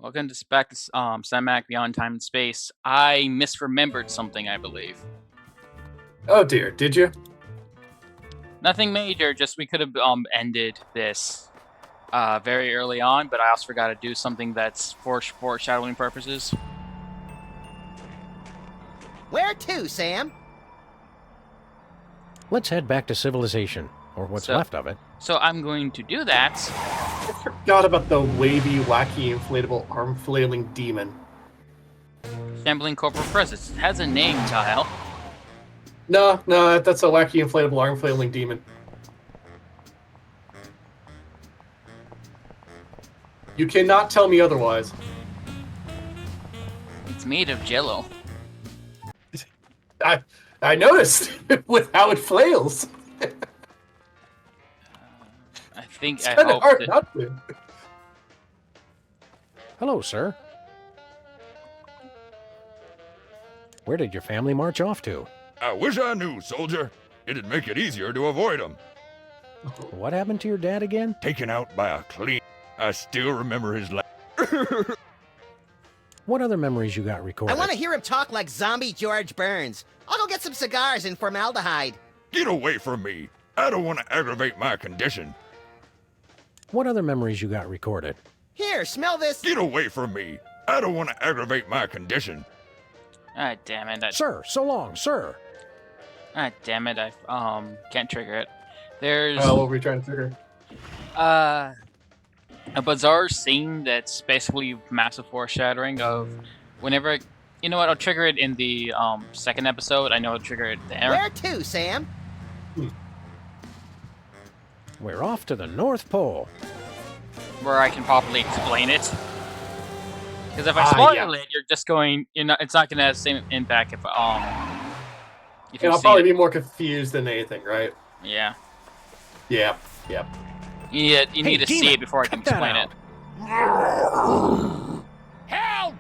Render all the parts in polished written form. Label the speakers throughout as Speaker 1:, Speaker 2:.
Speaker 1: Welcome to back to Samac Beyond Time and Space. I misremembered something, I believe.
Speaker 2: Oh dear, did you?
Speaker 1: Nothing major, just we could have ended this very early on, but I also forgot to do something that's for foreshadowing purposes.
Speaker 3: Where to, Sam?
Speaker 4: Let's head back to civilization, or what's left of it.
Speaker 1: So I'm going to do that.
Speaker 2: I forgot about the wavy, wacky, inflatable, arm-flailing demon.
Speaker 1: Shambling Corporal Presence. It has a name, Kyle.
Speaker 2: No, that's a wacky, inflatable, arm-flailing demon. You cannot tell me otherwise.
Speaker 1: It's made of jello.
Speaker 2: I noticed with how it flails.
Speaker 1: I think
Speaker 2: It's
Speaker 1: I
Speaker 2: kind of
Speaker 1: hope
Speaker 2: hard
Speaker 1: that...
Speaker 2: not to.
Speaker 4: Hello, sir. Where did your family march off to?
Speaker 5: I wish I knew, soldier. It'd make it easier to avoid them.
Speaker 4: What happened to your dad again?
Speaker 5: Taken out by a clean. I still remember his
Speaker 4: What other memories you got recorded?
Speaker 3: I want to hear him talk like zombie George Burns. I'll go get some cigars and formaldehyde.
Speaker 5: Get away from me. I don't want to aggravate my condition.
Speaker 4: What other memories you got recorded?
Speaker 3: Here, smell this.
Speaker 5: Get away from me. I don't want to aggravate my condition.
Speaker 1: Ah, damn it.
Speaker 4: Sir, so long, sir.
Speaker 1: Ah, damn it. I can't trigger it. There's...
Speaker 2: Oh, what were we trying to figure?
Speaker 1: a bizarre scene that's basically massive foreshadowing of whenever... You know what? I'll trigger it in the second episode. I know I'll trigger it there.
Speaker 3: Where to, Sam?
Speaker 4: We're off to the North Pole.
Speaker 1: Where I can properly explain it. Because if I spoil it, you're just going... it's not going to have the same impact if you
Speaker 2: I'll probably be more confused than anything, right?
Speaker 1: Yeah.
Speaker 2: Yeah.
Speaker 1: You need to see it before I can explain it.
Speaker 5: Help!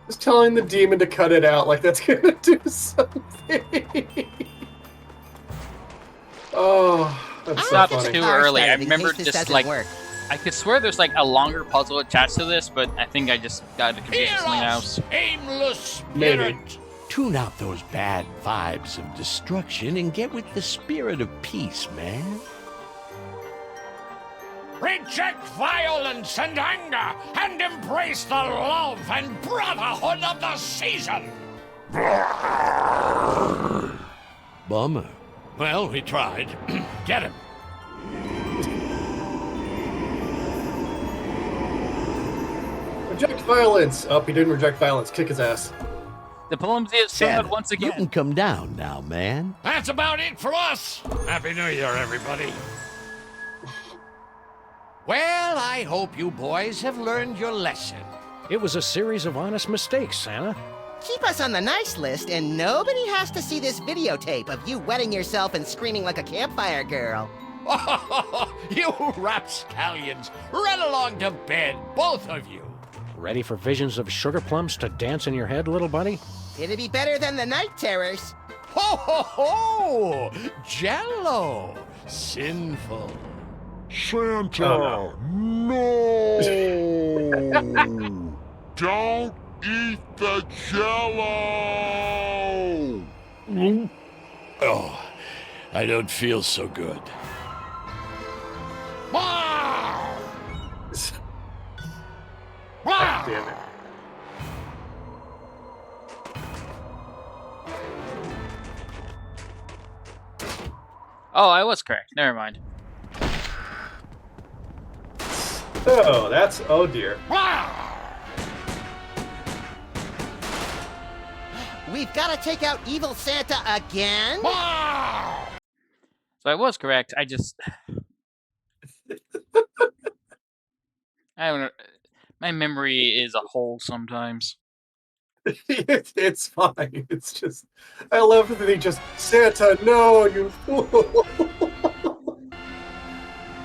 Speaker 2: Just telling the demon to cut it out like that's gonna do something. Oh, that's so
Speaker 1: Not
Speaker 2: funny.
Speaker 1: too early. I
Speaker 3: In
Speaker 1: remember
Speaker 3: case this
Speaker 1: just
Speaker 3: doesn't
Speaker 1: like...
Speaker 3: work.
Speaker 1: I could swear there's like a longer puzzle attached to this, but I think I just got it confused with something else.
Speaker 5: Aimless
Speaker 2: Maybe.
Speaker 6: Tune out those bad vibes of destruction and get with the spirit of peace, man.
Speaker 5: Reject violence and anger and embrace the love and brotherhood of the season.
Speaker 6: Bummer.
Speaker 5: Well, we tried. Get him.
Speaker 2: Reject violence. Oh, he didn't reject violence. Kick his ass.
Speaker 1: Diplomacy is
Speaker 6: Sam,
Speaker 1: summoned once
Speaker 6: you
Speaker 1: again.
Speaker 6: can come down now, man.
Speaker 5: That's about it for us. Happy New Year, everybody.
Speaker 6: Well, I hope you boys have learned your lesson.
Speaker 4: It was a series of honest mistakes, Santa.
Speaker 3: Keep us on the nice list, and nobody has to see this videotape of you wetting yourself and screaming like a campfire girl.
Speaker 6: You rapscallions, run along to bed, both of you.
Speaker 4: Ready for visions of sugar plums to dance in your head, little buddy?
Speaker 3: It'd be better than the night terrors.
Speaker 6: Ho, ho, ho! Jello! Sinful.
Speaker 5: Santa,
Speaker 2: no.
Speaker 5: Don't eat the Jello!
Speaker 6: Oh, I don't feel so good.
Speaker 2: God damn it.
Speaker 1: Oh, I was correct. Never mind.
Speaker 2: Oh, that's... Oh, dear.
Speaker 3: We've got to take out evil Santa again?
Speaker 1: So I was correct. I just... I don't know. My memory is a hole sometimes.
Speaker 2: It's fine. It's just... I love that they just... Santa, no, you fool!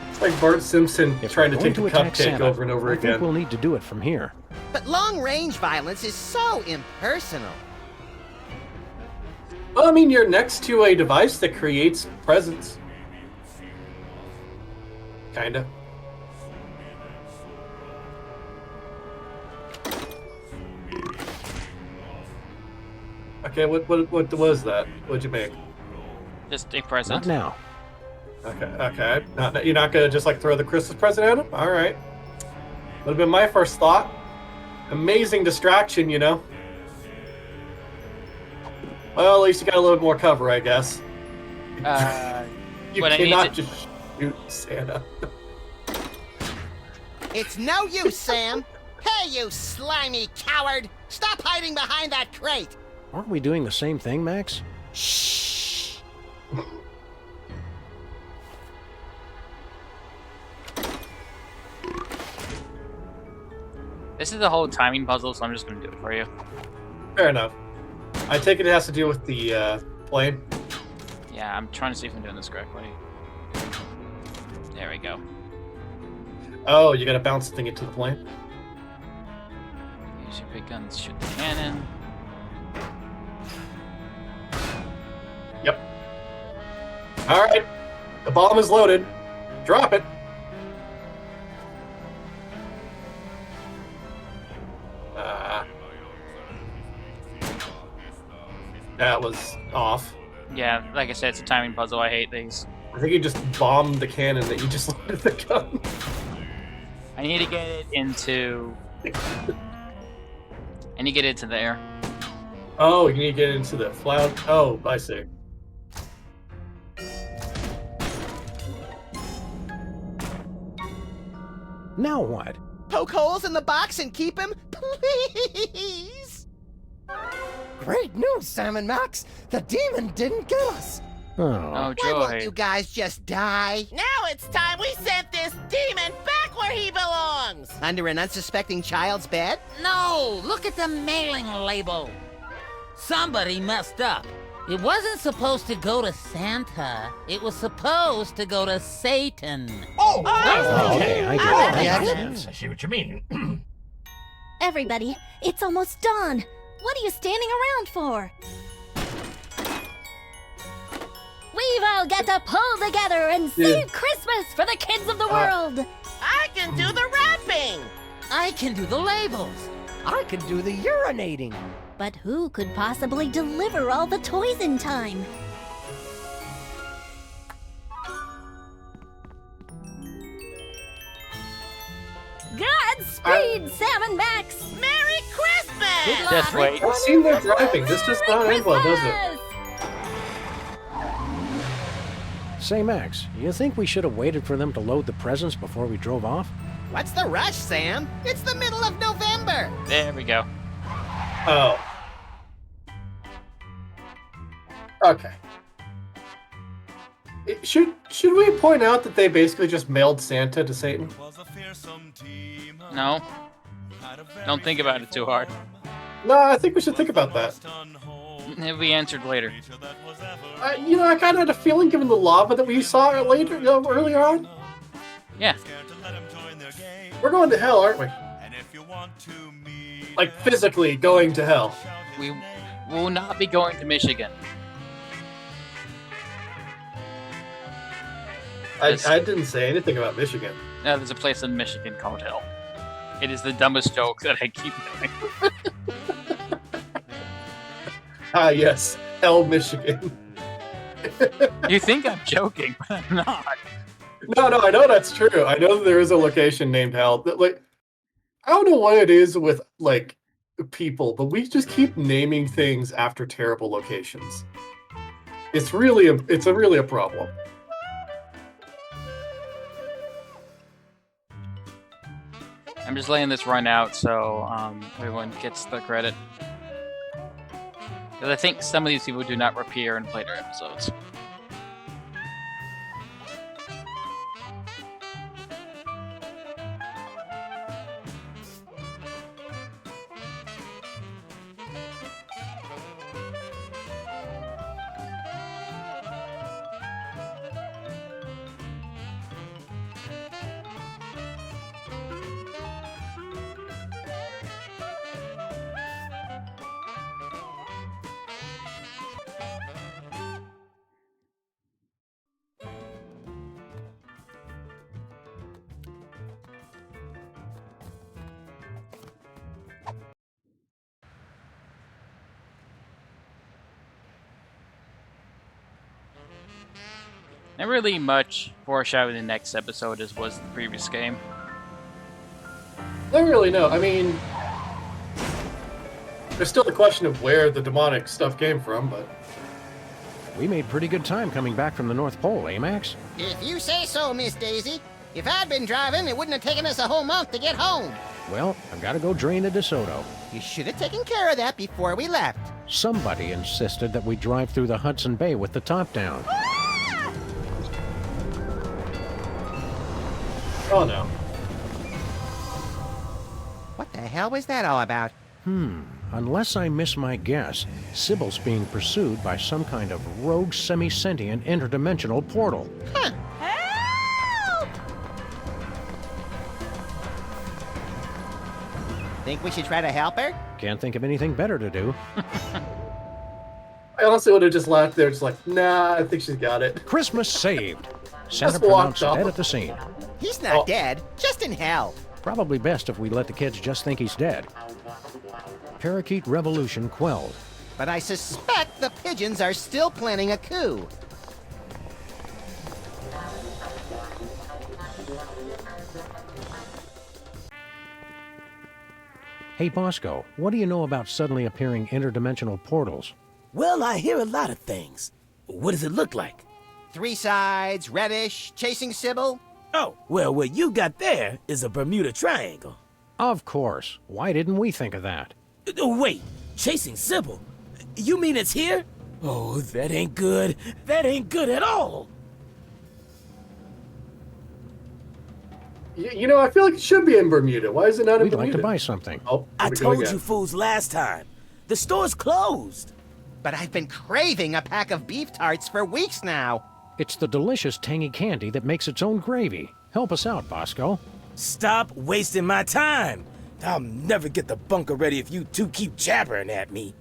Speaker 2: It's like Bart Simpson trying to take the cupcake
Speaker 4: Santa,
Speaker 2: over and over
Speaker 4: I
Speaker 2: again.
Speaker 4: think we'll need to do it from here.
Speaker 3: But long-range violence is so impersonal.
Speaker 2: Well, I mean, you're next to a device that creates presence. Kinda. Okay, what was that? What'd you make?
Speaker 1: Just a
Speaker 4: Not
Speaker 1: present.
Speaker 4: now.
Speaker 2: Okay. You're not gonna just like throw the Christmas present at him? All right. Would have been my first thought. Amazing distraction, you know. Well, at least you got a little bit more cover, I guess. You
Speaker 1: What I need
Speaker 2: cannot
Speaker 1: to-
Speaker 2: just shoot Santa.
Speaker 3: It's no use, Sam. Hey, you slimy coward! Stop hiding behind that crate!
Speaker 4: Aren't we doing the same thing, Max?
Speaker 3: Shh!
Speaker 1: This is the whole timing puzzle, so I'm just gonna do it for you.
Speaker 2: Fair enough. I take it has to do with the plane.
Speaker 1: Yeah, I'm trying to see if I'm doing this correctly. There we go.
Speaker 2: Oh, you gotta bounce the thing into the plane?
Speaker 1: Use your big guns, shoot the cannon.
Speaker 2: Yep. Alright. The bomb is loaded. Drop it. That was off.
Speaker 1: Yeah, like I said, it's a timing puzzle. I hate these.
Speaker 2: I think you just bombed the cannon that you just loaded the gun.
Speaker 1: I need to get it into. I need to get it to there.
Speaker 2: Oh, you need to get into the cloud. Oh, I see.
Speaker 4: Now what?
Speaker 3: Poke holes in the box and keep him, please!
Speaker 7: Great news, Sam and Max! The demon didn't get us!
Speaker 4: Oh,
Speaker 1: Oh,
Speaker 3: Why won't
Speaker 1: joy.
Speaker 3: you guys just die?
Speaker 8: Now it's time we sent this demon back where he belongs!
Speaker 3: Under an unsuspecting child's bed?
Speaker 9: No, look at the mailing label. Somebody messed up. It wasn't supposed to go to Santa. It was supposed to go to Satan.
Speaker 4: okay, I get it.
Speaker 7: Yeah,
Speaker 4: Makes
Speaker 7: yeah.
Speaker 4: sense.
Speaker 5: I see what you mean.
Speaker 10: Everybody, it's almost dawn. What are you standing around for? We've all got to pull together and save Christmas for the kids of the world.
Speaker 8: I can do the rapping!
Speaker 9: I can do the labels.
Speaker 7: I can do the urinating!
Speaker 10: But who could possibly deliver all the toys in time? Godspeed, Sam and Max!
Speaker 8: Merry Christmas!
Speaker 9: Good luck.
Speaker 1: Just wait.
Speaker 2: I've seen them driving. This does not end well, does it?
Speaker 4: Say, Max, you think we should have waited for them to load the presents before we drove off?
Speaker 3: What's the rush, Sam? It's the middle of November!
Speaker 1: There we go.
Speaker 2: Oh. Okay. Should we point out that they basically just mailed Santa to Satan?
Speaker 1: No. Don't think about it too hard.
Speaker 2: No, I think we should think about that.
Speaker 1: It'll be answered later.
Speaker 2: I kind of had a feeling, given the lava that we saw later, earlier on.
Speaker 1: Yeah.
Speaker 2: We're going to hell, aren't we? Like physically going to hell.
Speaker 1: We will not be going to Michigan.
Speaker 2: I didn't say anything about Michigan.
Speaker 1: No, there's a place in Michigan called Hell. It is the dumbest joke that I keep doing.
Speaker 2: Ah, yes, hell, Michigan.
Speaker 1: You think I'm joking, but I'm not.
Speaker 2: No, I know that's true. I know that there is a location named Hell. That, like, I don't know what it is with like people, but we just keep naming things after terrible locations. It's really a problem.
Speaker 1: I'm just letting this run out so everyone gets the credit. Because I think some of these people do not appear in later episodes. Not really much foreshadowing in the next episode as was the previous game.
Speaker 2: I don't really know. I mean, there's still the question of where the demonic stuff came from, but...
Speaker 4: We made pretty good time coming back from the North Pole, eh, Max?
Speaker 3: If you say so, Miss Daisy. If I'd been driving, it wouldn't have taken us a whole month to get home.
Speaker 4: Well, I've got to go drain the DeSoto.
Speaker 3: You should have taken care of that before we left.
Speaker 4: Somebody insisted that we drive through the Hudson Bay with the top down.
Speaker 2: Oh no.
Speaker 3: What the hell was that all about?
Speaker 4: Unless I miss my guess, Sybil's being pursued by some kind of rogue semi-sentient interdimensional portal.
Speaker 3: Huh.
Speaker 10: Help!
Speaker 3: Think we should try to help her?
Speaker 4: Can't think of anything better to do.
Speaker 2: I honestly would have just left there, just like, nah, I think she's got it.
Speaker 4: Christmas saved. Santa
Speaker 2: Just walked
Speaker 4: pronounced
Speaker 2: off.
Speaker 4: dead at the scene.
Speaker 3: He's not
Speaker 2: Oh.
Speaker 3: dead, just in hell.
Speaker 4: Probably best if we let the kids just think he's dead. Parakeet revolution quelled.
Speaker 3: But I suspect the pigeons are still planning a coup.
Speaker 4: Hey, Bosco, what do you know about suddenly appearing interdimensional portals?
Speaker 11: Well, I hear a lot of things. What does it look like?
Speaker 3: 3 sides, reddish, chasing Sybil.
Speaker 11: Oh, well, what you got there is a Bermuda Triangle.
Speaker 4: Of course. Why didn't we think of that?
Speaker 11: Oh, wait, chasing Sybil? You mean it's here? Oh, that ain't good. That ain't good at all.
Speaker 2: You know, I feel like it should be in Bermuda. Why is it not in
Speaker 4: We'd
Speaker 2: Bermuda?
Speaker 4: like to buy something.
Speaker 2: Oh,
Speaker 11: I
Speaker 2: here we go
Speaker 11: told
Speaker 2: again.
Speaker 11: you fools last time. The store's closed.
Speaker 3: But I've been craving a pack of beef tarts for weeks now.
Speaker 4: It's the delicious tangy candy that makes its own gravy. Help us out, Bosco.
Speaker 11: Stop wasting my time. I'll never get the bunker ready if you two keep jabbering at me.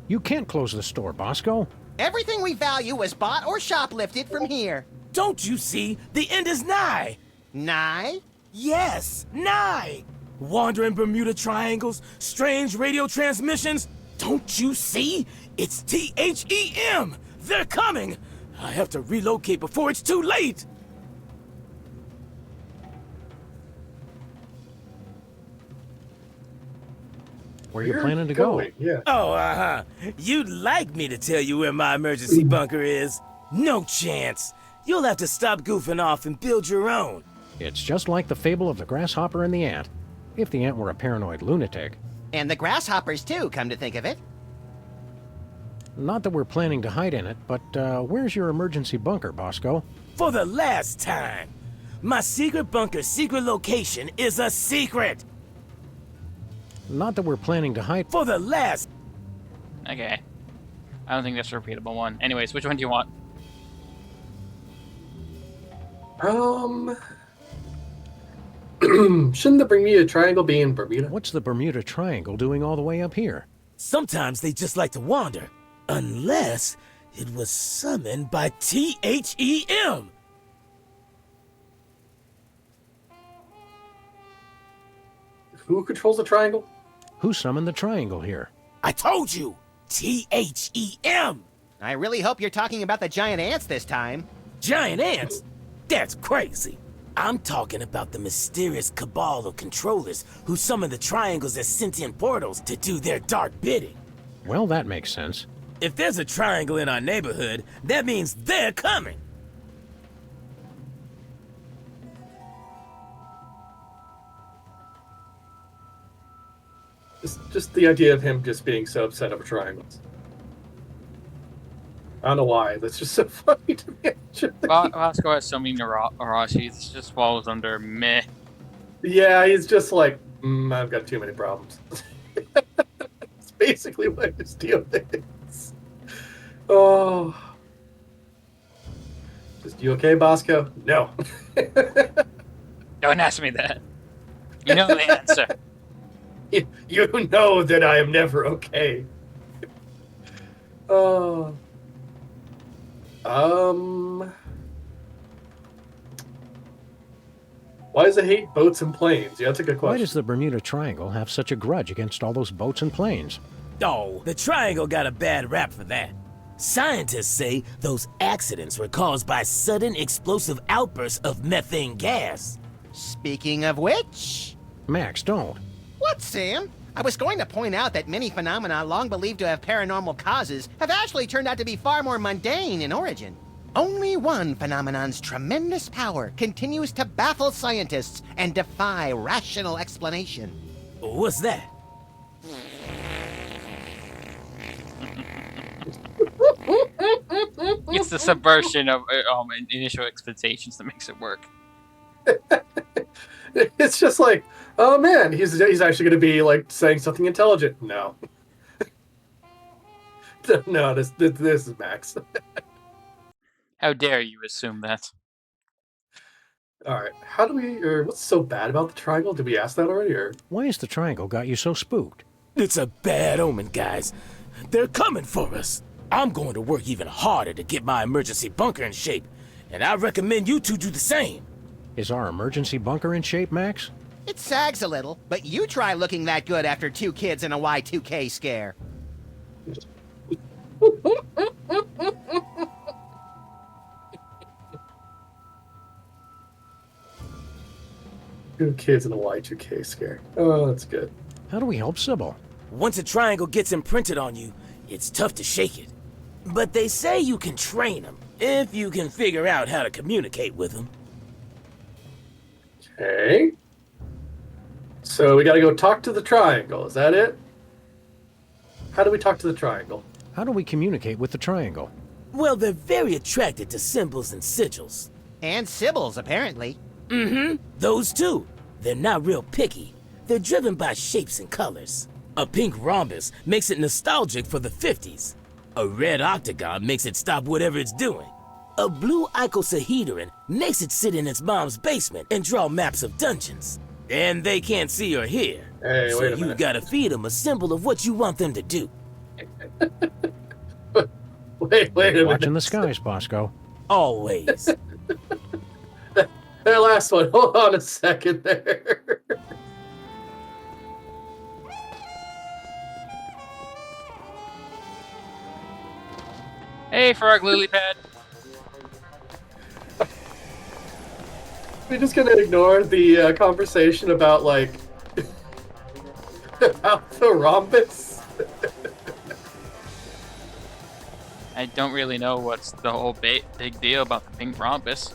Speaker 4: You can't close the store, Bosco.
Speaker 3: Everything we value was bought or shoplifted from here.
Speaker 11: Don't you see? The end is nigh.
Speaker 3: Nye?
Speaker 11: Yes, nigh. Wandering Bermuda Triangles, strange radio transmissions. Don't you see? It's THEM. They're coming. I have to relocate before it's too late.
Speaker 4: Where are you
Speaker 2: Where
Speaker 4: planning to
Speaker 2: going?
Speaker 4: go?
Speaker 2: Yeah.
Speaker 11: Oh, uh-huh. You'd like me to tell you where my emergency bunker is? No chance. You'll have to stop goofing off and build your own.
Speaker 4: It's just like the fable of the grasshopper and the ant. If the ant were a paranoid lunatic.
Speaker 3: And the grasshoppers, too, come to think of it.
Speaker 4: Not that we're planning to hide in it, but where's your emergency bunker, Bosco?
Speaker 11: For the last time, my secret bunker's secret location is a secret.
Speaker 4: Not that we're planning to hide.
Speaker 11: For the last...
Speaker 1: Okay. I don't think that's a repeatable one. Anyways, which one do you want?
Speaker 2: Shouldn't the Bermuda Triangle be in Bermuda?
Speaker 4: What's the Bermuda Triangle doing all the way up here?
Speaker 11: Sometimes they just like to wander. Unless it was summoned by THEM.
Speaker 2: Who controls the triangle?
Speaker 4: Who summoned the triangle here?
Speaker 11: I told you! THEM!
Speaker 3: I really hope you're talking about the giant ants this time.
Speaker 11: Giant ants? That's crazy. I'm talking about the mysterious cabal of controllers who summon the triangles as sentient portals to do their dark bidding.
Speaker 4: Well, that makes sense.
Speaker 11: If there's a triangle in our neighborhood, that means they're coming.
Speaker 2: Just the idea of him just being so upset over triangles. I don't know why. That's just so funny to me.
Speaker 1: Vasco has so many Arashis. It just falls under meh.
Speaker 2: Yeah, he's just like, I've got too many problems. It's basically what his deal is. Oh. Just, you okay, Bosco? No.
Speaker 1: Don't ask me that. You know the answer.
Speaker 2: You know that I am never okay. Oh. Why does it hate boats and planes? Yeah, that's a good question.
Speaker 4: Why does the Bermuda Triangle have such a grudge against all those boats and planes?
Speaker 11: Oh, the triangle got a bad rap for that. Scientists say those accidents were caused by sudden explosive outbursts of methane gas.
Speaker 3: Speaking of which...
Speaker 4: Max, don't.
Speaker 3: What, Sam? I was going to point out that many phenomena long believed to have paranormal causes have actually turned out to be far more mundane in origin. Only one phenomenon's tremendous power continues to baffle scientists and defy rational explanation.
Speaker 11: What's that?
Speaker 1: It's the subversion of initial expectations that makes it work.
Speaker 2: It's just like, oh man, he's actually going to be like saying something intelligent. No. No, this is Max.
Speaker 1: How dare you assume that?
Speaker 2: All right, what's so bad about the triangle? Did we ask that already, or?
Speaker 4: Why has the triangle got you so spooked?
Speaker 11: It's a bad omen, guys. They're coming for us. I'm going to work even harder to get my emergency bunker in shape, and I recommend you two do the same.
Speaker 4: Is our emergency bunker in shape, Max?
Speaker 3: It sags a little, but you try looking that good after 2 kids and a Y2K scare.
Speaker 2: Two kids in a Y2K scare. Oh, that's good.
Speaker 4: How do we help Sybil?
Speaker 11: Once a triangle gets imprinted on you, it's tough to shake it. But they say you can train them, if you can figure out how to communicate with them.
Speaker 2: Okay. So we gotta go talk to the triangle, is that it? How do we talk to the triangle?
Speaker 4: How do we communicate with the triangle?
Speaker 11: Well, they're very attracted to symbols and sigils.
Speaker 3: And Sybils, apparently.
Speaker 11: Mm-hmm. Those two. They're not real picky. They're driven by shapes and colors. A pink rhombus makes it nostalgic for the 50s. A red octagon makes it stop whatever it's doing. A blue icosahedron makes it sit in its mom's basement and draw maps of dungeons. And they can't see or hear.
Speaker 2: Hey,
Speaker 11: so
Speaker 2: wait a minute.
Speaker 11: you gotta feed them a symbol of what you want them to do.
Speaker 2: Wait a minute.
Speaker 4: Watching the skies, Bosco.
Speaker 11: Always.
Speaker 2: That last one, hold on a second there.
Speaker 1: Hey, Frog Lily Pad.
Speaker 2: We're just gonna ignore the conversation about, like, about the rhombus.
Speaker 1: I don't really know what's the whole big deal about the pink rhombus.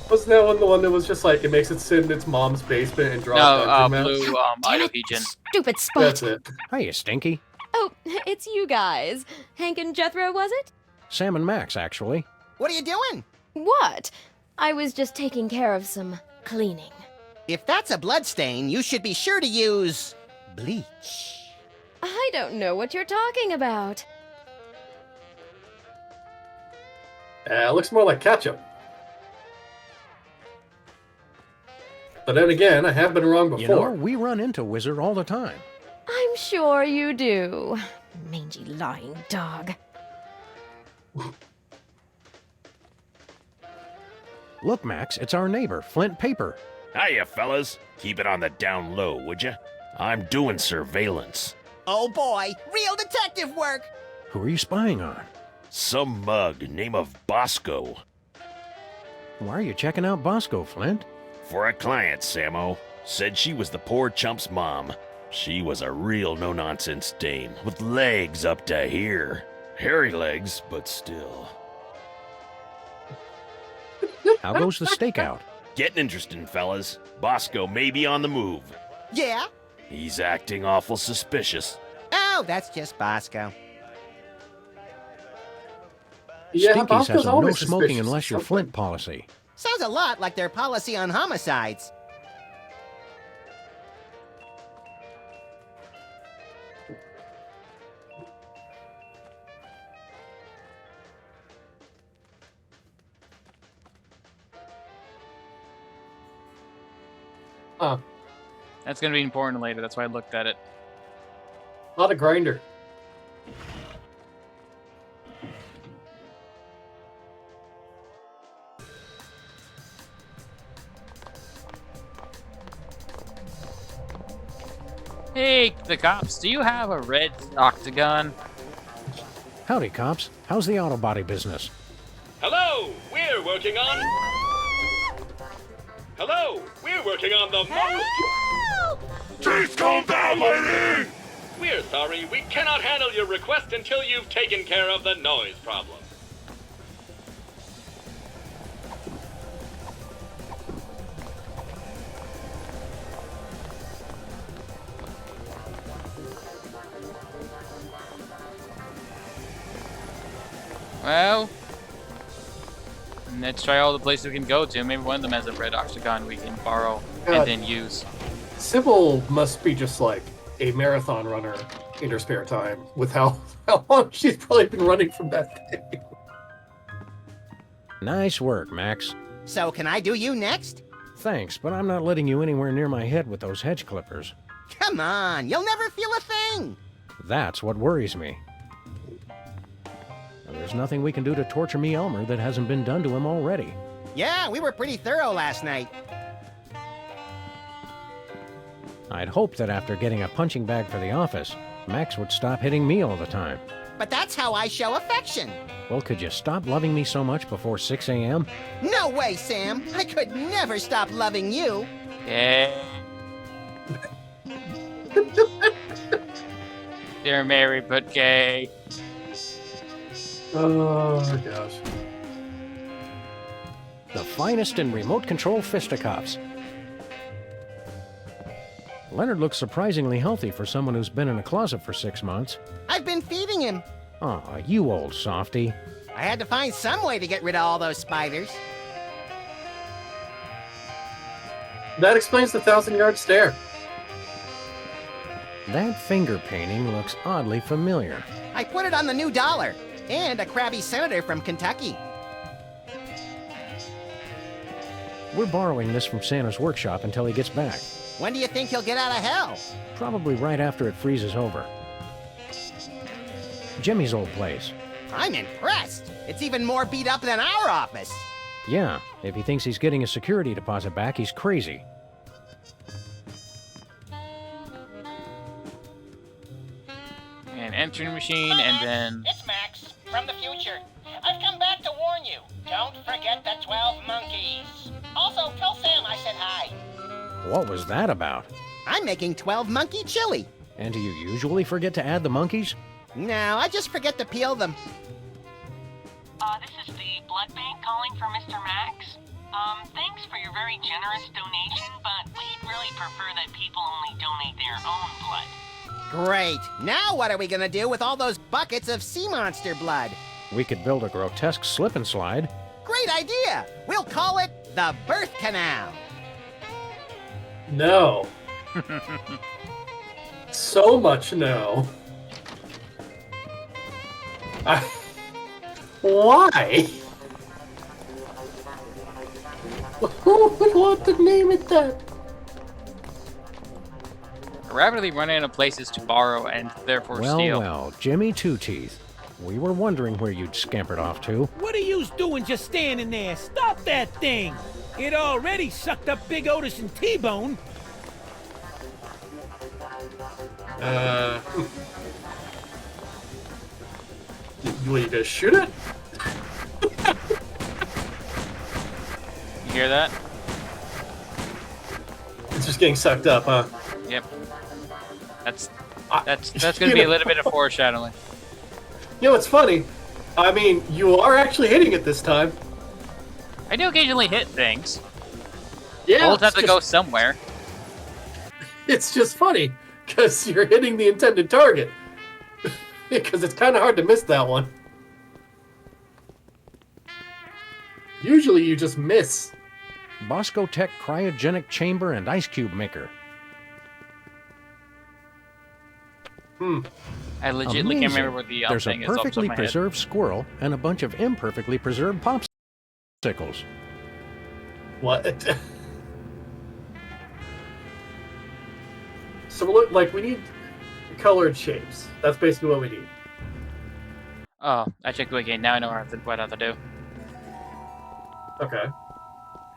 Speaker 2: Wasn't that one the one that was just like, it makes it sit in its mom's basement and draw dungeon maps?
Speaker 1: Blue Iohegian.
Speaker 10: Stupid spot.
Speaker 2: That's it.
Speaker 4: Hiya, Stinky.
Speaker 10: Oh, it's you guys. Hank and Jethro, was it?
Speaker 4: Sam and Max, actually.
Speaker 3: What are you doing?
Speaker 10: What? I was just taking care of some cleaning.
Speaker 3: If that's a bloodstain, you should be sure to use bleach.
Speaker 10: I don't know what you're talking about.
Speaker 2: It looks more like ketchup. But then again, I have been wrong before.
Speaker 4: You know, we run into Wizard all the time.
Speaker 10: I'm sure you do. Mangy lying dog.
Speaker 4: Look, Max, it's our neighbor, Flint Paper.
Speaker 6: Hiya, fellas. Keep it on the down low, would ya? I'm doing surveillance.
Speaker 3: Oh boy, real detective work!
Speaker 4: Who are you spying on?
Speaker 6: Some mug name of Bosco.
Speaker 4: Why are you checking out Bosco, Flint?
Speaker 6: For a client, Samo. Said she was the poor chump's mom. She was a real no-nonsense dame, with legs up to here. Hairy legs, but still.
Speaker 4: How goes the stakeout?
Speaker 6: Getting interesting, fellas. Bosco may be on the move.
Speaker 3: Yeah?
Speaker 6: He's acting awful suspicious.
Speaker 3: Oh, that's just Bosco.
Speaker 2: Yeah,
Speaker 4: Stinky's
Speaker 2: Bosco's
Speaker 4: has a no
Speaker 2: always
Speaker 4: smoking
Speaker 2: suspicious
Speaker 4: unless
Speaker 2: of
Speaker 4: you're
Speaker 2: something.
Speaker 4: Flint policy.
Speaker 3: Sounds a lot like their policy on homicides.
Speaker 2: Huh.
Speaker 1: That's gonna be important later. That's why I looked at it.
Speaker 2: A lot of grinder.
Speaker 1: Hey, the cops, do you have a red octagon?
Speaker 4: Howdy, cops. How's the auto body business?
Speaker 12: Hello, we're working on... Hello, we're working on the most...
Speaker 5: Please calm down, lady!
Speaker 12: We're sorry, we cannot handle your request until you've taken care of the noise problem.
Speaker 1: Well, let's try all the places we can go to. Maybe one of them has a red octagon we can borrow and then use.
Speaker 2: Sybil must be just like a marathon runner in her spare time with how long she's probably been running from that thing.
Speaker 4: Nice work, Max.
Speaker 3: So can I do you next?
Speaker 4: Thanks, but I'm not letting you anywhere near my head with those hedge clippers.
Speaker 3: Come on, you'll never feel a thing.
Speaker 4: That's what worries me. There's nothing we can do to torture me Elmer that hasn't been done to him already.
Speaker 3: Yeah, we were pretty thorough last night.
Speaker 4: I'd hoped that after getting a punching bag for the office, Max would stop hitting me all the time.
Speaker 3: But that's how I show affection.
Speaker 4: Well, could you stop loving me so much before 6 a.m.?
Speaker 3: No way, Sam. I could never stop loving you.
Speaker 1: Yeah. They're married but gay.
Speaker 2: Oh my gosh.
Speaker 4: The finest in remote control fisticuffs. Leonard looks surprisingly healthy for someone who's been in a closet for 6 months.
Speaker 3: I've been feeding him.
Speaker 4: Aw, you old softy.
Speaker 3: I had to find some way to get rid of all those spiders.
Speaker 2: That explains the 1,000-yard stare.
Speaker 4: That finger painting looks oddly familiar.
Speaker 3: I put it on the new dollar. And a crabby senator from Kentucky.
Speaker 4: We're borrowing this from Santa's workshop until he gets back.
Speaker 3: When do you think he'll get out of hell?
Speaker 4: Probably right after it freezes over. Jimmy's old place.
Speaker 3: I'm impressed. It's even more beat up than our office.
Speaker 4: Yeah, if he thinks he's getting a security deposit back, he's crazy.
Speaker 1: An entering machine, and then...
Speaker 13: It's Max, from the future. I've come back to warn you. Don't forget the 12 monkeys. Also, tell Sam I said hi.
Speaker 4: What was that about?
Speaker 3: I'm making 12 monkey chili.
Speaker 4: And do you usually forget to add the monkeys?
Speaker 3: No, I just forget to peel them.
Speaker 14: This is the blood bank calling for Mr. Max. Thanks for your very generous donation, but we'd really prefer that people only donate their own blood.
Speaker 3: Great. Now what are we gonna do with all those buckets of sea monster blood?
Speaker 4: We could build a grotesque slip and slide.
Speaker 3: Great idea. We'll call it the birth canal.
Speaker 2: No. So much no. Why? Who would want to name it that?
Speaker 1: Rapidly running out of places to borrow and therefore steal.
Speaker 4: Well, Jimmy Two-Teeth. We were wondering where you'd scampered off to.
Speaker 11: What are you doing just standing there? Stop that thing! It already sucked up Big Otis and T-Bone.
Speaker 2: Will you just shoot it?
Speaker 1: You hear that?
Speaker 2: It's just getting sucked up, huh?
Speaker 1: Yep. That's gonna be a little bit of foreshadowing.
Speaker 2: You know what's funny? I mean, you are actually hitting it this time.
Speaker 1: I do occasionally hit things.
Speaker 2: Yeah.
Speaker 1: Bullets have to go somewhere.
Speaker 2: It's just funny, because you're hitting the intended target. Because it's kind of hard to miss that one. Usually you just miss.
Speaker 4: Bosco Tech cryogenic chamber and ice cube maker.
Speaker 1: I legitimately can't remember what the
Speaker 4: There's
Speaker 1: thing
Speaker 4: a
Speaker 1: is off the top
Speaker 4: perfectly
Speaker 1: of my head.
Speaker 4: preserved squirrel and a bunch of imperfectly preserved popsicles.
Speaker 2: What? So look, like we need colored shapes. That's basically what we need.
Speaker 1: Oh, I checked the wiki. Now I know what I have to do.
Speaker 2: Okay.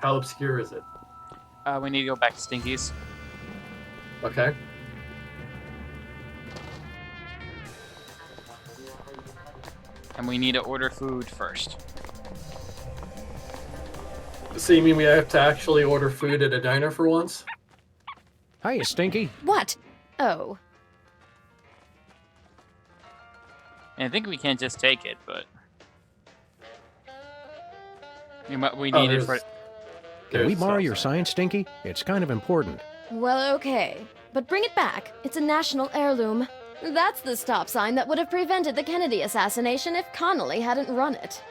Speaker 2: How obscure is it?
Speaker 1: We need to go back to Stinky's. And we need to order food first.
Speaker 2: So you mean we have to actually order food at a diner for once?
Speaker 4: Hiya, Stinky.
Speaker 10: What? Oh.
Speaker 1: And I think we can't just take it, but we
Speaker 2: Oh,
Speaker 1: need it for.
Speaker 4: Can we
Speaker 2: there's
Speaker 4: borrow
Speaker 2: stuff.
Speaker 4: your sign, Stinky? It's kind of important.
Speaker 10: Well, okay. But bring it back. It's a national heirloom. That's the stop sign that would have prevented the Kennedy assassination if Connolly hadn't run it.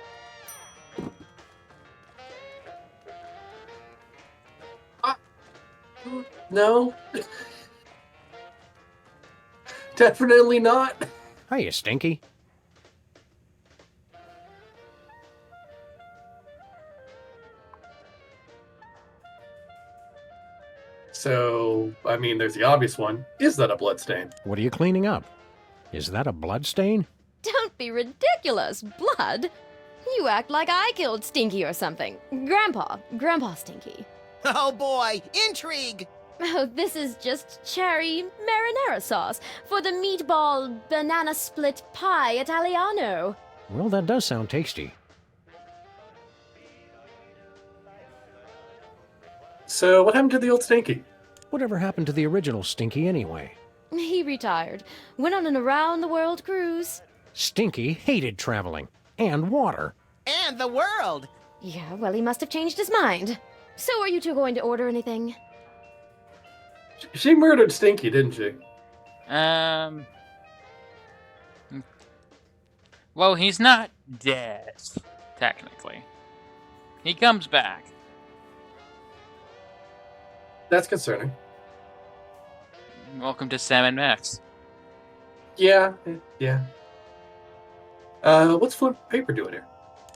Speaker 2: No. Definitely not.
Speaker 4: Hiya, Stinky.
Speaker 2: So, I mean, there's the obvious one. Is that a bloodstain?
Speaker 4: What are you cleaning up? Is that a blood stain?
Speaker 10: Don't be ridiculous. Blood? You act like I killed Stinky or something. Grandpa Stinky.
Speaker 3: Oh boy, intrigue!
Speaker 10: Oh, this is just cherry marinara sauce for the meatball banana split pie Italiano.
Speaker 4: Well, that does sound tasty.
Speaker 2: So, what happened to the old Stinky?
Speaker 4: Whatever happened to the original Stinky anyway?
Speaker 10: He retired. Went on an around-the-world cruise.
Speaker 4: Stinky hated traveling. And water.
Speaker 3: And the world!
Speaker 10: Yeah, well, he must have changed his mind. So are you two going to order anything?
Speaker 2: She murdered Stinky, didn't she?
Speaker 1: Well, he's not dead, technically. He comes back.
Speaker 2: That's concerning.
Speaker 1: Welcome to Sam and Max.
Speaker 2: Yeah. What's Flint Paper doing here?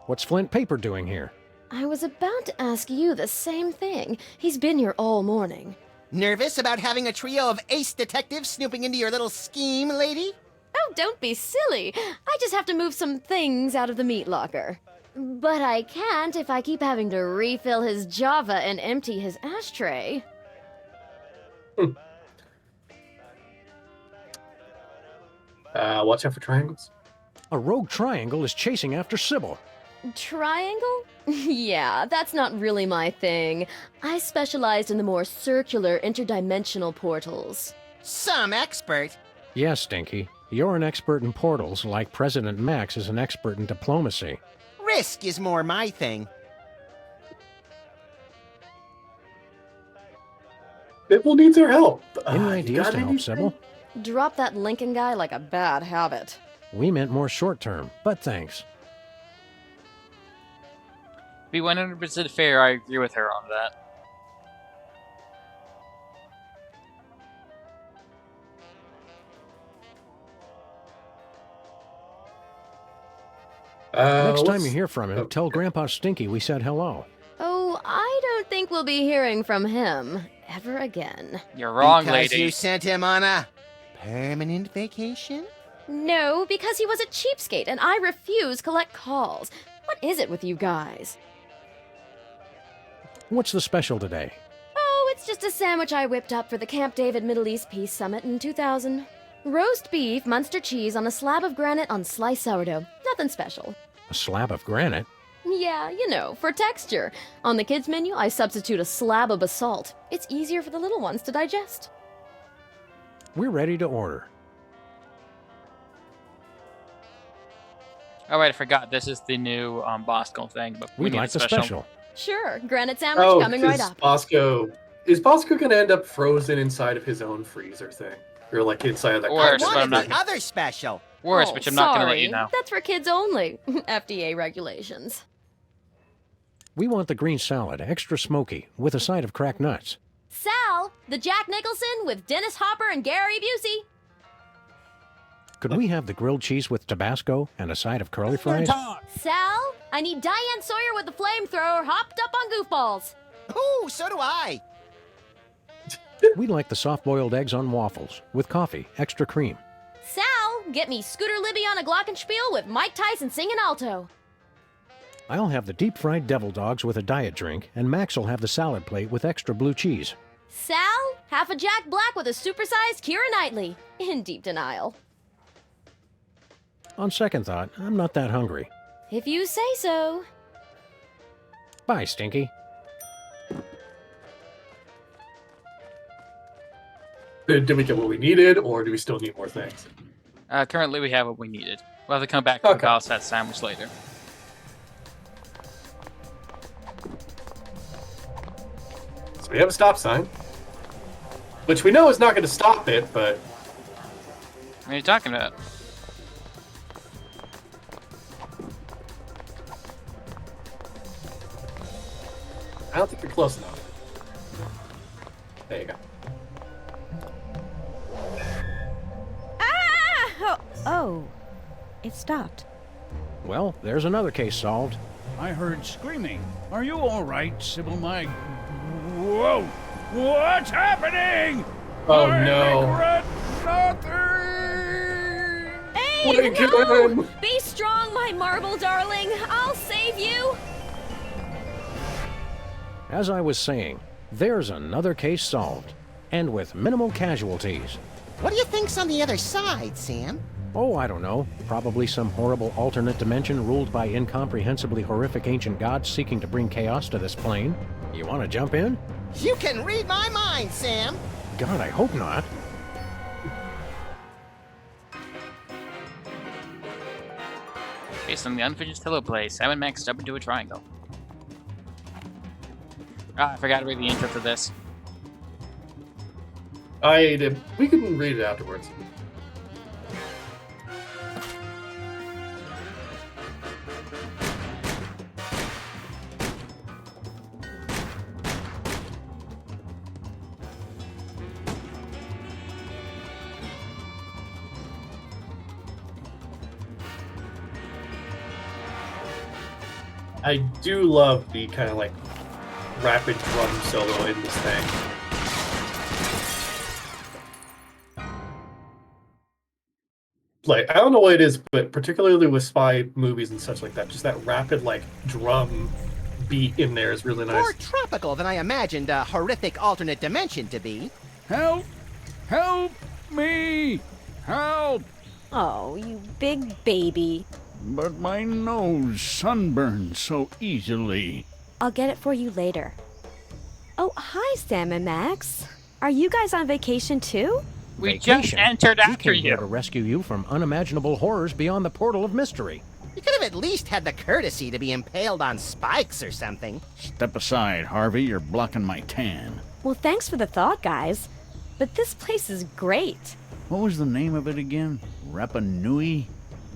Speaker 4: What's Flint Paper doing here?
Speaker 10: I was about to ask you the same thing. He's been here all morning.
Speaker 3: Nervous about having a trio of ace detectives snooping into your little scheme, lady?
Speaker 10: Oh, don't be silly. I just have to move some things out of the meat locker. But I can't if I keep having to refill his Java and empty his ashtray.
Speaker 2: Watch out for triangles.
Speaker 4: A rogue triangle is chasing after Sybil.
Speaker 10: Triangle? Yeah, that's not really my thing. I specialized in the more circular interdimensional portals.
Speaker 3: Some expert.
Speaker 4: Yes, Stinky. You're an expert in portals, like President Max is an expert in diplomacy.
Speaker 3: Risk is more my thing.
Speaker 2: Sybil needs our help.
Speaker 4: Any ideas to help Sybil?
Speaker 10: Drop that Lincoln guy like a bad habit.
Speaker 4: We meant more short term, but thanks.
Speaker 1: Be 100% fair, I agree with her on that.
Speaker 4: Next time you hear from him, tell Grandpa Stinky we said hello.
Speaker 10: Oh, I don't think we'll be hearing from him ever again.
Speaker 1: You're wrong,
Speaker 3: Because
Speaker 1: lady.
Speaker 3: you sent him on a permanent vacation?
Speaker 10: No, because he was a cheapskate and I refuse collect calls. What is it with you guys?
Speaker 4: What's the special today?
Speaker 10: Oh, it's just a sandwich I whipped up for the Camp David Middle East Peace Summit in 2000. Roast beef, Munster cheese on a slab of granite on sliced sourdough. Nothing special.
Speaker 4: A slab of granite?
Speaker 10: Yeah, you know, for texture. On the kids' menu, I substitute a slab of basalt. It's easier for the little ones to digest.
Speaker 4: We're ready to order.
Speaker 1: Oh, wait, I forgot. This is the new Bosco thing, but we
Speaker 4: We'd
Speaker 1: need
Speaker 4: like
Speaker 1: a
Speaker 4: the special.
Speaker 10: Sure, granite sandwich coming right up.
Speaker 2: Is Bosco gonna end up frozen inside of his own freezer thing? Or like inside of that
Speaker 1: Worse,
Speaker 2: carton?
Speaker 1: but I'm not
Speaker 3: The other special.
Speaker 1: Worse,
Speaker 10: Oh,
Speaker 1: which I'm not going to let
Speaker 10: sorry.
Speaker 1: you know.
Speaker 10: That's for kids only. FDA regulations.
Speaker 4: We want the green salad, extra smoky, with a side of cracked nuts.
Speaker 10: Sal, the Jack Nicholson with Dennis Hopper and Gary Busey.
Speaker 4: Could we have the grilled cheese with Tabasco and a side of curly fries?
Speaker 10: Sal, I need Diane Sawyer with the flamethrower hopped up on goofballs.
Speaker 3: Ooh, so do I.
Speaker 4: We'd like the soft-boiled eggs on waffles, with coffee, extra cream.
Speaker 10: Sal, get me Scooter Libby on a glockenspiel with Mike Tyson singing alto.
Speaker 4: I'll have the deep-fried devil dogs with a diet drink, and Max will have the salad plate with extra blue cheese.
Speaker 10: Sal, half a Jack Black with a supersized Keira Knightley. In deep denial.
Speaker 4: On second thought, I'm not that hungry.
Speaker 10: If you say so.
Speaker 4: Bye, Stinky.
Speaker 2: Did we get what we needed, or do we still need more things?
Speaker 1: Currently, we have what we needed. We'll have to come back to the Gaussat sandwich later.
Speaker 2: So we have a stop sign, which we know is not going to stop it, but...
Speaker 1: What are you talking about?
Speaker 2: I don't think you're close enough. There you go.
Speaker 15: Oh, it stopped.
Speaker 4: Well, there's another case solved.
Speaker 16: I heard screaming. Are you all right, Sybil? My... Whoa! What's happening?
Speaker 2: Oh,
Speaker 16: I
Speaker 2: no.
Speaker 16: regret nothing!
Speaker 10: Hey,
Speaker 2: Wake
Speaker 10: no!
Speaker 2: him.
Speaker 10: Be strong, my marble darling. I'll save you.
Speaker 4: As I was saying, there's another case solved, and with minimal casualties.
Speaker 3: What do you think's on the other side, Sam?
Speaker 4: Oh, I don't know. Probably some horrible alternate dimension ruled by incomprehensibly horrific ancient gods seeking to bring chaos to this plane. You want to jump in?
Speaker 3: You can read my mind, Sam.
Speaker 4: God, I hope not.
Speaker 1: Based on the unfinished teleplay, Sam and Max jump into a triangle. Ah, I forgot to read the intro to this.
Speaker 2: I did. We can read it afterwards. I do love the kind of like rapid drum solo in this thing. Like, I don't know what it is, but particularly with spy movies and such like that, just that rapid like drum beat in there is really nice.
Speaker 3: More tropical than I imagined a horrific alternate dimension to be.
Speaker 16: Help! Help me! Help!
Speaker 15: Oh, you big baby.
Speaker 16: But my nose sunburns so easily.
Speaker 15: I'll get it for you later. Oh, hi, Sam and Max. Are you guys on vacation too?
Speaker 1: We just entered after
Speaker 4: we came here
Speaker 1: you.
Speaker 4: to rescue you from unimaginable horrors beyond the portal of mystery.
Speaker 3: You could have at least had the courtesy to be impaled on spikes or something.
Speaker 16: Step aside, Harvey. You're blocking my tan.
Speaker 15: Well, thanks for the thought, guys. But this place is great.
Speaker 16: What was the name of it again? Rapa Nui?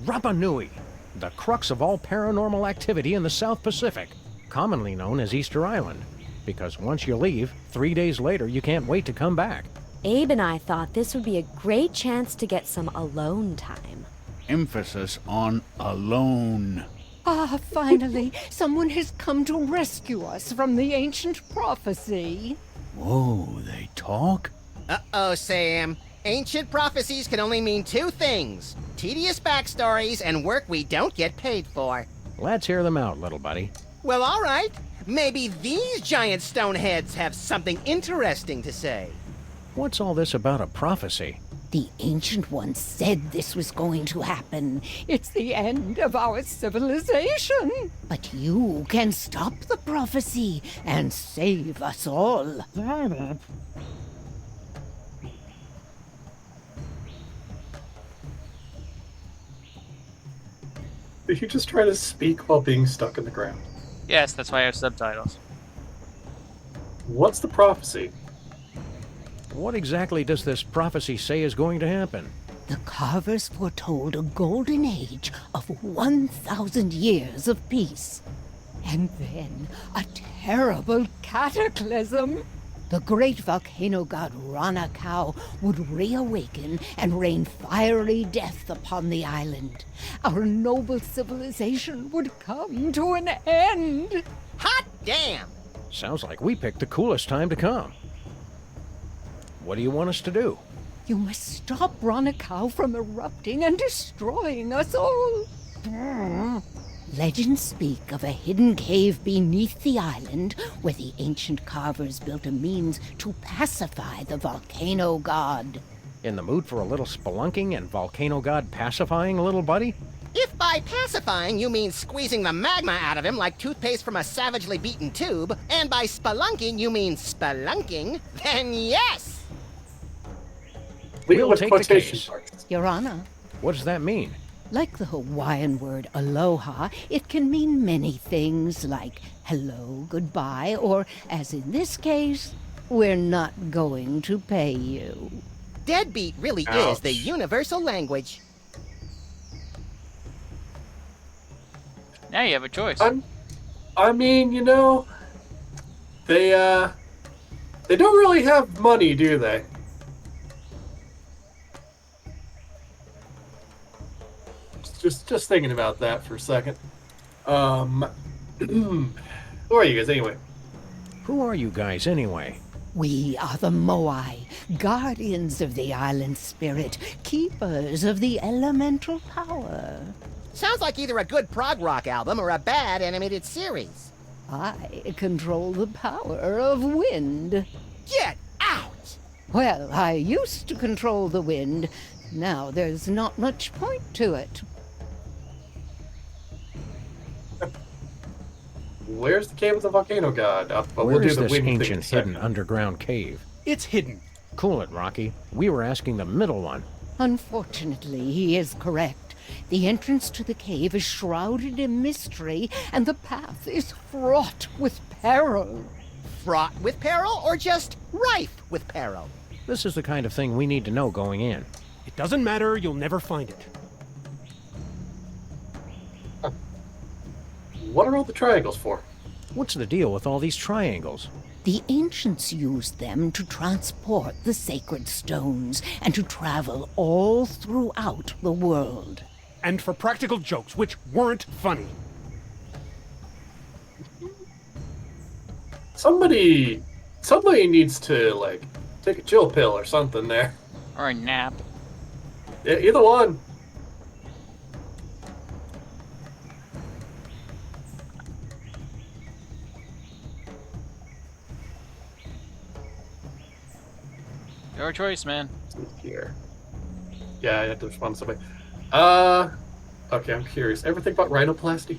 Speaker 4: Rapa Nui, the crux of all paranormal activity in the South Pacific, commonly known as Easter Island. Because once you leave, 3 days later you can't wait to come back.
Speaker 15: Abe and I thought this would be a great chance to get some alone time.
Speaker 16: Emphasis on alone.
Speaker 17: Ah, finally, someone has come to rescue us from the ancient prophecy.
Speaker 16: Whoa, they talk?
Speaker 3: Uh-oh, Sam. Ancient prophecies can only mean two things. Tedious backstories and work we don't get paid for.
Speaker 4: Let's hear them out, little buddy.
Speaker 3: Well, all right. Maybe these giant stone heads have something interesting to say.
Speaker 4: What's all this about a prophecy?
Speaker 17: The Ancient Ones said this was going to happen. It's the end of our civilization. But you can stop the prophecy and save us all.
Speaker 2: Did you just try to speak while being stuck in the ground?
Speaker 1: Yes, that's why I have subtitles.
Speaker 2: What's the prophecy?
Speaker 4: What exactly does this prophecy say is going to happen?
Speaker 17: The carvers foretold a golden age of 1,000 years of peace. And then a terrible cataclysm. The great volcano god Ranakau would reawaken and rain fiery death upon the island. Our noble civilization would come to an end.
Speaker 3: Hot damn!
Speaker 4: Sounds like we picked the coolest time to come. What do you want us to do?
Speaker 17: You must stop Ranakau from erupting and destroying us all. Legends speak of a hidden cave beneath the island where the ancient carvers built a means to pacify the volcano god.
Speaker 4: In the mood for a little spelunking and volcano god pacifying, little buddy?
Speaker 3: If by pacifying you mean squeezing the magma out of him like toothpaste from a savagely beaten tube, and by spelunking you mean spelunking, then yes!
Speaker 4: We'll take the case.
Speaker 17: Your Honor,
Speaker 4: What does that mean?
Speaker 17: like the Hawaiian word aloha, it can mean many things like hello, goodbye, or, as in this case, we're not going to pay you.
Speaker 3: Deadbeat really is the universal language.
Speaker 1: Now you have a choice.
Speaker 2: I mean, you know, they don't really have money, do they? Just thinking about that for a second. Who are you guys anyway?
Speaker 4: Who are you guys anyway?
Speaker 17: We are the Moai, guardians of the island spirit, keepers of the elemental power.
Speaker 3: Sounds like either a good prog rock album or a bad animated series.
Speaker 17: I control the power of wind.
Speaker 3: Get out!
Speaker 17: Well, I used to control the wind. Now there's not much point to it.
Speaker 2: Where's the cave of the volcano god? But
Speaker 4: Where
Speaker 2: we'll do
Speaker 4: is
Speaker 2: the
Speaker 4: this
Speaker 2: wind thing
Speaker 4: ancient
Speaker 2: second.
Speaker 4: hidden underground cave?
Speaker 11: It's hidden.
Speaker 4: Cool it, Rocky. We were asking the middle one.
Speaker 17: Unfortunately, he is correct. The entrance to the cave is shrouded in mystery, and the path is fraught with peril.
Speaker 3: Fraught with peril, or just rife with peril?
Speaker 4: This is the kind of thing we need to know going in.
Speaker 11: It doesn't matter, you'll never find it.
Speaker 2: What are all the triangles for?
Speaker 4: What's the deal with all these triangles?
Speaker 17: The ancients used them to transport the sacred stones and to travel all throughout the world.
Speaker 11: And for practical jokes, which weren't funny.
Speaker 2: Somebody needs to, like, take a chill pill or something there.
Speaker 1: Or a nap.
Speaker 2: Yeah, either one.
Speaker 1: Your choice, man.
Speaker 2: Here. Yeah, I have to respond to somebody. Okay, I'm curious. Ever think about rhinoplasty?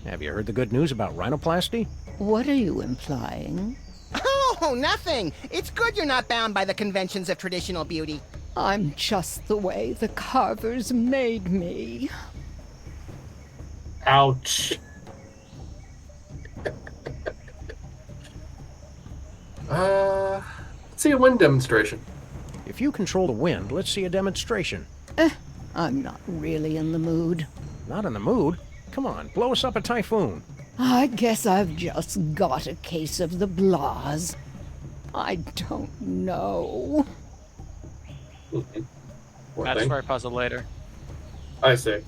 Speaker 4: Have you heard the good news about rhinoplasty?
Speaker 17: What are you implying?
Speaker 3: Oh, nothing! It's good you're not bound by the conventions of traditional beauty.
Speaker 17: I'm just the way the carvers made me.
Speaker 2: Ouch. Let's see a wind demonstration.
Speaker 4: If you control the wind, let's see a demonstration.
Speaker 17: I'm not really in the mood.
Speaker 4: Not in the mood? Come on, blow us up a typhoon.
Speaker 17: I guess I've just got a case of the blahs. I don't know.
Speaker 2: Poor
Speaker 1: That's
Speaker 2: thing.
Speaker 1: for a puzzle later.
Speaker 2: I see.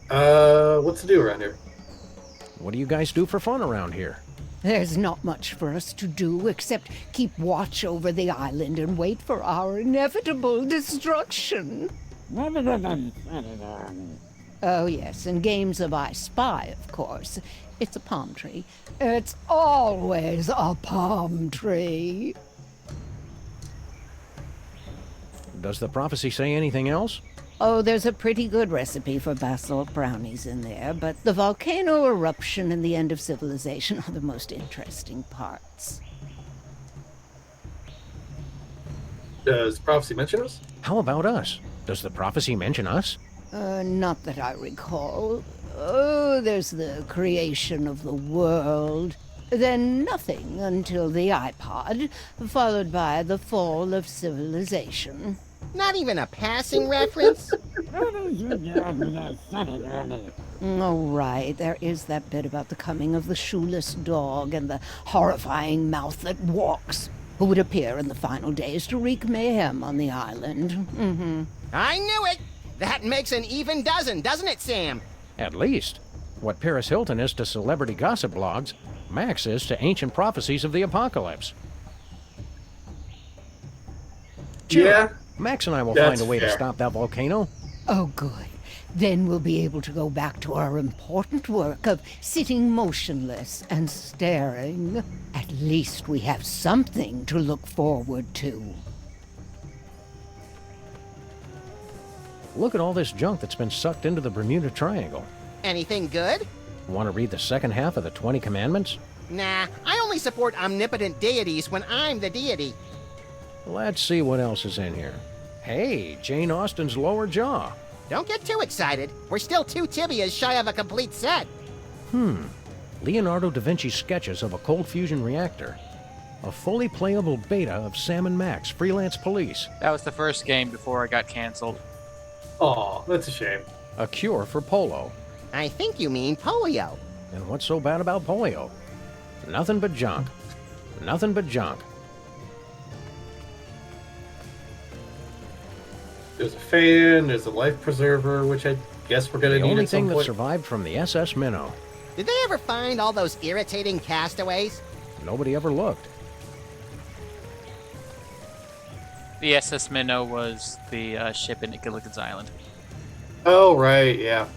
Speaker 2: What's to do around here?
Speaker 4: What do you guys do for fun around here?
Speaker 17: There's not much for us to do except keep watch over the island and wait for our inevitable destruction. Oh, yes, and games of I Spy, of course. It's a palm tree. It's always a palm tree.
Speaker 4: Does the prophecy say anything else?
Speaker 17: Oh, there's a pretty good recipe for basalt brownies in there, but the volcano eruption and the end of civilization are the most interesting parts.
Speaker 2: Does prophecy mention us?
Speaker 4: How about us? Does the prophecy mention us?
Speaker 17: Not that I recall. Oh, there's the creation of the world. Then nothing until the iPod, followed by the fall of civilization.
Speaker 3: Not even a passing reference?
Speaker 17: Oh, right. There is that bit about the coming of the shoeless dog and the horrifying mouth that walks, who would appear in the final days to wreak mayhem on the island. Mm-hmm.
Speaker 3: I knew it! That makes an even dozen, doesn't it, Sam?
Speaker 4: At least. What Paris Hilton is to celebrity gossip blogs, Max is to ancient prophecies of the apocalypse.
Speaker 2: Yeah.
Speaker 4: Max and I will
Speaker 2: That's
Speaker 4: find a way to
Speaker 2: fair.
Speaker 4: stop that volcano.
Speaker 17: Oh, good. Then we'll be able to go back to our important work of sitting motionless and staring. At least we have something to look forward to.
Speaker 4: Look at all this junk that's been sucked into the Bermuda Triangle.
Speaker 3: Anything good?
Speaker 4: Want to read the second half of the 20 Commandments?
Speaker 3: Nah, I only support omnipotent deities when I'm the deity.
Speaker 4: Let's see what else is in here. Hey, Jane Austen's lower jaw.
Speaker 3: Don't get too excited. We're still 2 tibias shy of a complete set.
Speaker 4: Leonardo da Vinci's sketches of a cold fusion reactor. A fully playable beta of Sam & Max Freelance Police.
Speaker 1: That was the first game before it got canceled.
Speaker 2: Aw, that's a shame.
Speaker 4: A cure for polo.
Speaker 3: I think you mean polio.
Speaker 4: And what's so bad about polio? Nothing but junk. Nothing but junk.
Speaker 2: There's a fan, there's a life preserver, which I guess we're gonna
Speaker 4: The
Speaker 2: need
Speaker 4: only
Speaker 2: at some
Speaker 4: thing that
Speaker 2: point.
Speaker 4: survived from the SS Minnow.
Speaker 3: Did they ever find all those irritating castaways?
Speaker 4: Nobody ever looked.
Speaker 1: The SS Minnow was the ship in Gilligan's Island.
Speaker 2: Oh, right, yeah.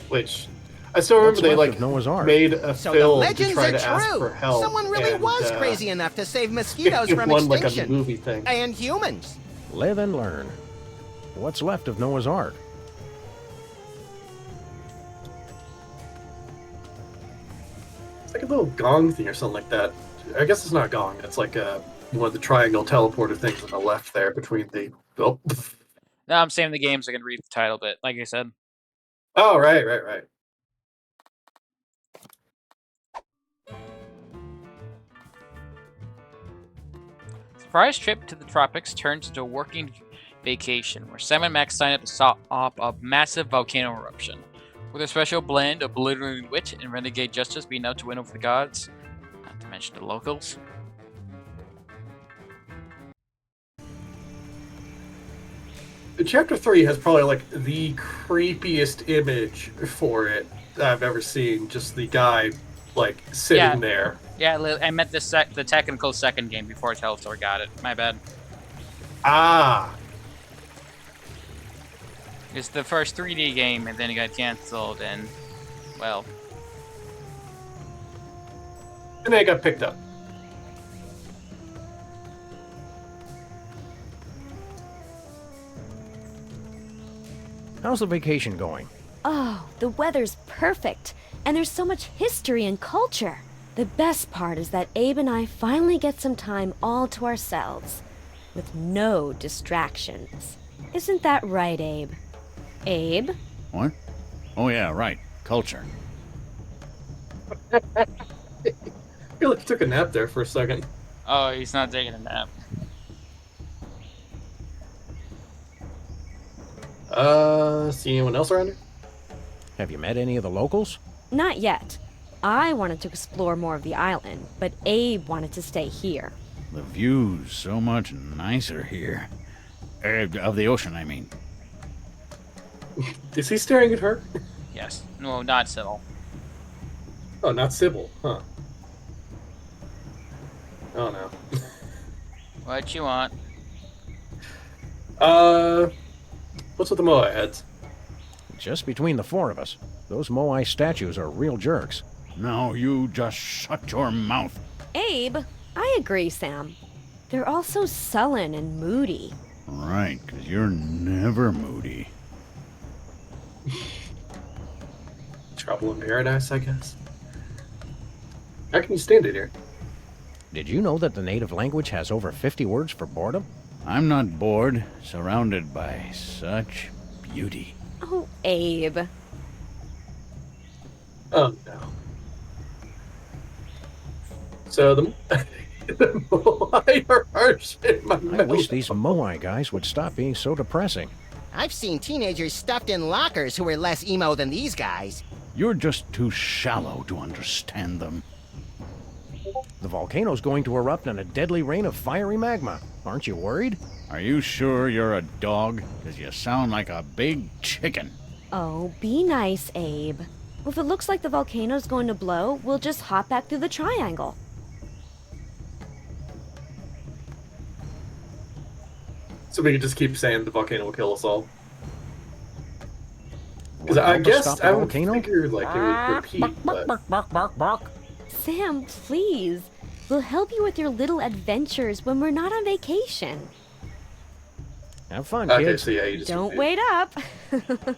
Speaker 2: Which, I still remember
Speaker 4: What's
Speaker 2: they
Speaker 4: left of Noah's Ark?
Speaker 2: made a
Speaker 3: So the
Speaker 2: film to
Speaker 3: legends
Speaker 2: try
Speaker 3: are
Speaker 2: to ask for
Speaker 3: true.
Speaker 2: help.
Speaker 3: Someone really
Speaker 2: and,
Speaker 3: was crazy enough to save mosquitoes
Speaker 2: it
Speaker 3: from
Speaker 2: won like
Speaker 3: extinction.
Speaker 2: a movie thing.
Speaker 3: And humans.
Speaker 4: Live and learn. What's left of Noah's Ark?
Speaker 2: It's like a little gong thing or something like that. I guess it's not a gong. It's like one of the triangle teleporter things on the left there between the. Oh,
Speaker 1: No, I'm saying the games. I can read the title, but like I said,
Speaker 2: oh right.
Speaker 1: surprise trip to the tropics turns into a working vacation, where Sam and Max sign up to stop a massive volcano eruption. With a special blend of belligerent wit and renegade justice being out to win over the gods, not to mention the locals.
Speaker 2: Chapter 3 has probably like the creepiest image for it that I've ever seen. Just the guy like sitting there.
Speaker 1: Yeah, I meant the technical second game before Teletor got it. My bad.
Speaker 2: Ah.
Speaker 1: It's the first 3D game, and then it got canceled, and well.
Speaker 2: And then it got picked up.
Speaker 4: How's the vacation going?
Speaker 15: Oh, the weather's perfect, and there's so much history and culture. The best part is that Abe and I finally get some time all to ourselves, with no distractions. Isn't that right, Abe? Abe?
Speaker 16: What? Oh, yeah, right. Culture.
Speaker 2: I feel like he took a nap there for a second.
Speaker 1: Oh, he's not taking a nap.
Speaker 2: See anyone else around here?
Speaker 4: Have you met any of the locals?
Speaker 15: Not yet. I wanted to explore more of the island, but Abe wanted to stay here.
Speaker 16: The view's so much nicer here. Of the ocean, I mean.
Speaker 2: Is he staring at her?
Speaker 1: Yes. No, not Sybil.
Speaker 2: Oh, not Sybil, huh? Oh no.
Speaker 1: What you want?
Speaker 2: What's with the Moai heads?
Speaker 4: Just between the four of us, those Moai statues are real jerks.
Speaker 16: Now you just shut your mouth.
Speaker 15: Abe, I agree, Sam. They're all so sullen and moody.
Speaker 16: Right, 'cause you're never moody.
Speaker 2: Trouble in paradise, I guess. How can you stand it here?
Speaker 4: Did you know that the native language has over 50 words for boredom?
Speaker 16: I'm not bored, surrounded by such beauty.
Speaker 15: Oh, Abe.
Speaker 2: Oh no. So the Moai are harsh in my
Speaker 4: I wish these Moai guys would stop being so depressing.
Speaker 3: I've seen teenagers stuffed in lockers who were less emo than these guys.
Speaker 16: You're just too shallow to understand them.
Speaker 4: The volcano's going to erupt in a deadly rain of fiery magma. Aren't you worried?
Speaker 16: Are you sure you're a dog? 'Cause you sound like a big chicken.
Speaker 15: Oh, be nice, Abe. If it looks like the volcano's going to blow, we'll just hop back through the triangle.
Speaker 2: So we can just keep saying the volcano will kill us all. Because
Speaker 4: Would it
Speaker 2: I
Speaker 4: help us
Speaker 2: guess
Speaker 4: stop the
Speaker 2: I would
Speaker 4: volcano?
Speaker 2: figure like it would repeat, but
Speaker 15: Sam, please. We'll help you with your little adventures when we're not on vacation.
Speaker 4: Have fun,
Speaker 2: Okay,
Speaker 4: kids.
Speaker 2: so yeah, you just
Speaker 15: Don't wait up.
Speaker 10: Don't
Speaker 2: wait
Speaker 10: up.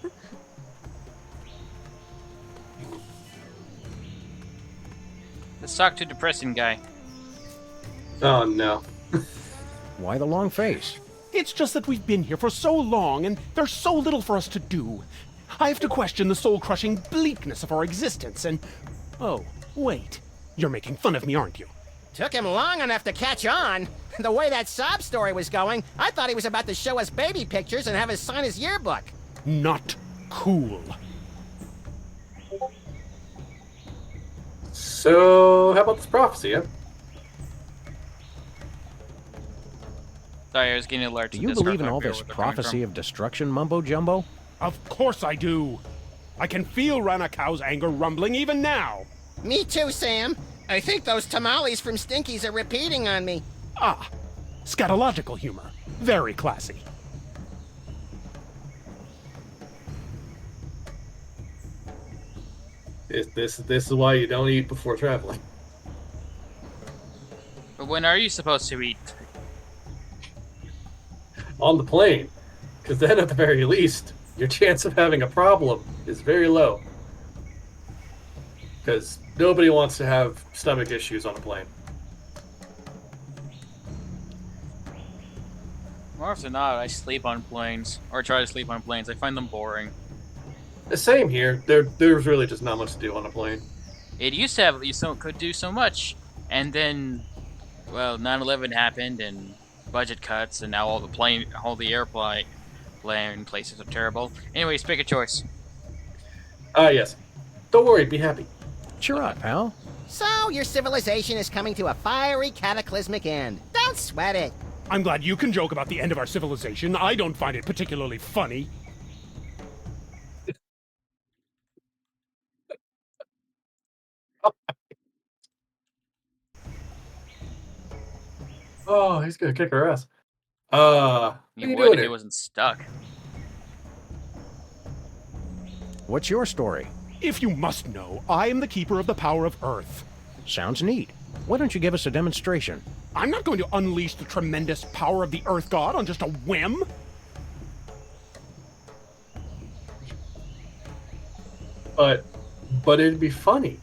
Speaker 1: Let's talk to depressing guy.
Speaker 2: Oh no.
Speaker 4: Why the long face?
Speaker 18: It's just that we've been here for so long, and there's so little for us to do. I have to question the soul-crushing bleakness of our existence, and... Oh, wait. You're making fun of me, aren't you?
Speaker 3: Took him long enough to catch on. The way that sob story was going, I thought he was about to show us baby pictures and have us sign his yearbook.
Speaker 18: Not cool.
Speaker 2: So, how about this prophecy, huh?
Speaker 1: Sorry, I was getting alerts.
Speaker 4: Do you believe in all this prophecy of destruction mumbo-jumbo?
Speaker 18: Of course I do. I can feel Ranakau's anger rumbling even now.
Speaker 3: Me too, Sam. I think those tamales from Stinky's are repeating on me.
Speaker 18: Ah, scatological humor. Very classy.
Speaker 2: This is why you don't eat before traveling.
Speaker 1: But when are you supposed to eat?
Speaker 2: On the plane. Because then, at the very least, your chance of having a problem is very low. Because nobody wants to have stomach issues on a plane.
Speaker 1: More often than not, I sleep on planes, or try to sleep on planes. I find them boring.
Speaker 2: The same here. There's really just not much to do on a plane.
Speaker 1: It used to have could do so much, and then, well, 9/11 happened, and budget cuts, and now all the airplane places are terrible. Anyways, pick a choice.
Speaker 2: Yes. Don't worry, be happy.
Speaker 4: Cheer up, pal.
Speaker 3: So, your civilization is coming to a fiery, cataclysmic end. Don't sweat it.
Speaker 18: I'm glad you can joke about the end of our civilization. I don't find it particularly funny.
Speaker 2: Oh, he's gonna kick our ass.
Speaker 1: You
Speaker 2: what are you
Speaker 1: would
Speaker 2: doing
Speaker 1: if
Speaker 2: here?
Speaker 1: it wasn't stuck.
Speaker 4: What's your story?
Speaker 18: If you must know, I am the keeper of the power of Earth.
Speaker 4: Sounds neat. Why don't you give us a demonstration?
Speaker 18: I'm not going to unleash the tremendous power of the Earth God on just a whim.
Speaker 2: But it'd be funny.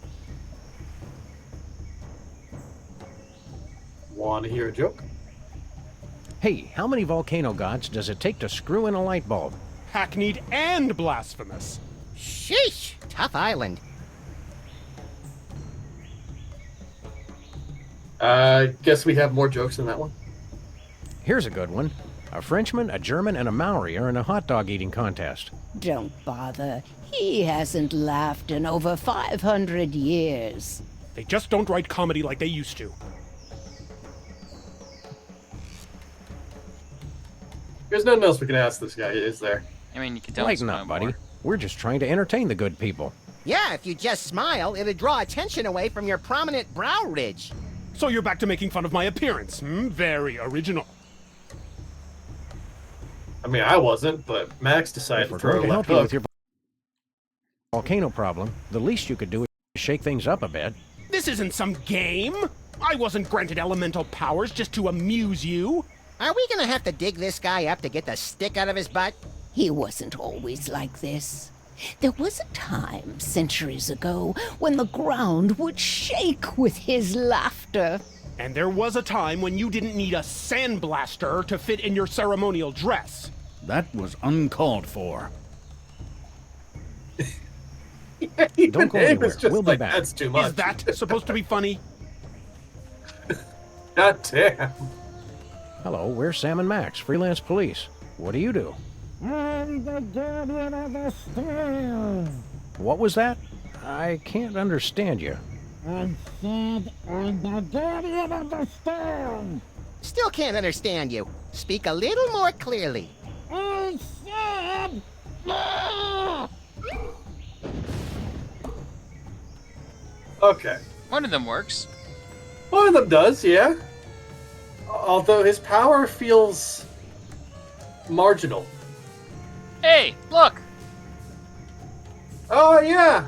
Speaker 2: Want to hear a joke?
Speaker 4: Hey, how many volcano gods does it take to screw in a light bulb?
Speaker 18: Hackneyed and blasphemous.
Speaker 3: Sheesh! Tough island.
Speaker 2: Guess we have more jokes than that one.
Speaker 4: Here's a good one. A Frenchman, a German, and a Maori are in a hot dog eating contest.
Speaker 17: Don't bother. He hasn't laughed in over 500 years.
Speaker 18: They just don't write comedy like they used to.
Speaker 2: There's nothing else we can ask this guy, is there?
Speaker 1: I mean, you can tell
Speaker 4: Lighten up, buddy. We're just trying to entertain the good people.
Speaker 3: Yeah, if you just smile, it'll draw attention away from your prominent brow ridge.
Speaker 18: So you're back to making fun of my appearance, hmm? Very original.
Speaker 2: I mean, I wasn't, but Max decided
Speaker 4: If we're
Speaker 2: to throw
Speaker 4: going
Speaker 2: a
Speaker 4: to
Speaker 2: left
Speaker 4: help you
Speaker 2: hook.
Speaker 4: with your volcano problem, the least you could do is shake things up a bit.
Speaker 18: This isn't some game. I wasn't granted elemental powers just to amuse you.
Speaker 3: Are we gonna have to dig this guy up to get the stick out of his butt?
Speaker 17: He wasn't always like this. There was a time, centuries ago, when the ground would shake with his laughter.
Speaker 18: And there was a time when you didn't need a sandblaster to fit in your ceremonial dress.
Speaker 16: That was uncalled for.
Speaker 4: Don't go anywhere. We'll be back.
Speaker 2: That's too much.
Speaker 18: Is that supposed to be funny?
Speaker 2: God damn.
Speaker 4: Hello, we're Sam and Max, freelance police. What do you do?
Speaker 11: I'm the guardian of the stone.
Speaker 4: What was that? I can't understand you.
Speaker 11: I said I'm the guardian of the stone.
Speaker 3: Still can't understand you. Speak a little more clearly.
Speaker 11: I said...
Speaker 2: Okay.
Speaker 1: One of them works.
Speaker 2: One of them does, yeah. Although his power feels marginal.
Speaker 1: Hey, look!
Speaker 2: Oh, yeah.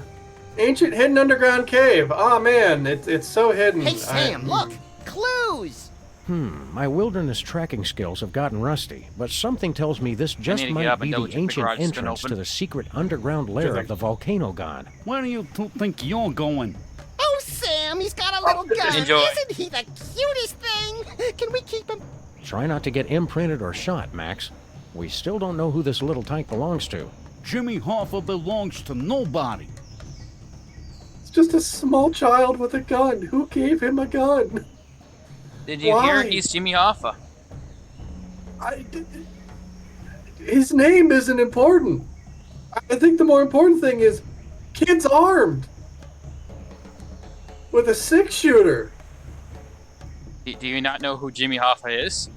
Speaker 2: Ancient hidden underground cave. Oh, man. It's so hidden.
Speaker 3: Hey, Sam, look! Clues!
Speaker 4: My wilderness tracking skills have gotten rusty, but something tells me this just
Speaker 1: need to get
Speaker 4: might
Speaker 1: up
Speaker 4: be
Speaker 1: and
Speaker 4: the
Speaker 1: double check the
Speaker 4: ancient
Speaker 1: garage has been
Speaker 4: entrance to
Speaker 1: open.
Speaker 4: the secret underground lair of the volcano god.
Speaker 16: Where do you two think you're going?
Speaker 3: Oh, Sam, he's got a little gun.
Speaker 1: Enjoy.
Speaker 3: Isn't he the cutest thing? Can we keep him?
Speaker 4: Try not to get imprinted or shot, Max. We still don't know who this little tyke belongs to.
Speaker 16: Jimmy Hoffa belongs to nobody.
Speaker 2: It's just a small child with a gun. Who gave him a gun?
Speaker 1: Did you hear? He's Jimmy Hoffa.
Speaker 2: His name isn't important. I think the more important thing is, kid's armed with a 6-shooter.
Speaker 1: Do you not know who Jimmy Hoffa is?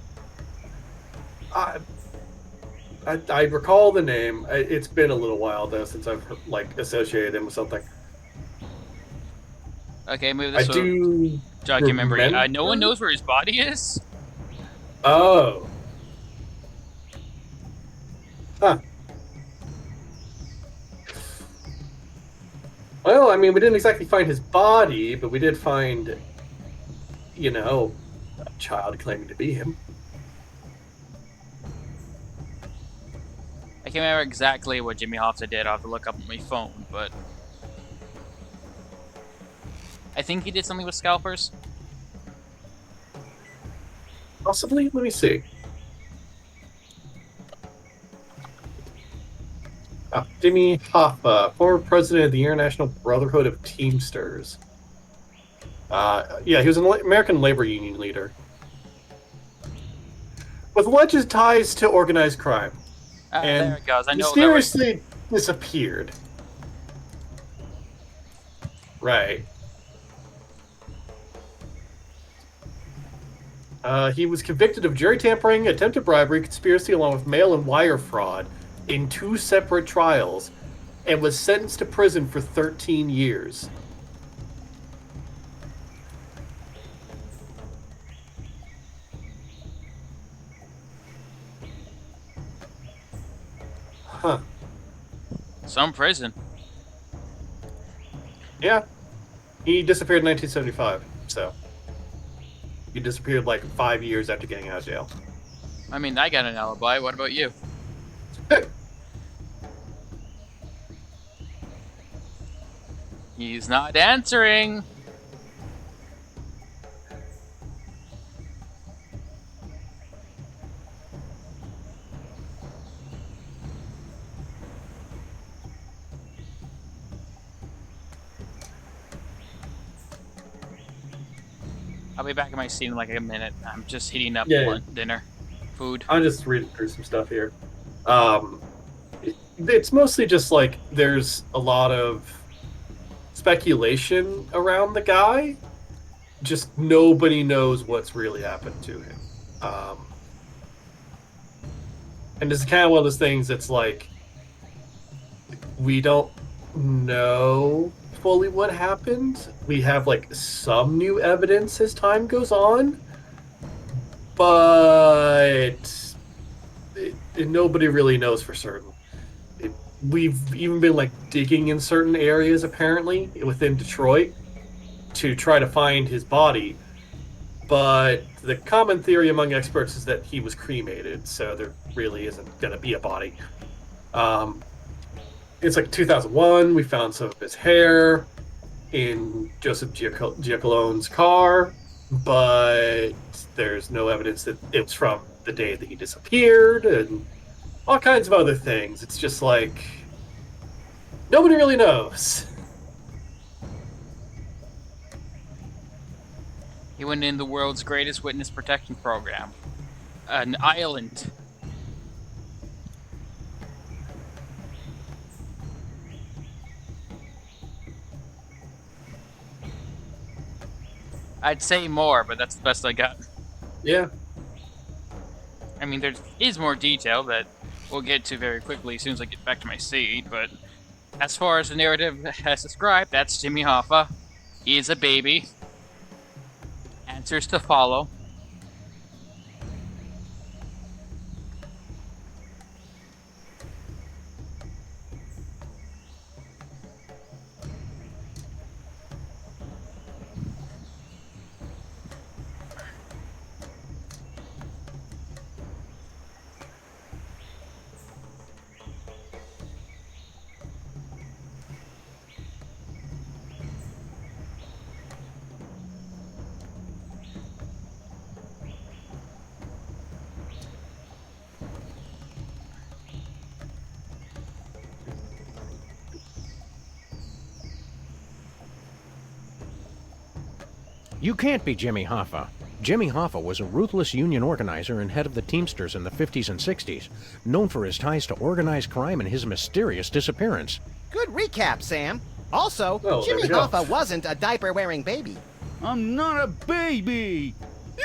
Speaker 2: I recall the name. It's been a little while though since I've associated him with something.
Speaker 1: Okay, move
Speaker 2: I
Speaker 1: this
Speaker 2: do
Speaker 1: jog your memory.
Speaker 2: remember-
Speaker 1: No one knows where his body is?
Speaker 2: Oh. Huh. Well, I mean, we didn't exactly find his body, but we did find, a child claiming to be him.
Speaker 1: I can't remember exactly what Jimmy Hoffa did. I'll have to look up on my phone, but I think he did something with scalpers.
Speaker 2: Possibly? Let me see. Jimmy Hoffa, former president of the International Brotherhood of Teamsters. He was an American labor union leader. With alleged ties to organized crime. And
Speaker 1: there it goes. I know
Speaker 2: mysteriously disappeared. Right. He was convicted of jury tampering, attempted bribery, conspiracy, along with mail and wire fraud in 2 separate trials, and was sentenced to prison for 13 years. Huh.
Speaker 1: Some prison.
Speaker 2: Yeah. He disappeared in 1975, so. He disappeared 5 years after getting out of jail.
Speaker 1: I mean, I got an alibi. What about you? He's not answering. I'll be back in my seat in a minute. I'm just heating up dinner. Food.
Speaker 2: I'm just reading through some stuff here. It's mostly just there's a lot of speculation around the guy. Just nobody knows what's really happened to him. And it's kind of one of those things that's we don't know fully what happened. We have some new evidence as time goes on, but nobody really knows for certain. We've even been digging in certain areas apparently within Detroit to try to find his body, but the common theory among experts is that he was cremated, so there really isn't going to be a body. It's 2001, we found some of his hair in Joseph Giacalone's car, but there's no evidence that it was from the day that he disappeared, and all kinds of other things. It's just nobody really knows.
Speaker 1: He went in the world's greatest witness protection program. An island. I'd say more, but that's the best I got.
Speaker 2: Yeah.
Speaker 1: I mean, there is more detail that we'll get to very quickly as soon as I get back to my seat, but as far as the narrative has described, that's Jimmy Hoffa. He is a baby. Answers to follow.
Speaker 4: You can't be Jimmy Hoffa. Jimmy Hoffa was a ruthless union organizer and head of the Teamsters in the 50s and 60s, known for his ties to organized crime and his mysterious disappearance.
Speaker 3: Good recap, Sam. Also,
Speaker 2: Oh, there
Speaker 3: Jimmy
Speaker 2: we go.
Speaker 3: Hoffa wasn't a diaper-wearing baby.
Speaker 16: I'm not a baby!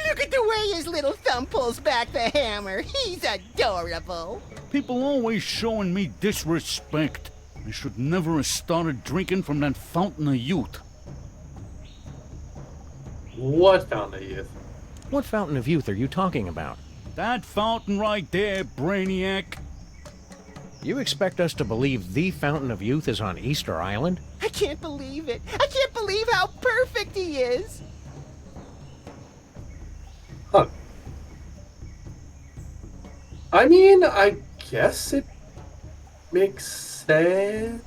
Speaker 3: Look at the way his little thumb pulls back the hammer. He's adorable.
Speaker 16: People always showing me disrespect. I should never have started drinking from that fountain of youth.
Speaker 2: What fountain of youth?
Speaker 4: What fountain of youth are you talking about?
Speaker 16: That fountain right there, Brainiac.
Speaker 4: You expect us to believe the fountain of youth is on Easter Island?
Speaker 3: I can't believe it. I can't believe how perfect he is.
Speaker 2: Huh. I mean, I guess it makes sense.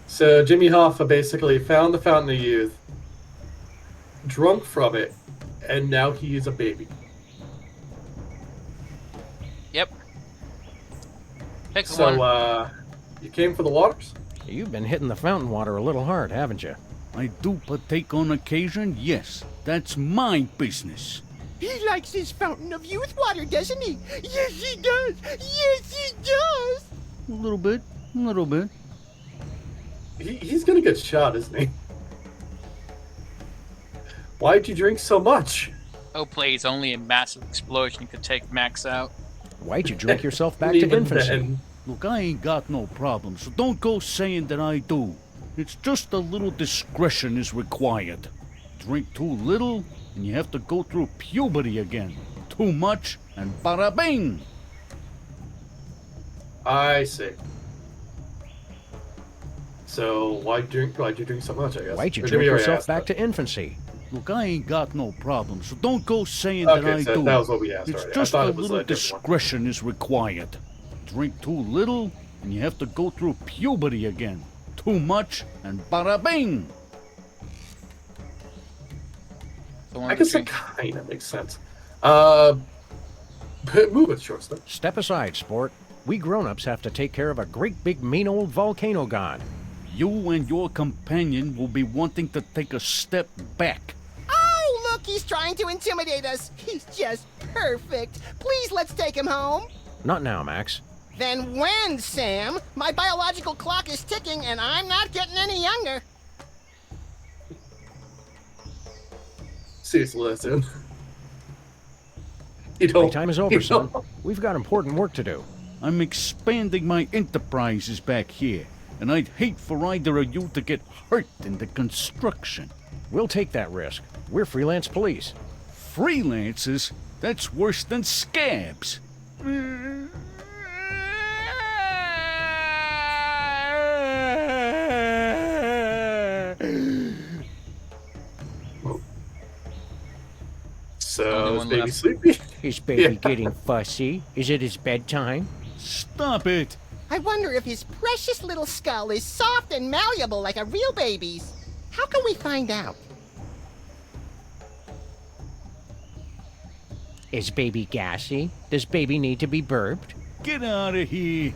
Speaker 2: So Jimmy Hoffa basically found the fountain of youth, drunk from it, and now he is a baby.
Speaker 1: Yep. Pick
Speaker 2: So,
Speaker 1: one.
Speaker 2: you came for the waters?
Speaker 4: You've been hitting the fountain water a little hard, haven't you?
Speaker 16: I do partake on occasion, yes. That's my business.
Speaker 3: He likes his fountain of youth water, doesn't he? Yes, he does. Yes, he does.
Speaker 16: A little bit, a little bit.
Speaker 2: He's gonna get shot, isn't he? Why'd you drink so much?
Speaker 1: Oh, please, only a massive explosion could take Max out.
Speaker 4: Why'd you drink yourself back to
Speaker 2: Even
Speaker 4: infancy?
Speaker 2: then.
Speaker 16: Look, I ain't got no problem, so don't go saying that I do. It's just a little discretion is required. Drink too little, and you have to go through puberty again. Too much, and bada bing!
Speaker 2: I see. So why'd you drink so much, I guess?
Speaker 4: Why'd you
Speaker 2: Or did
Speaker 4: drink
Speaker 2: we already
Speaker 4: yourself
Speaker 2: ask
Speaker 4: back
Speaker 2: that?
Speaker 4: to infancy?
Speaker 16: Look, I ain't got no problem, so don't go saying that
Speaker 2: Okay,
Speaker 16: I
Speaker 2: so
Speaker 16: do.
Speaker 2: that was what we asked
Speaker 16: It's
Speaker 2: already. I
Speaker 16: just
Speaker 2: thought
Speaker 16: a
Speaker 2: it was
Speaker 16: little
Speaker 2: a different one.
Speaker 16: discretion is required. Drink too little, and you have to go through puberty again. Too much, and bada bing!
Speaker 2: I guess that kind of makes sense. Move it, shortstop.
Speaker 4: Step aside, sport. We grown-ups have to take care of a great big mean old volcano god.
Speaker 16: You and your companion will be wanting to take a step back.
Speaker 3: Oh, look, he's trying to intimidate us. He's just perfect. Please, let's take him home.
Speaker 4: Not now, Max.
Speaker 3: Then when, Sam? My biological clock is ticking, and I'm not getting any younger.
Speaker 2: Seriously, listen. You don't.
Speaker 4: Playtime is over, son. We've got important work to do.
Speaker 16: I'm expanding my enterprises back here, and I'd hate for either of you to get hurt in the construction.
Speaker 4: We'll take that risk. We're freelance police.
Speaker 16: Freelancers? That's worse than scabs.
Speaker 2: So is baby sleepy?
Speaker 4: Is baby getting fussy? Is it his bedtime?
Speaker 16: Stop it!
Speaker 3: I wonder if his precious little skull is soft and malleable like a real baby's. How can we find out?
Speaker 4: Is baby gassy? Does baby need to be burped?
Speaker 16: Get out of here!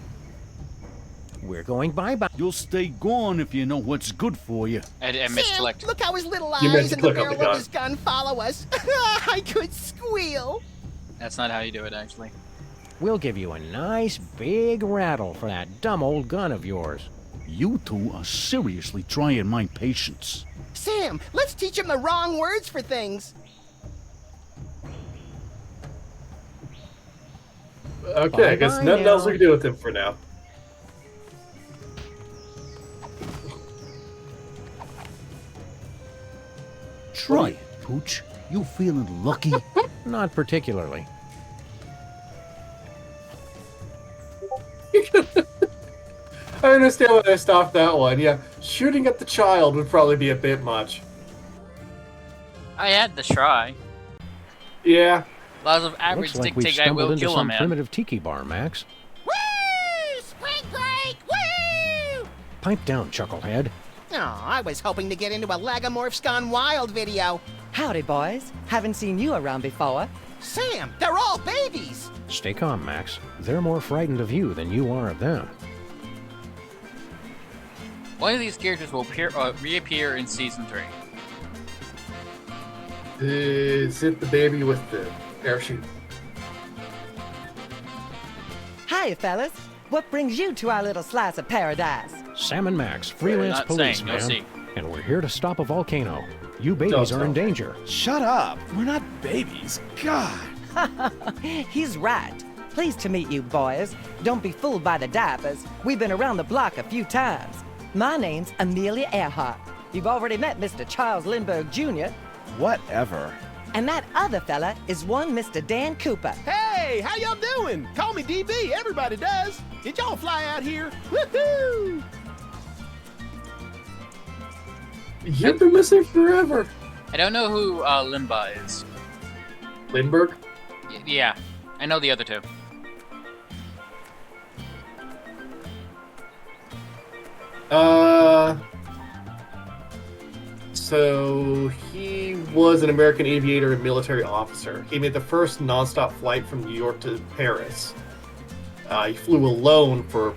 Speaker 4: We're going bye-bye.
Speaker 16: You'll stay gone if you know what's good for you.
Speaker 1: I
Speaker 3: Sam,
Speaker 1: misclicked.
Speaker 3: look how his little
Speaker 2: You meant
Speaker 3: eyes
Speaker 2: to
Speaker 3: and the
Speaker 2: click on the
Speaker 3: barrel of
Speaker 2: gun.
Speaker 3: his gun follow us. I could squeal.
Speaker 1: That's not how you do it, actually.
Speaker 4: We'll give you a nice big rattle for that dumb old gun of yours.
Speaker 16: You two are seriously trying my patience.
Speaker 3: Sam, let's teach him the wrong words for things.
Speaker 2: Okay, I guess
Speaker 4: Bye-bye
Speaker 2: nothing else we
Speaker 4: now.
Speaker 2: can do with him for now.
Speaker 16: Try it, Pooch. You feeling lucky?
Speaker 4: Not particularly.
Speaker 2: I understand why they stopped that one. Yeah, shooting at the child would probably be a bit much.
Speaker 1: I had to try.
Speaker 2: Yeah.
Speaker 1: Laws of average
Speaker 4: Looks like we've
Speaker 1: dictate I
Speaker 4: stumbled
Speaker 1: will
Speaker 4: into
Speaker 1: kill a
Speaker 4: some
Speaker 1: man.
Speaker 4: primitive tiki bar, Max.
Speaker 3: Woo! Spring break! Woo!
Speaker 4: Pipe down, Chucklehead.
Speaker 3: Oh, I was hoping to get into a Lagomorphs Gone Wild video.
Speaker 19: Howdy, boys. Haven't seen you around before.
Speaker 3: Sam, they're all babies.
Speaker 4: Stay calm, Max. They're more frightened of you than you are of them.
Speaker 1: One of these characters will reappear in Season 3.
Speaker 2: Is it the baby with the parachute?
Speaker 19: Hiya, fellas. What brings you to our little slice of paradise?
Speaker 4: Sam and Max, freelance
Speaker 1: Not saying,
Speaker 4: policeman,
Speaker 1: no see.
Speaker 4: and we're here to stop a volcano. You babies are in danger.
Speaker 20: Shut up. We're not babies. God.
Speaker 19: He's right. Pleased to meet you, boys. Don't be fooled by the diapers. We've been around the block a few times. My name's Amelia Earhart. You've already met Mr. Charles Lindbergh Jr.
Speaker 20: Whatever.
Speaker 19: And that other fella is one Mr. Dan Cooper.
Speaker 18: Hey, how y'all doing? Call me DB, everybody does. Did y'all fly out here? Woohoo!
Speaker 2: You've been missing forever.
Speaker 1: I don't know who Limba is.
Speaker 2: Lindbergh?
Speaker 1: Yeah, I know the other two.
Speaker 2: So he was an American aviator and military officer. He made the first nonstop flight from New York to Paris. He flew alone for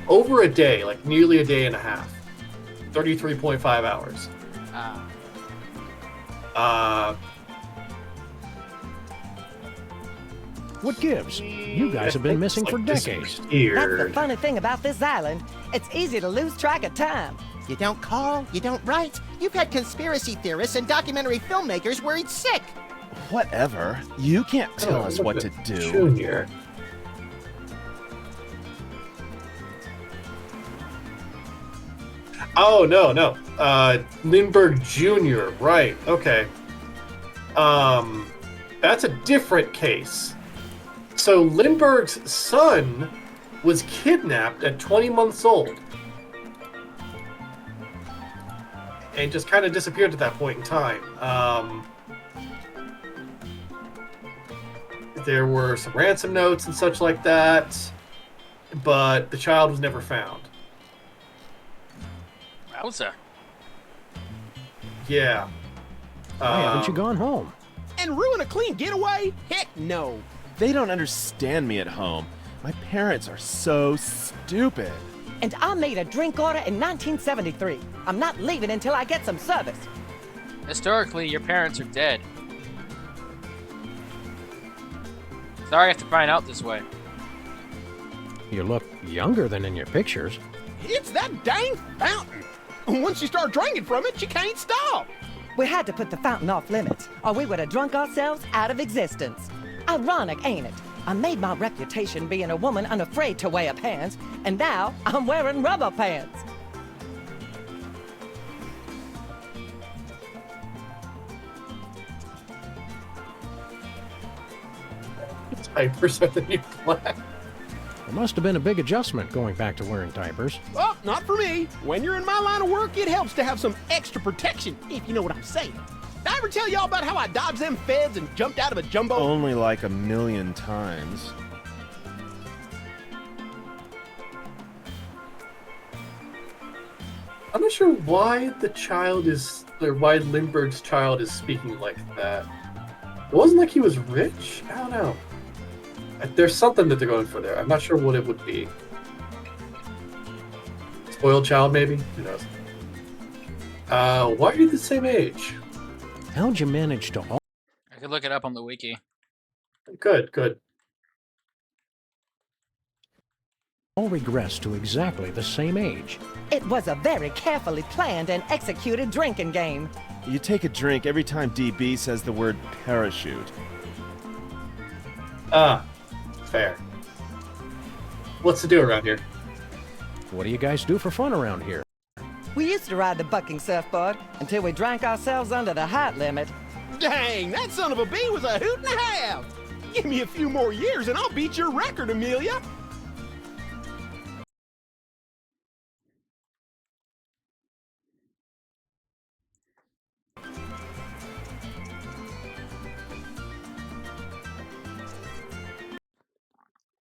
Speaker 2: over a day, like nearly a day and a half. 33.5 hours.
Speaker 4: What gives? You guys have been missing for decades.
Speaker 19: That's the funny thing about this island. It's easy to lose track of time.
Speaker 3: You don't call, you don't write. You've had conspiracy theorists and documentary filmmakers worried sick.
Speaker 20: Whatever. You can't tell us what to do.
Speaker 2: Junior. Oh, no. Lindbergh Jr., right, okay. That's a different case. So Lindbergh's son was kidnapped at 20 months old. And just kind of disappeared at that point in time. There were some ransom notes and such like that, but the child was never found.
Speaker 1: Wowza.
Speaker 2: Yeah.
Speaker 4: Why haven't you gone home?
Speaker 18: And ruin a clean getaway? Heck no.
Speaker 20: They don't understand me at home. My parents are so stupid.
Speaker 19: And I made a drink order in 1973. I'm not leaving until I get some service.
Speaker 1: Historically, your parents are dead. Sorry I have to find out this way.
Speaker 4: You look younger than in your pictures.
Speaker 18: It's that dang fountain. Once you start drinking from it, you can't stop.
Speaker 19: We had to put the fountain off limits, or we would have drunk ourselves out of existence. Ironic, ain't it? I made my reputation being a woman unafraid to wear pants, and now I'm wearing rubber pants.
Speaker 2: Diapers are the new black.
Speaker 4: It must have been a big adjustment going back to wearing diapers.
Speaker 18: Well, not for me. When you're in my line of work, it helps to have some extra protection, if you know what I'm saying. Did I ever tell y'all about how I dodged them feds and jumped out of a jumbo?
Speaker 20: Only like 1,000,000 times.
Speaker 2: I'm not sure why why Lindbergh's child is speaking like that. It wasn't like he was rich. I don't know. There's something that they're going for there. I'm not sure what it would be. Spoiled child, maybe? Who knows? Why are you the same age?
Speaker 4: How'd you manage to all...
Speaker 1: I could look it up on the wiki.
Speaker 2: Good.
Speaker 4: all regress to exactly the same age?
Speaker 19: It was a very carefully planned and executed drinking game.
Speaker 20: You take a drink every time DB says the word parachute.
Speaker 2: Fair. What's to do around here?
Speaker 4: What do you guys do for fun around here?
Speaker 19: We used to ride the bucking surfboard until we drank ourselves under the height limit.
Speaker 18: Dang, that son of a bee was a hoot and a half! Give me a few more years and I'll beat your record, Amelia!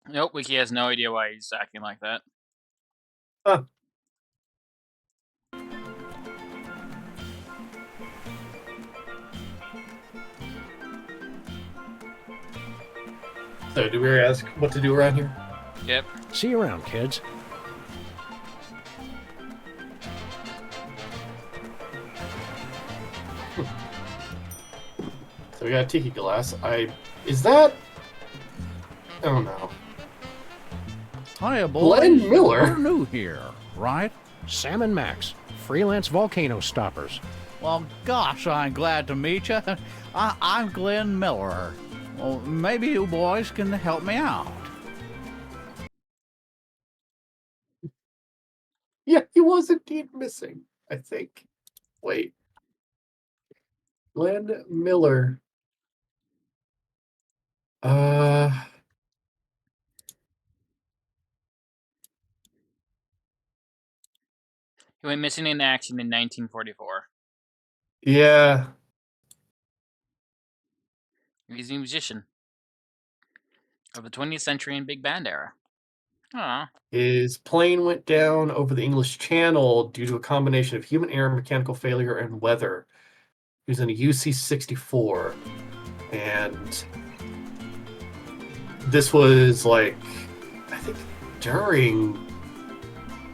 Speaker 1: Nope, Wiki has no idea why he's acting like that.
Speaker 2: Huh. So, do we ask what to do around here?
Speaker 1: Yep.
Speaker 4: See you around, kids.
Speaker 2: So we got tiki glass. Is that? Oh no.
Speaker 16: Hiya, boys.
Speaker 2: Glenn Miller?
Speaker 16: We're new here, right?
Speaker 4: Sam and Max, freelance volcano stoppers.
Speaker 16: Well, gosh, I'm glad to meet you. I'm Glenn Miller. Well, maybe you boys can help me out.
Speaker 2: Yeah, he was indeed missing, I think. Wait. Glenn Miller.
Speaker 1: He went missing in action in 1944.
Speaker 2: Yeah.
Speaker 1: He's a musician of the 20th century and big band era. Aw.
Speaker 2: His plane went down over the English Channel due to a combination of human error, mechanical failure, and weather. He was in a UC-64. And this was like, I think during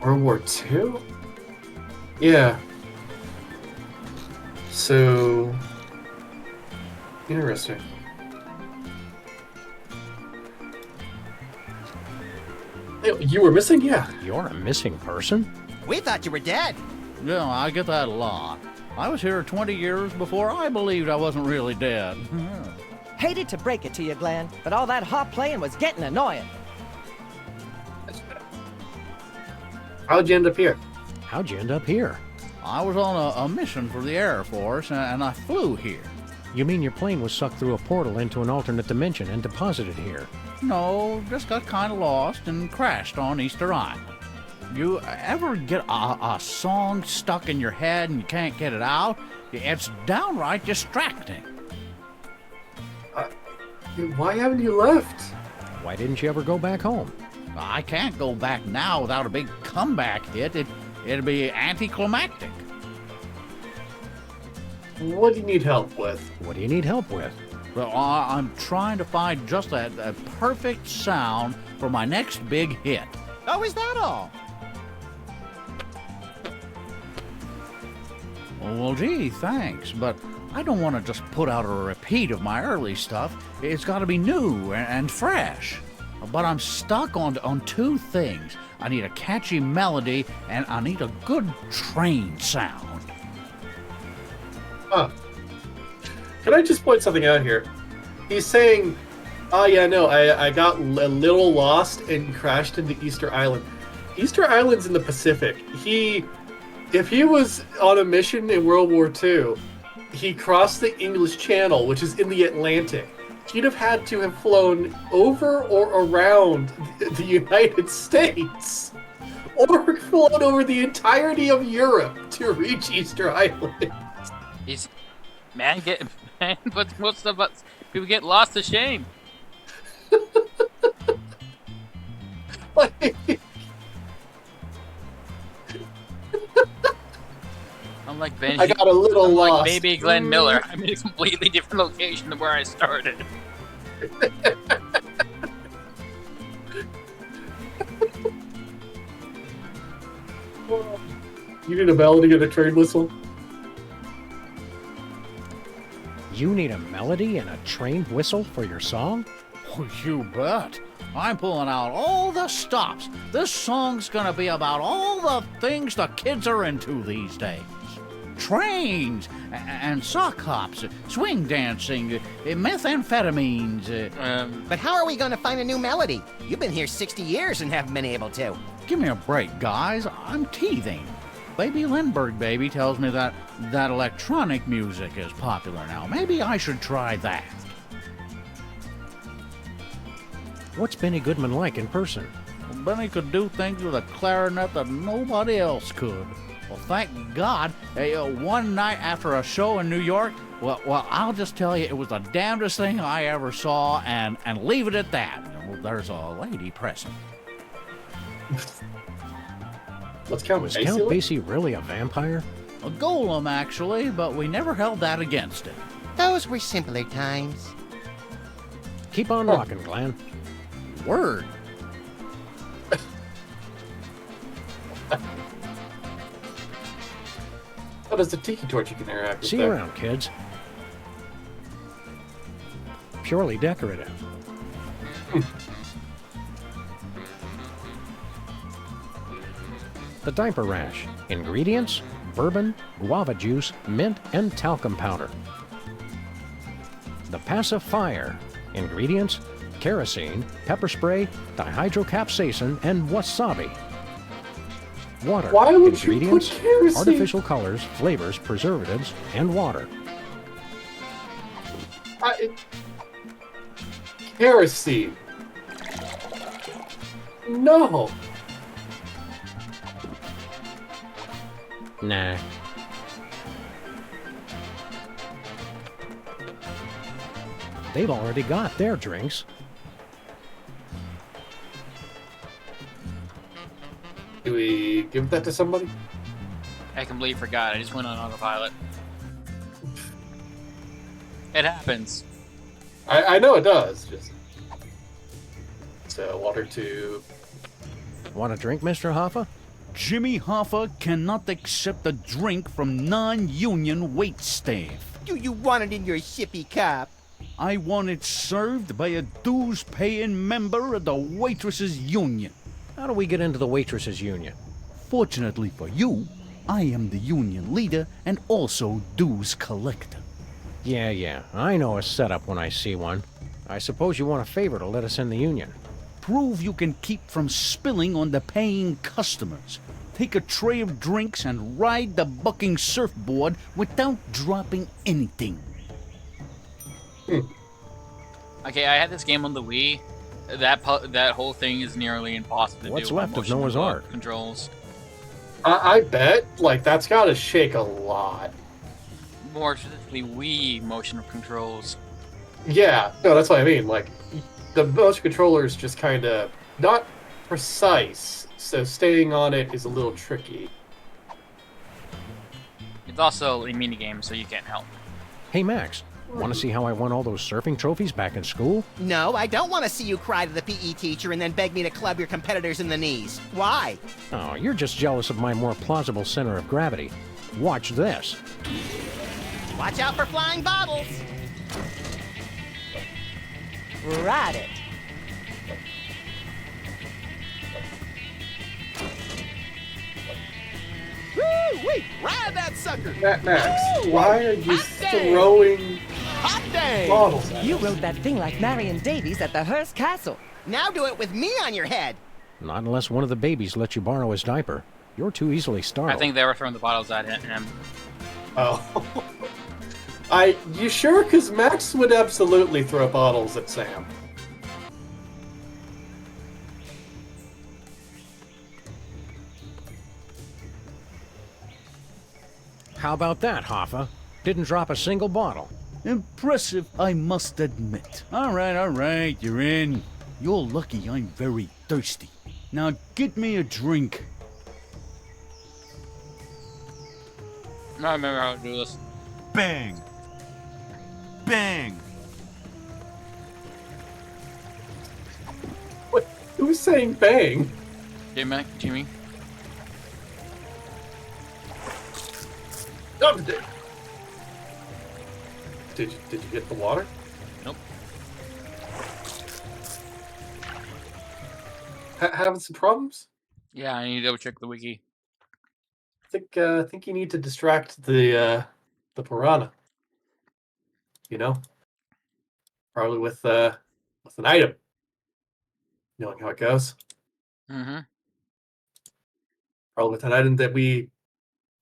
Speaker 2: World War II? Yeah. So, interesting. You were missing? Yeah.
Speaker 4: You're a missing person?
Speaker 3: We thought you were dead.
Speaker 16: Yeah, I get that a lot. I was here 20 years before I believed I wasn't really dead.
Speaker 19: Hated to break it to you, Glenn, but all that hot playing was getting annoying.
Speaker 2: How'd you end up here?
Speaker 4: How'd you end up here?
Speaker 16: I was on a mission for the Air Force, and I flew here.
Speaker 4: You mean your plane was sucked through a portal into an alternate dimension and deposited here?
Speaker 16: No, just got kind of lost and crashed on Easter Island. You ever get a song stuck in your head and you can't get it out? It's downright distracting.
Speaker 2: Why haven't you left?
Speaker 4: Why didn't you ever go back home?
Speaker 16: I can't go back now without a big comeback hit. It'd be anticlimactic.
Speaker 2: What do you need help with?
Speaker 4: What do you need help with?
Speaker 16: Well, I'm trying to find just that perfect sound for my next big hit.
Speaker 3: Oh, is that all?
Speaker 16: Well, gee, thanks, but I don't want to just put out a repeat of my early stuff. It's got to be new and fresh. But I'm stuck on two things. I need a catchy melody, and I need a good train sound.
Speaker 2: Can I just point something out here? He's saying, oh yeah, no, I got a little lost and crashed into Easter Island. Easter Island's in the Pacific. If he was on a mission in World War II, he crossed the English Channel, which is in the Atlantic. He'd have had to have flown over or around the United States, or flown over the entirety of Europe to reach Easter Island.
Speaker 1: What's the people get lost to shame? I'm like Benji.
Speaker 2: I got a little
Speaker 1: I'm
Speaker 2: lost.
Speaker 1: like baby Glenn Miller. I'm in a completely different location than where I started.
Speaker 2: You need a bell to get a train whistle?
Speaker 4: You need a melody and a train whistle for your song?
Speaker 16: Oh, you bet. I'm pulling out all the stops. This song's gonna be about all the things the kids are into these days. Trains, and sock hops, swing dancing, methamphetamines.
Speaker 3: But how are we going to find a new melody? You've been here 60 years and haven't been able to.
Speaker 16: Give me a break, guys. I'm teething. Baby Lindbergh Baby tells me that electronic music is popular now. Maybe I should try that.
Speaker 4: What's Benny Goodman like in person?
Speaker 16: Well, Benny could do things with a clarinet that nobody else could. Well, thank God. One night after a show in New York, well, I'll just tell you, it was the damnedest thing I ever saw, and leave it at that. Well, there's a lady present.
Speaker 2: Was Count
Speaker 4: Basie really a vampire?
Speaker 16: A golem, actually, but we never held that against him.
Speaker 3: Those were simpler times.
Speaker 4: Keep on rocking, Glenn.
Speaker 16: Word.
Speaker 2: Oh, there's a tiki torch you can interact with.
Speaker 4: See you around, kids. purely decorative. The diaper rash. Ingredients: bourbon, guava juice, mint, and talcum powder. The pacifier. Ingredients: kerosene, pepper spray, dihydrocapsaicin, and wasabi. Water.
Speaker 2: Why would
Speaker 4: Ingredients:
Speaker 2: you put kerosene?
Speaker 4: artificial colors, flavors, preservatives, and water.
Speaker 2: Kerosene. No.
Speaker 4: Nah. They've already got their drinks.
Speaker 2: Do we give that to somebody?
Speaker 1: I completely forgot. I just went on autopilot. It happens.
Speaker 2: I know it does. Just water tube.
Speaker 4: Want a drink, Mr. Hoffa?
Speaker 16: Jimmy Hoffa cannot accept a drink from non-union waitstaff.
Speaker 3: Do you want it in your sippy cup?
Speaker 16: I want it served by a dues-paying member of the Waitresses Union.
Speaker 4: How do we get into the Waitresses Union?
Speaker 16: Fortunately for you, I am the union leader and also dues collector.
Speaker 4: Yeah, I know a setup when I see one. I suppose you want a favor to let us in the union.
Speaker 16: Prove you can keep from spilling on the paying customers. Take a tray of drinks and ride the bucking surfboard without dropping anything.
Speaker 1: Okay, I had this game on the Wii. That whole thing is nearly impossible to do.
Speaker 4: What's
Speaker 1: with
Speaker 4: left of
Speaker 1: motion
Speaker 4: Noah's Ark?
Speaker 1: Controls.
Speaker 2: I bet, like, that's gotta shake a lot.
Speaker 1: More specifically, Wii motion controls.
Speaker 2: Yeah, no, that's what I mean. Like, the motion controller is just kind of not precise, so staying on it is a little tricky.
Speaker 1: It's also a minigame, so you can't help.
Speaker 4: Hey, Max, want to see how I won all those surfing trophies back in school?
Speaker 3: No, I don't want to see you cry to the PE teacher and then beg me to club your competitors in the knees. Why?
Speaker 4: Oh, you're just jealous of my more plausible center of gravity. Watch this.
Speaker 3: Watch out for flying bottles.
Speaker 19: Ride it.
Speaker 18: Woo-wee! Ride that sucker!
Speaker 2: Max,
Speaker 18: Woo!
Speaker 2: why are you
Speaker 18: Hot day!
Speaker 2: throwing
Speaker 18: Hot day!
Speaker 2: bottles at
Speaker 19: You
Speaker 2: us?
Speaker 19: rode that thing like Marion Davies at the Hearst Castle.
Speaker 3: Now do it with me on your head.
Speaker 4: Not unless one of the babies lets you borrow his diaper. You're too easily startled.
Speaker 1: I think they were throwing the bottles at him.
Speaker 2: Oh. You sure? Because Max would absolutely throw bottles at Sam.
Speaker 4: How about that, Hoffa? Didn't drop a single bottle.
Speaker 16: Impressive, I must admit. All right, you're in. You're lucky I'm very thirsty. Now get me a drink.
Speaker 1: I remember how to do this.
Speaker 20: Bang! Bang!
Speaker 2: What? Who's saying bang?
Speaker 1: Jimmy?
Speaker 2: Oh, did you get the water?
Speaker 1: Nope.
Speaker 2: Having some problems?
Speaker 1: Yeah, I need to double check the wiki.
Speaker 2: I think you need to distract the piranha. You know, probably with an item. Knowing how it goes.
Speaker 1: Mm-hmm.
Speaker 2: Probably with an item that we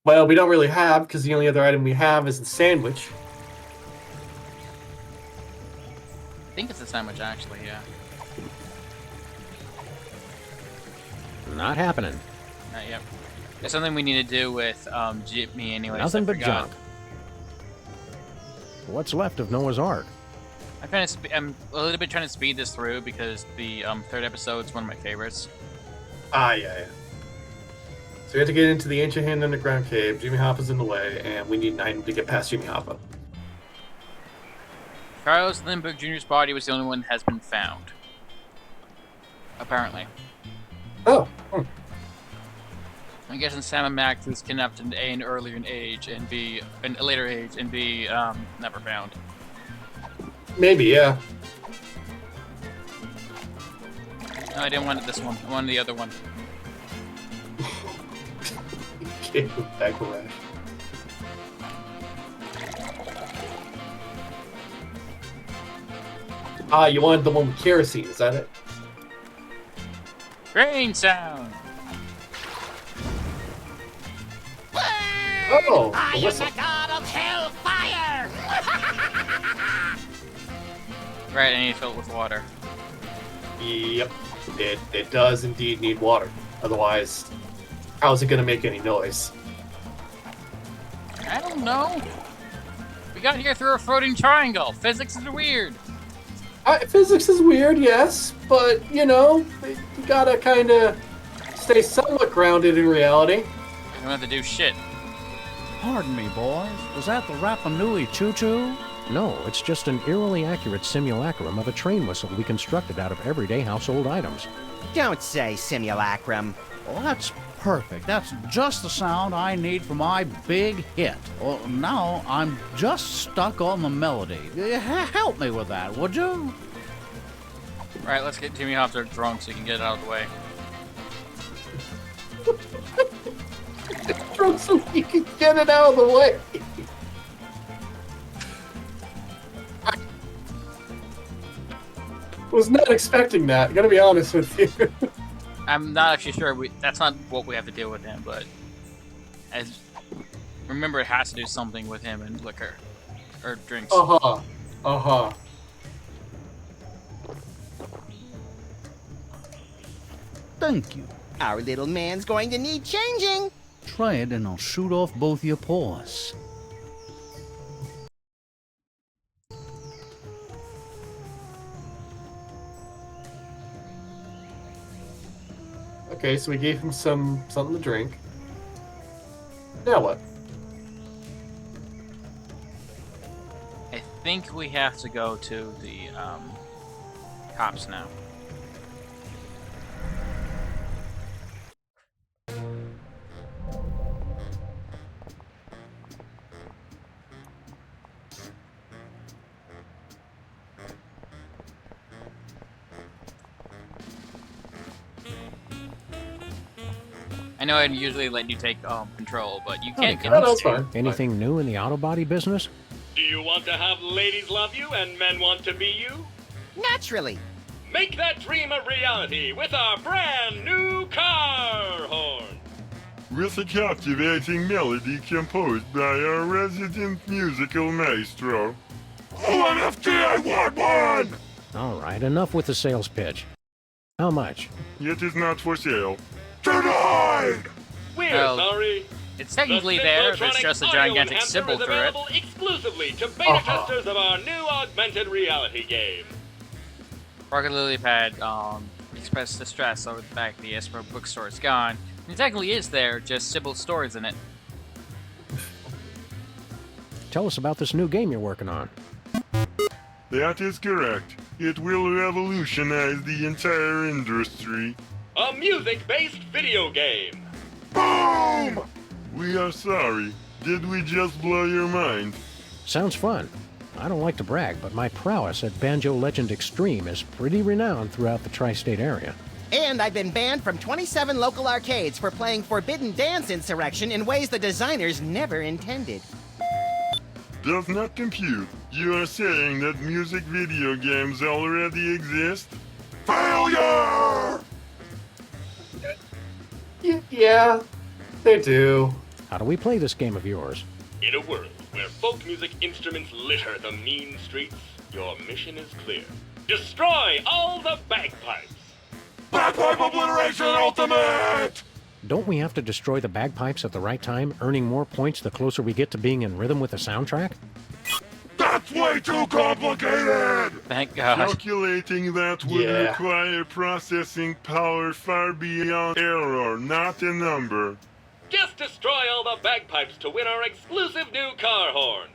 Speaker 2: don't really have because the only other item we have is the sandwich.
Speaker 1: I think it's a sandwich, actually. Yeah.
Speaker 4: Not happening.
Speaker 1: Not yet. It's something we need to do with Jimmy, anyways.
Speaker 4: Nothing
Speaker 1: I
Speaker 4: but
Speaker 1: forgot.
Speaker 4: junk. What's left of Noah's Ark?
Speaker 1: I'm a little bit trying to speed this through because the third episode is one of my favorites.
Speaker 2: Yeah. So we have to get into the Ancient Hand Underground Cave. Jimmy Hoffa's in the way, and we need an item to get past Jimmy Hoffa.
Speaker 1: Carlos Lindbergh Jr.'s body was the only one that has been found. Apparently.
Speaker 2: Oh.
Speaker 1: I guess in Sam and Max was kidnapped in A, an earlier age, and B, in a later age, and B, never found.
Speaker 2: Maybe, yeah.
Speaker 1: No, I didn't want this one. I wanted the other one.
Speaker 2: Game of Backlash. Ah, you wanted the one with kerosene, is that it?
Speaker 1: Rain sound!
Speaker 2: Oh,
Speaker 8: I
Speaker 2: the
Speaker 8: am
Speaker 2: whistle.
Speaker 8: the god of hellfire!
Speaker 1: Right, I need to fill it with water.
Speaker 2: Yep, it does indeed need water. Otherwise, how is it going to make any noise?
Speaker 1: I don't know. We got here through a floating triangle. Physics is weird.
Speaker 2: Physics is weird, yes, but, you know, you gotta kind of stay somewhat grounded in reality.
Speaker 1: We don't have to do shit.
Speaker 16: Pardon me, boys. Was that the Rapa Nui Choo-Choo?
Speaker 4: No, it's just an eerily accurate simulacrum of a train whistle we constructed out of everyday household items.
Speaker 3: Don't say simulacrum.
Speaker 16: Well, that's perfect. That's just the sound I need for my big hit. Well, now I'm just stuck on the melody. Help me with that, would you?
Speaker 1: Alright, let's get Jimmy Hofstra drunk so he can get it out of the way.
Speaker 2: Drunk so he can get it out of the way. I was not expecting that, gotta be honest with you.
Speaker 1: I'm not actually sure. That's not what we have to deal with him, but remember, it has to do something with him and liquor or drinks.
Speaker 16: Thank you.
Speaker 3: Our little man's going to need changing.
Speaker 16: Try it and I'll shoot off both your paws.
Speaker 2: Okay, so we gave him something to drink. Now what?
Speaker 1: I think we have to go to the cops now. I know I'd usually let you take control, but you can't get
Speaker 4: That's fine. Anything new in the auto body business?
Speaker 12: Do you want to have ladies love you and men want to be you?
Speaker 3: Naturally.
Speaker 12: Make that dream a reality with our brand new car horn.
Speaker 21: With a captivating melody composed by our resident musical maestro. OMFG, I want one!
Speaker 4: All right, enough with the sales pitch. How much?
Speaker 21: It is not for sale. Denied!
Speaker 12: We're
Speaker 1: Well,
Speaker 12: sorry.
Speaker 1: It's technically there, there's just a gigantic symbol through it.
Speaker 12: Available exclusively to beta testers of our new augmented reality game.
Speaker 1: Rocket Lily Pad expressed distress over the fact the Espero bookstore is gone. It technically is there, just Sybil stories in it.
Speaker 4: Tell us about this new game you're working on.
Speaker 21: That is correct. It will revolutionize the entire industry.
Speaker 12: A music-based video game.
Speaker 21: Boom! We are sorry. Did we just blow your mind?
Speaker 4: Sounds fun. I don't like to brag, but my prowess at Banjo Legend Extreme is pretty renowned throughout the tri-state area.
Speaker 3: And I've been banned from 27 local arcades for playing Forbidden Dance Insurrection in ways the designers never intended.
Speaker 21: Does not compute. You are saying that music video games already exist? Failure!
Speaker 2: Yeah, they do.
Speaker 4: How do we play this game of yours?
Speaker 12: In a world where folk music instruments litter the mean streets, your mission is clear. Destroy all the bagpipes!
Speaker 21: Bagpipe Obliteration Ultimate!
Speaker 4: Don't we have to destroy the bagpipes at the right time, earning more points the closer we get to being in rhythm with the soundtrack?
Speaker 21: That's way too complicated!
Speaker 1: Thank God.
Speaker 21: Calculating that would require processing power far beyond error, not a number.
Speaker 12: Just destroy all the bagpipes to win our exclusive new car horn.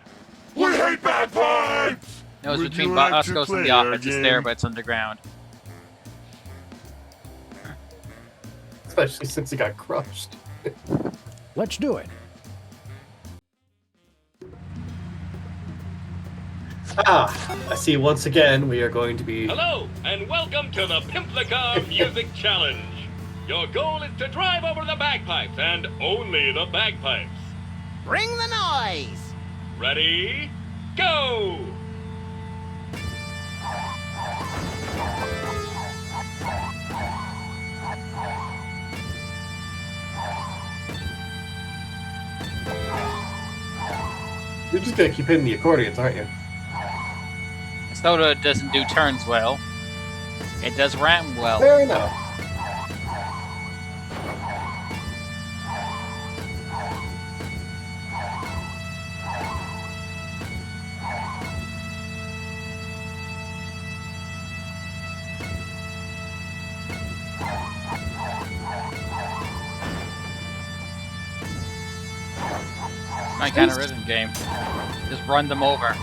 Speaker 21: We hate bagpipes!
Speaker 1: No, it's
Speaker 21: Would
Speaker 1: between
Speaker 21: you like to
Speaker 1: Bosco's and
Speaker 21: play
Speaker 1: the
Speaker 21: our
Speaker 1: office. It's
Speaker 21: game?
Speaker 1: there, but it's underground.
Speaker 2: Especially since he got crushed.
Speaker 4: Let's do it.
Speaker 2: I see once again we are going to be...
Speaker 12: Hello, and welcome to the Pimplica Music Challenge. Your goal is to drive over the bagpipes, and only the bagpipes.
Speaker 3: Bring the noise!
Speaker 12: Ready? Go!
Speaker 2: You're just gonna keep hitting the accordions, aren't you?
Speaker 1: Soda doesn't do turns well. It does ram well.
Speaker 2: Fair enough.
Speaker 1: My kind of rhythm game. Just run them over.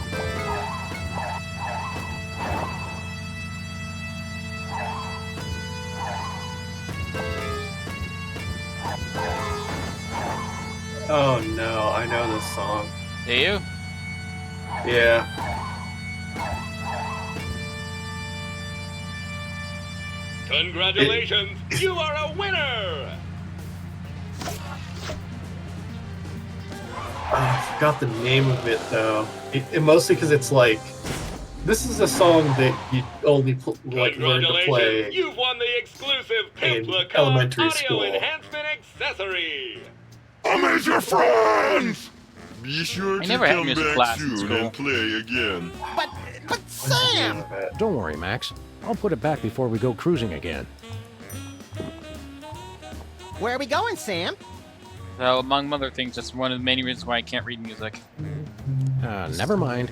Speaker 2: Oh no, I know this song.
Speaker 1: Do you?
Speaker 2: Yeah.
Speaker 12: Congratulations, you are a winner!
Speaker 2: I forgot the name of it though. It mostly because it's like, this is a song that you only learn to play.
Speaker 12: You've won the exclusive
Speaker 2: in
Speaker 12: Pimplica
Speaker 2: elementary
Speaker 12: Audio
Speaker 2: school.
Speaker 12: Enhancement Accessory.
Speaker 21: Amazing friends! Be sure
Speaker 1: I
Speaker 21: to
Speaker 1: never had
Speaker 21: come
Speaker 1: music
Speaker 21: back
Speaker 1: class in
Speaker 21: soon
Speaker 1: school.
Speaker 21: and play again.
Speaker 3: But Sam!
Speaker 4: Don't worry, Max. I'll put it back before we go cruising again.
Speaker 3: Where are we going, Sam?
Speaker 1: So, among other things, that's one of the many reasons why I can't read music.
Speaker 4: Never mind.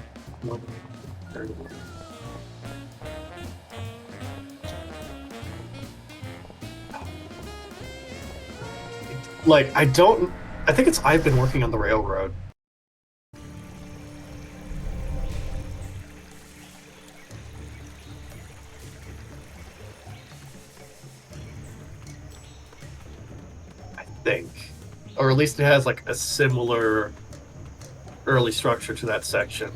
Speaker 2: Like, I think it's I've been working on the railroad. I think. Or at least it has like a similar early structure to that section.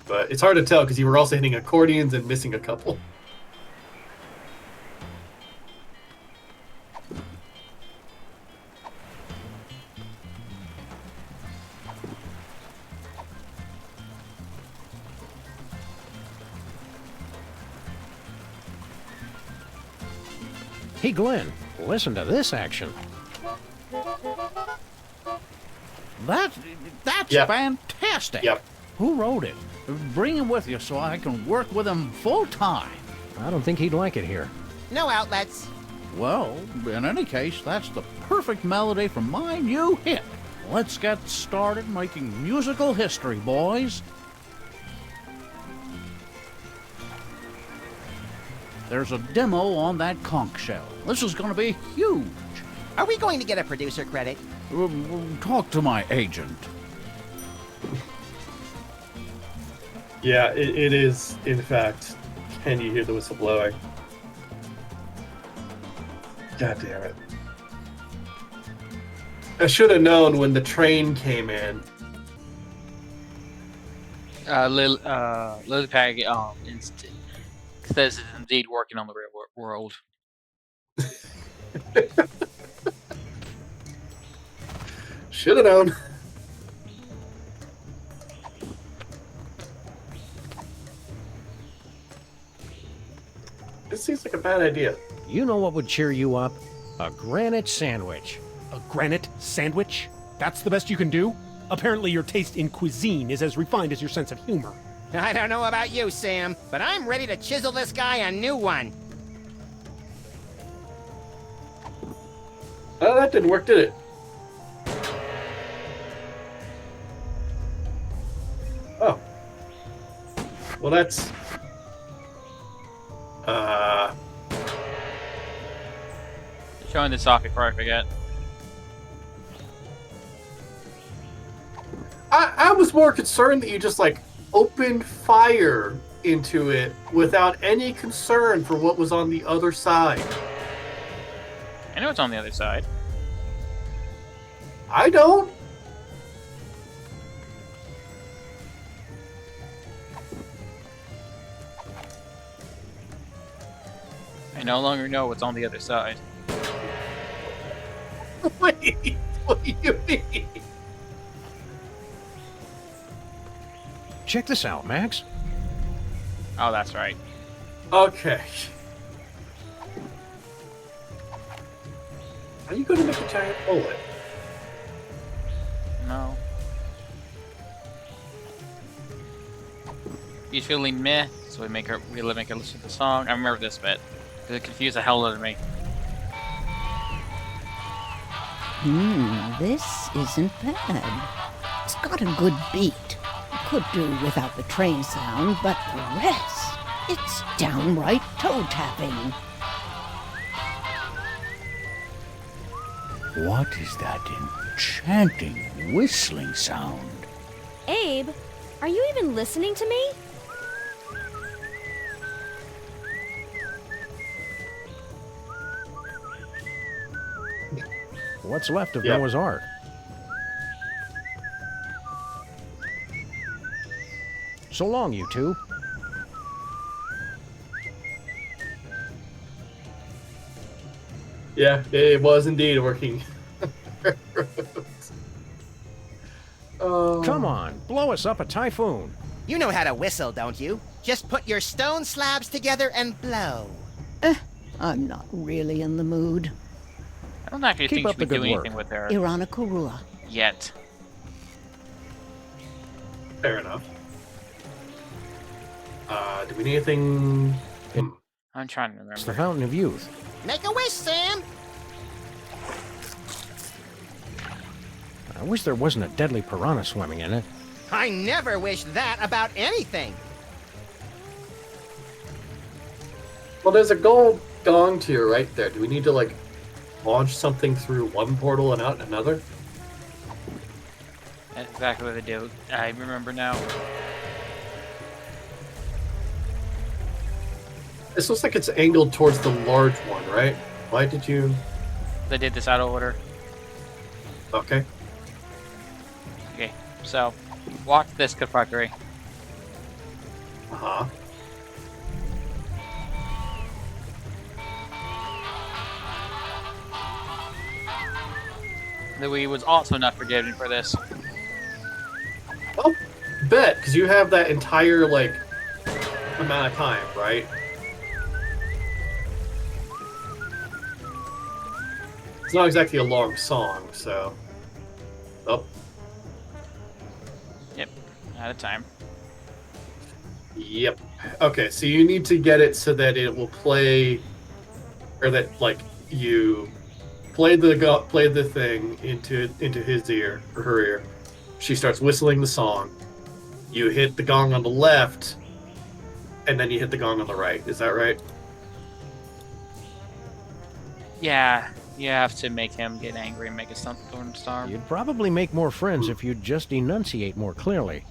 Speaker 2: But it's hard to tell because you were also hitting accordions and missing a couple.
Speaker 4: Hey, Glenn, listen to this action.
Speaker 16: That's
Speaker 2: Yep.
Speaker 16: fantastic.
Speaker 2: Yep.
Speaker 16: Who wrote it? Bring him with you so I can work with him full time.
Speaker 4: I don't think he'd like it here.
Speaker 3: No outlets.
Speaker 16: Well, in any case, that's the perfect melody for my new hit. Let's get started making musical history, boys. There's a demo on that conch shell. This is going to be huge.
Speaker 3: Are we going to get a producer credit?
Speaker 16: Talk to my agent.
Speaker 2: Yeah, it is, in fact. Can you hear the whistle blowing? God damn it. I should have known when the train came in.
Speaker 1: Lillipag says it's indeed working on the railworld.
Speaker 2: Should have known. This seems like a bad idea.
Speaker 4: You know what would cheer you up? A granite sandwich.
Speaker 18: A granite sandwich? That's the best you can do? Apparently your taste in cuisine is as refined as your sense of humor.
Speaker 3: I don't know about you, Sam, but I'm ready to chisel this guy a new one.
Speaker 2: Oh, that didn't work, did it? Oh. Well, that's...
Speaker 1: Showing this off before I forget.
Speaker 2: I was more concerned that you just, like, opened fire into it without any concern for what was on the other side.
Speaker 1: I know it's on the other side.
Speaker 2: I don't.
Speaker 1: I no longer know what's on the other side.
Speaker 2: Wait, what do you mean?
Speaker 4: Check this out, Max.
Speaker 1: Oh, that's right.
Speaker 2: Okay. Are you going to make a giant bullet?
Speaker 1: No. He's feeling meh, so we make her listen to the song. I remember this bit because it confused the hell out of me.
Speaker 17: This isn't bad. It's got a good beat. Could do without the train sound, but the rest, it's downright toe-tapping.
Speaker 16: What is that enchanting whistling sound?
Speaker 15: Abe, are you even listening to me?
Speaker 4: What's left of
Speaker 2: Yep.
Speaker 4: Noah's Ark? So long, you two.
Speaker 2: Yeah, it was indeed working.
Speaker 4: Come on, blow us up a typhoon.
Speaker 3: You know how to whistle, don't you? Just put your stone slabs together and blow.
Speaker 17: I'm not really in the mood.
Speaker 1: I don't actually
Speaker 4: Keep
Speaker 1: think
Speaker 4: up
Speaker 1: she would
Speaker 4: the
Speaker 1: do
Speaker 4: good work.
Speaker 1: anything with her
Speaker 17: Irana Korua.
Speaker 1: yet.
Speaker 2: Fair enough. Do we need anything?
Speaker 1: I'm trying to
Speaker 4: It's the
Speaker 1: remember.
Speaker 4: Fountain of Youth.
Speaker 3: Make a wish, Sam!
Speaker 4: I wish there wasn't a deadly piranha swimming in it.
Speaker 3: I never wish that about anything.
Speaker 2: Well, there's a gold gong tier right there. Do we need to, like, launch something through one portal and out another?
Speaker 1: That's exactly what they do. I remember now.
Speaker 2: This looks like it's angled towards the large one, right? Why did you...
Speaker 1: They did this out of order.
Speaker 2: Okay.
Speaker 1: Okay, so watch this fuckery.
Speaker 2: Uh-huh.
Speaker 1: Louis was also not forgiven for this.
Speaker 2: Oh, bet, because you have that entire, like, amount of time, right? It's not exactly a long song, so... Oh,
Speaker 1: Yep, out of time.
Speaker 2: yep. Okay, so you need to get it so that it will play... Or that, like, you play the thing into his ear, or her ear. She starts whistling the song. You hit the gong on the left, and then you hit the gong on the right. Is that right?
Speaker 1: Yeah, you have to make him get angry and make a thunderstorm.
Speaker 4: You'd probably make more friends if you'd just enunciate more clearly.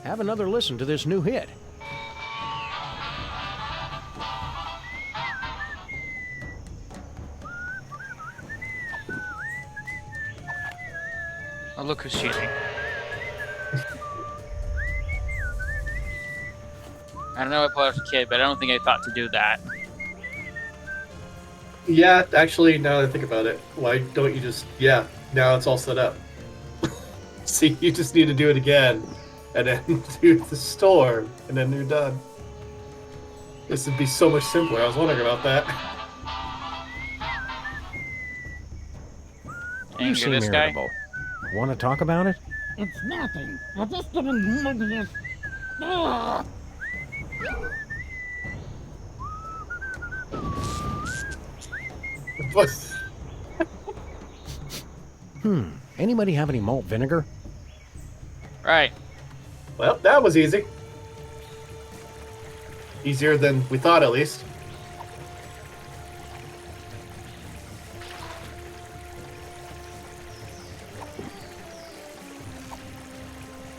Speaker 4: Have another listen to this new hit.
Speaker 1: Oh, look who's cheating. I don't know what I was a kid, but I don't think I thought to do that.
Speaker 2: Yeah, actually, now that I think about it, why don't you just... Yeah, now it's all set up. See, you just need to do it again, and then do the storm, and then you're done. This would be so much simpler. I was wondering about that.
Speaker 4: You
Speaker 1: Anger
Speaker 4: seem
Speaker 1: this guy?
Speaker 4: irritable. Want to talk about it?
Speaker 17: It's nothing. I just didn't...
Speaker 4: Anybody have any malt vinegar?
Speaker 1: Right.
Speaker 2: Well, that was easy. Easier than we thought, at least.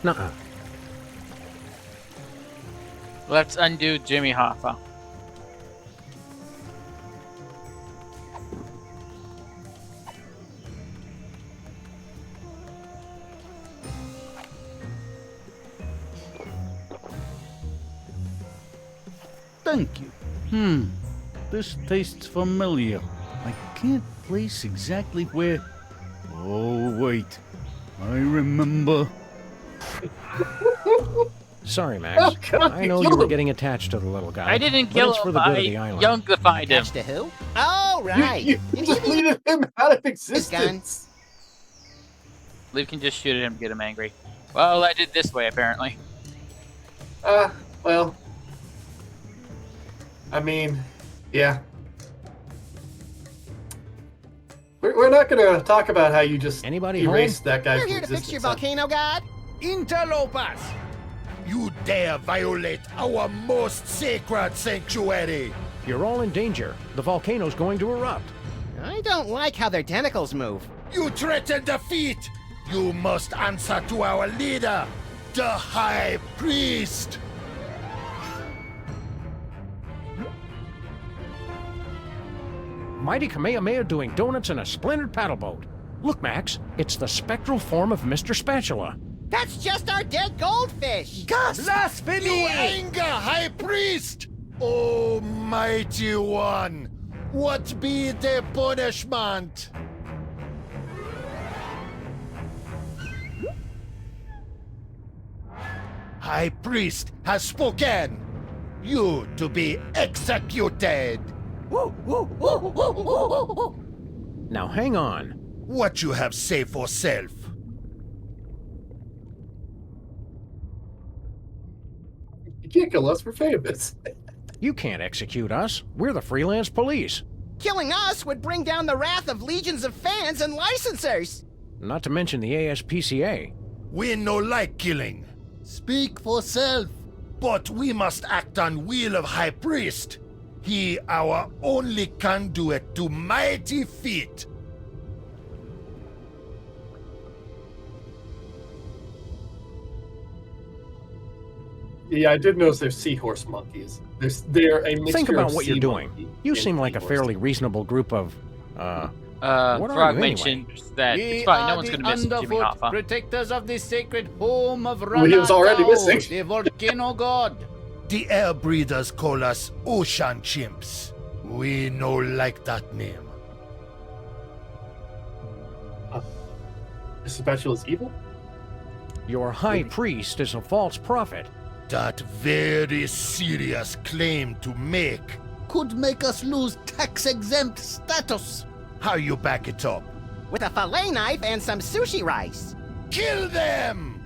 Speaker 4: Nuh-uh.
Speaker 1: Let's undo Jimmy Hoffa.
Speaker 16: Thank you. This tastes familiar. I can't place exactly where... Oh, wait. I remember.
Speaker 4: Sorry, Max.
Speaker 2: Oh, God,
Speaker 4: I know you were getting attached to the little guy.
Speaker 1: I didn't
Speaker 4: but
Speaker 1: kill
Speaker 4: it's for
Speaker 1: him.
Speaker 4: the good
Speaker 1: I
Speaker 4: of the island.
Speaker 1: youngified him.
Speaker 3: Attached to who? Oh, right.
Speaker 2: You deleted him out of existence.
Speaker 1: Liv can just shoot at him to get him angry. Well, I did this way, apparently.
Speaker 2: Well. I mean, yeah. We're not gonna talk about how you just erased that guy
Speaker 3: You're
Speaker 2: from
Speaker 3: here to fix your
Speaker 2: existence, huh?
Speaker 3: volcano god?
Speaker 5: Interlopers! You dare violate our most sacred sanctuary!
Speaker 4: You're all in danger. The volcano's going to erupt.
Speaker 3: I don't like how their tentacles move.
Speaker 5: You threaten defeat! You must answer to our leader, the High Priest!
Speaker 4: Mighty Kamehameha doing donuts in a splintered paddle boat. Look, Max, it's the spectral form of Mr. Spatula.
Speaker 3: That's just our dead goldfish!
Speaker 5: Gus! Blasphemy! You anger, High Priest! Almighty One, what be the punishment? High Priest has spoken. You to be executed.
Speaker 4: Now hang on.
Speaker 5: What you have say for self?
Speaker 2: You can't kill us, we're famous.
Speaker 4: You can't execute us. We're the freelance police.
Speaker 3: Killing us would bring down the wrath of legions of fans and licensors.
Speaker 4: Not to mention the ASPCA.
Speaker 5: We no like killing. Speak for self. But we must act on will of High Priest. He our only conduit to mighty feat.
Speaker 2: Yeah, I did notice there's seahorse monkeys. They're a mixture
Speaker 4: Think about
Speaker 2: of
Speaker 4: what you're
Speaker 2: sea
Speaker 4: doing.
Speaker 2: monkey
Speaker 4: You
Speaker 2: and
Speaker 4: seem like a
Speaker 2: seahorse.
Speaker 4: fairly reasonable group of, what are
Speaker 1: Frog
Speaker 4: you
Speaker 1: mentioned
Speaker 4: anyway?
Speaker 1: that it's fine. No one's going to miss Jimmy Hoffa.
Speaker 11: Protectors of the sacred home of
Speaker 2: Well, he was already missing.
Speaker 11: the volcano god.
Speaker 5: The air breathers call us ocean chimps. We no like that name.
Speaker 2: Mr. Spatula is evil?
Speaker 4: Your high priest is a false prophet.
Speaker 5: That very serious claim to make.
Speaker 11: Could make us lose tax-exempt status.
Speaker 5: How you back it up?
Speaker 3: With a fillet knife and some sushi rice.
Speaker 5: Kill them!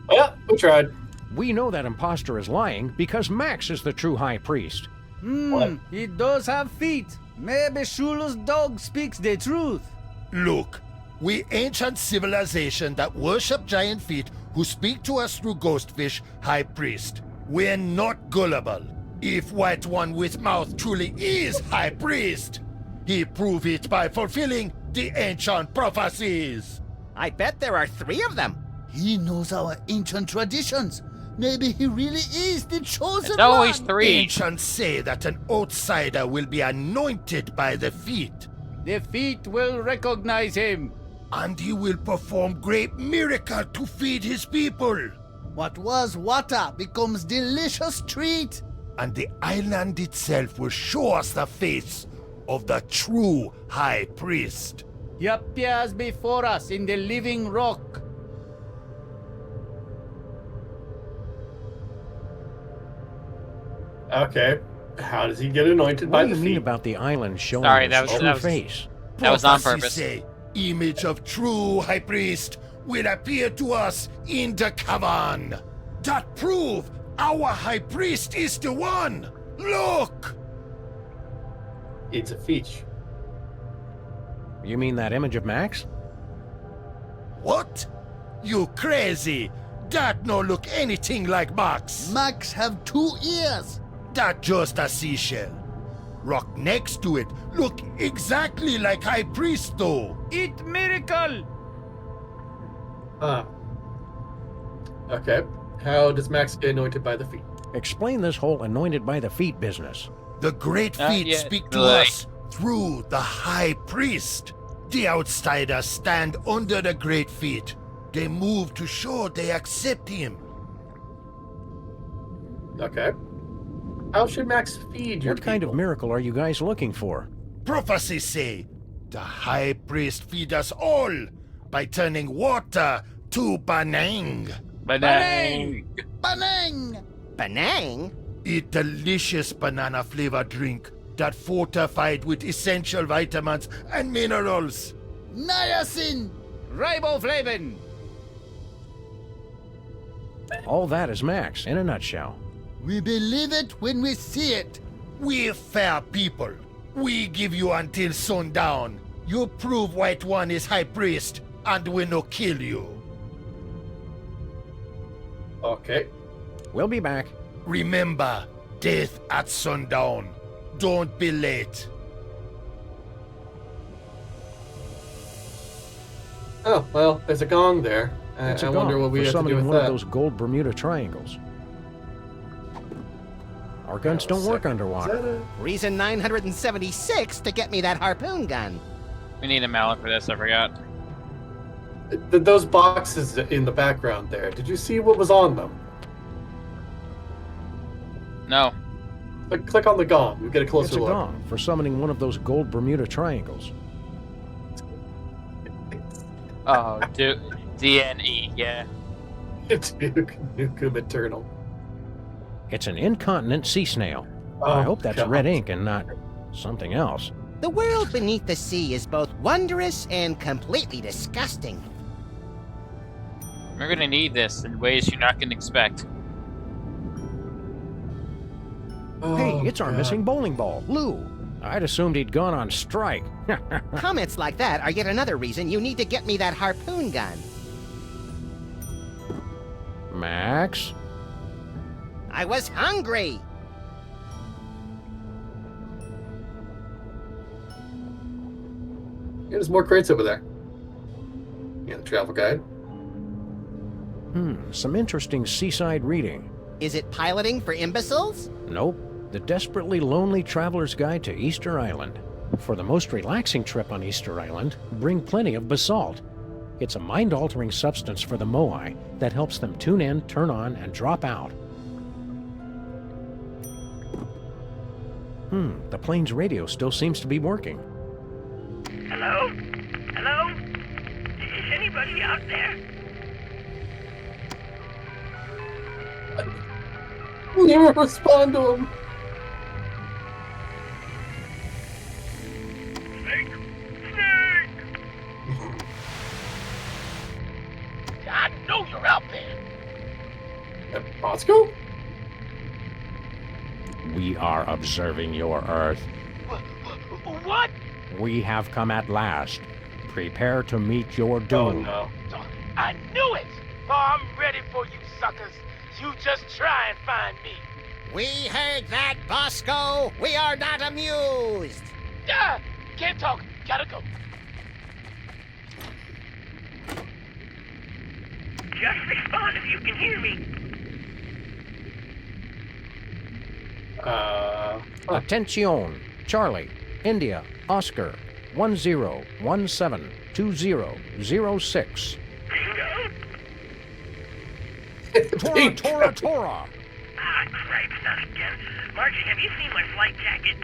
Speaker 2: Yeah, we tried.
Speaker 4: We know that imposter is lying because Max is the true high priest.
Speaker 2: What?
Speaker 11: He does have feet. Maybe Shula's dog speaks the truth.
Speaker 5: Look, we ancient civilization that worship giant feet who speak to us through ghostfish, High Priest. We're not gullible. If White One with Mouth truly is High Priest, he prove it by fulfilling the ancient prophecies.
Speaker 3: I bet there are 3 of them.
Speaker 11: He knows our ancient traditions. Maybe he really is the chosen
Speaker 1: It's always
Speaker 11: one.
Speaker 1: 3.
Speaker 5: Ancients say that an outsider will be anointed by the feet,
Speaker 11: The feet will recognize him.
Speaker 5: and he will perform great miracle to feed his people.
Speaker 11: What was water becomes delicious treat.
Speaker 5: And the island itself will show us the face of the true High Priest.
Speaker 11: He appears before us in the living rock.
Speaker 2: Okay. How does he get anointed
Speaker 4: What
Speaker 2: by
Speaker 4: do you
Speaker 2: the
Speaker 4: mean
Speaker 2: feet?
Speaker 4: about the island showing
Speaker 1: Sorry,
Speaker 4: his
Speaker 1: that was-
Speaker 4: true
Speaker 1: that was-
Speaker 4: face?
Speaker 1: That was on
Speaker 5: Prophecy
Speaker 1: purpose.
Speaker 5: say, image of true High Priest will appear to us in the cavern. That prove our High Priest is the one. Look!
Speaker 2: It's a feature.
Speaker 4: You mean that image of Max?
Speaker 5: What? You crazy? That no look anything like Max.
Speaker 11: Max have 2 ears.
Speaker 5: That just a seashell. Rock next to it look exactly like High Priest though.
Speaker 11: It miracle.
Speaker 2: Ah. Okay. How does Max get anointed by the feet?
Speaker 4: Explain this whole anointed by the feet business.
Speaker 5: The great
Speaker 1: Not
Speaker 5: feet
Speaker 1: yet,
Speaker 5: speak to
Speaker 1: really.
Speaker 5: us through the High Priest. The outsiders stand under the great feet. They move to show they accept him.
Speaker 2: Okay. How should Max feed your
Speaker 4: What kind of miracle are you guys looking for?
Speaker 5: Prophecy say, the High Priest feed us all by turning water to Banang.
Speaker 1: Banang!
Speaker 3: Banang! Banang?
Speaker 5: A delicious banana-flavored drink that fortified with essential vitamins and minerals.
Speaker 3: Niacin! Riboflavin!
Speaker 4: All that is Max, in a nutshell.
Speaker 5: We believe it when we see it. We're fair people. We give you until sundown. You prove White One is High Priest, and we no kill you.
Speaker 2: Okay.
Speaker 4: We'll be back.
Speaker 5: Remember, death at sundown. Don't be late.
Speaker 2: Oh, well, there's a gong there.
Speaker 4: It's
Speaker 2: I
Speaker 4: a
Speaker 2: wonder
Speaker 4: gong
Speaker 2: what we
Speaker 4: for
Speaker 2: have to do
Speaker 4: summoning
Speaker 2: with
Speaker 4: one
Speaker 2: that.
Speaker 4: of those gold Bermuda triangles. Our guns don't work underwater.
Speaker 3: Reason 976 to get me that harpoon gun.
Speaker 1: We need a mallet for this, I forgot.
Speaker 2: Those boxes in the background there, did you see what was on them?
Speaker 1: No.
Speaker 2: Click on the gong. We get a closer
Speaker 4: It's a
Speaker 2: look.
Speaker 4: gong for summoning one of those gold Bermuda triangles.
Speaker 1: Oh, DNE, yeah.
Speaker 2: Duke Nukem Eternal.
Speaker 4: It's an incontinent sea snail.
Speaker 2: Oh,
Speaker 4: I hope that's
Speaker 2: God.
Speaker 4: red ink and not something else.
Speaker 3: The world beneath the sea is both wondrous and completely disgusting.
Speaker 1: We're gonna need this in ways you're not gonna expect.
Speaker 4: Hey, it's our missing bowling ball, Lou. I'd assumed he'd gone on strike.
Speaker 3: Comments like that are yet another reason you need to get me that harpoon gun.
Speaker 4: Max?
Speaker 3: I was hungry.
Speaker 2: There's more crates over there. Yeah, the travel guide.
Speaker 4: Some interesting seaside reading.
Speaker 3: Is it piloting for imbeciles?
Speaker 4: Nope. The Desperately Lonely Traveler's Guide to Easter Island. For the most relaxing trip on Easter Island, bring plenty of basalt. It's a mind-altering substance for the Moai that helps them tune in, turn on, and drop out. The plane's radio still seems to be working.
Speaker 14: Hello? Hello? Is anybody out there?
Speaker 2: We'll never respond to him.
Speaker 14: I know you're out there.
Speaker 2: Bosco?
Speaker 4: We are observing your Earth.
Speaker 14: What?
Speaker 4: We have come at last. Prepare to meet your doom.
Speaker 2: Oh,
Speaker 14: I knew it! Oh, I'm ready for you suckers. You just try and find me.
Speaker 3: We heard that, Bosco. We are not amused.
Speaker 14: Ah, can't talk. Gotta go. Just respond if you can hear me.
Speaker 4: Attention! Charlie, India, Oscar, 10172006. Tora!
Speaker 14: Ah, cripes, not again. Margie, have you seen my flight jacket?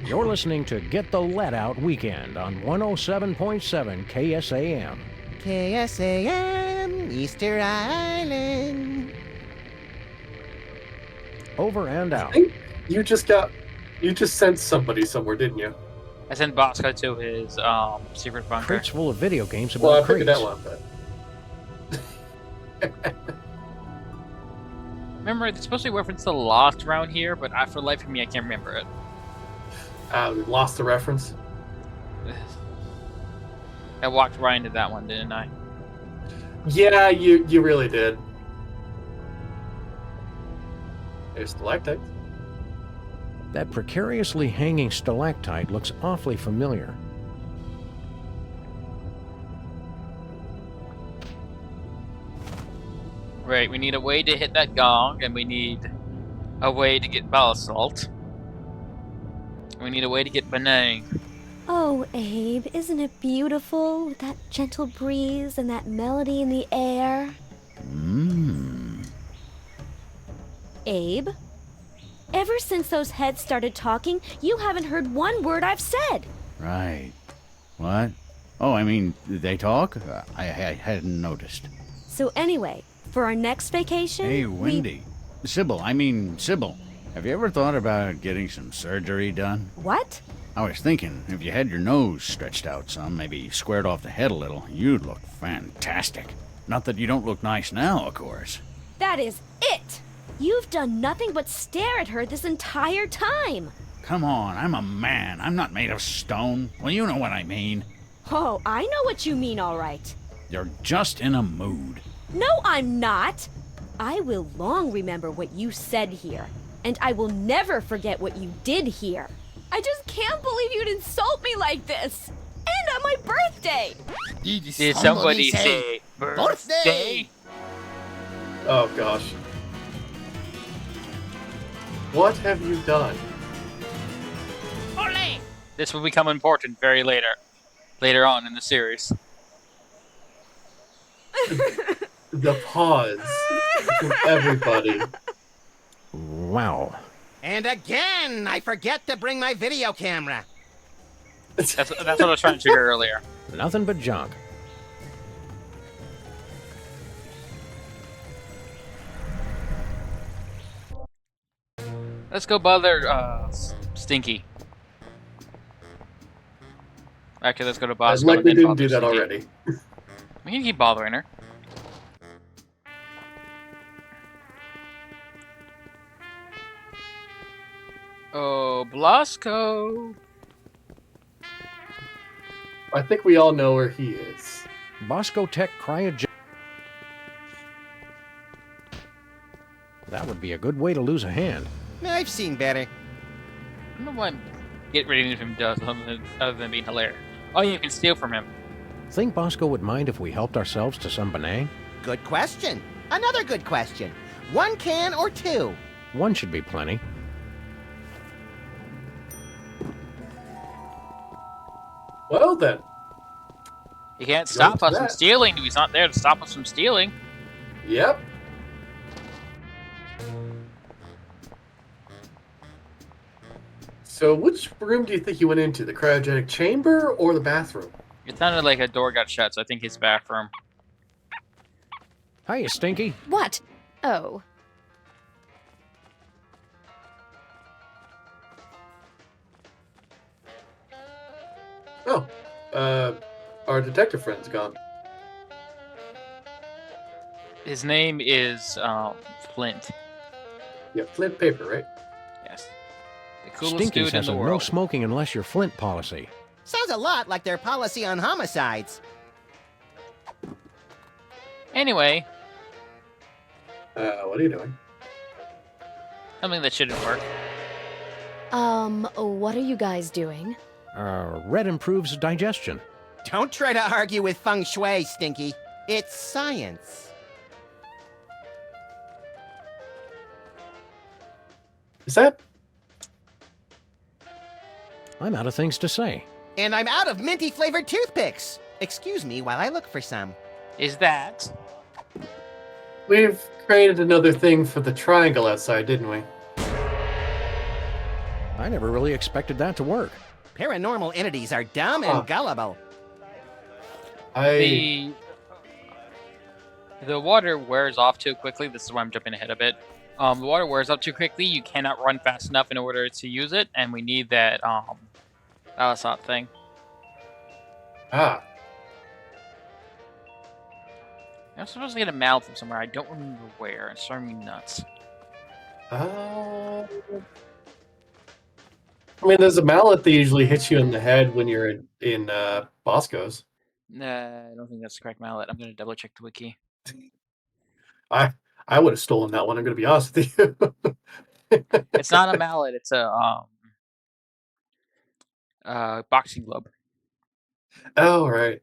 Speaker 4: You're listening to Get the Let Out Weekend on 107.7 KSAM.
Speaker 3: KSAM, Easter Island.
Speaker 4: Over and out.
Speaker 2: You just sent somebody somewhere, didn't you?
Speaker 1: I sent Bosco to his secret bunker.
Speaker 4: Crates full of video games about
Speaker 2: Well, I
Speaker 4: crates.
Speaker 2: figured that one, but
Speaker 1: Remember, it's supposed to be reference to Lost around here, but for the life of me, I can't remember it.
Speaker 2: we lost the reference.
Speaker 1: I walked right into that one, didn't I?
Speaker 2: Yeah, you really did. There's stalactites.
Speaker 4: That precariously hanging stalactite looks awfully familiar.
Speaker 1: Right, we need a way to hit that gong, and we need a way to get basalt. We need a way to get Banang.
Speaker 15: Oh, Abe, isn't it beautiful with that gentle breeze and that melody in the air? Abe? Ever since those heads started talking, you haven't heard one word I've said.
Speaker 16: Right. What? Oh, I mean, they talk? I hadn't noticed.
Speaker 15: So anyway, for our next vacation...
Speaker 16: Hey, Wendy. Sybil, have you ever thought about getting some surgery done?
Speaker 15: What?
Speaker 16: I was thinking, if you had your nose stretched out some, maybe squared off the head a little, you'd look fantastic. Not that you don't look nice now, of course.
Speaker 15: That is it! You've done nothing but stare at her this entire time.
Speaker 16: Come on, I'm a man. I'm not made of stone. Well, you know what I mean.
Speaker 15: Oh, I know what you mean, all right.
Speaker 16: You're just in a mood.
Speaker 15: No, I'm not. I will long remember what you said here, and I will never forget what you did here. I just can't believe you'd insult me like this. And on my birthday.
Speaker 1: Did somebody say birthday?
Speaker 2: Oh gosh. What have you done?
Speaker 1: Ole! This will become important later on in the series.
Speaker 2: The pause from everybody.
Speaker 4: Wow.
Speaker 3: And again, I forget to bring my video camera.
Speaker 1: That's what I was trying to trigger earlier.
Speaker 4: Nothing but junk.
Speaker 1: Let's go bother Stinky. Actually, let's go to Bosco.
Speaker 2: Like we
Speaker 1: and then
Speaker 2: didn't
Speaker 1: bother
Speaker 2: do that
Speaker 1: Stinky.
Speaker 2: already.
Speaker 1: We can keep bothering her. Oh, Blasco.
Speaker 2: I think we all know where he is.
Speaker 4: Bosco Tech Cryogen. That would be a good way to lose a hand.
Speaker 3: I've seen better.
Speaker 1: I don't know what get rid of him does other than being hilarious. Oh, you can steal from him.
Speaker 4: Think Bosco would mind if we helped ourselves to some Benang?
Speaker 3: Good question. Another good question. 1 can or 2?
Speaker 4: 1 should be plenty.
Speaker 2: Well then.
Speaker 1: He can't stop us from stealing. He's not there to stop us from stealing.
Speaker 2: Yep. So which room do you think you went into? The cryogenic chamber or the bathroom?
Speaker 1: It sounded like a door got shut, so I think his bathroom.
Speaker 4: Hiya, Stinky.
Speaker 10: What? Oh.
Speaker 2: Oh. Our detective friend's gone.
Speaker 1: His name is Flint.
Speaker 2: Yeah, Flint Paper, right?
Speaker 1: Yes. The coolest
Speaker 4: Stinky's
Speaker 1: dude in
Speaker 4: has
Speaker 1: the
Speaker 4: a
Speaker 1: world.
Speaker 4: no smoking unless you're Flint policy.
Speaker 3: Sounds a lot like their policy on homicides.
Speaker 1: Anyway.
Speaker 2: What are you doing?
Speaker 1: Something that shouldn't work.
Speaker 10: What are you guys doing?
Speaker 4: Red improves digestion.
Speaker 3: Don't try to argue with feng shui, Stinky. It's science.
Speaker 2: Is that?
Speaker 4: I'm out of things to say.
Speaker 3: And I'm out of minty flavored toothpicks. Excuse me while I look for some.
Speaker 1: Is that?
Speaker 2: We've created another thing for the triangle outside, didn't we?
Speaker 4: I never really expected that to work.
Speaker 3: Paranormal entities are dumb and gullible.
Speaker 1: The water wears off too quickly. This is why I'm jumping ahead a bit. The water wears up too quickly. You cannot run fast enough in order to use it, and we need that Balasot thing.
Speaker 2: Ah.
Speaker 1: I'm supposed to get a mallet from somewhere. I don't remember where. It's driving me nuts.
Speaker 2: I mean, there's a mallet that usually hits you in the head when you're in Bosco's.
Speaker 1: Nah, I don't think that's the correct mallet. I'm going to double check the wiki.
Speaker 2: I would have stolen that one. I'm going to be honest with you.
Speaker 1: It's not a mallet. It's a boxing glove.
Speaker 2: Oh, right.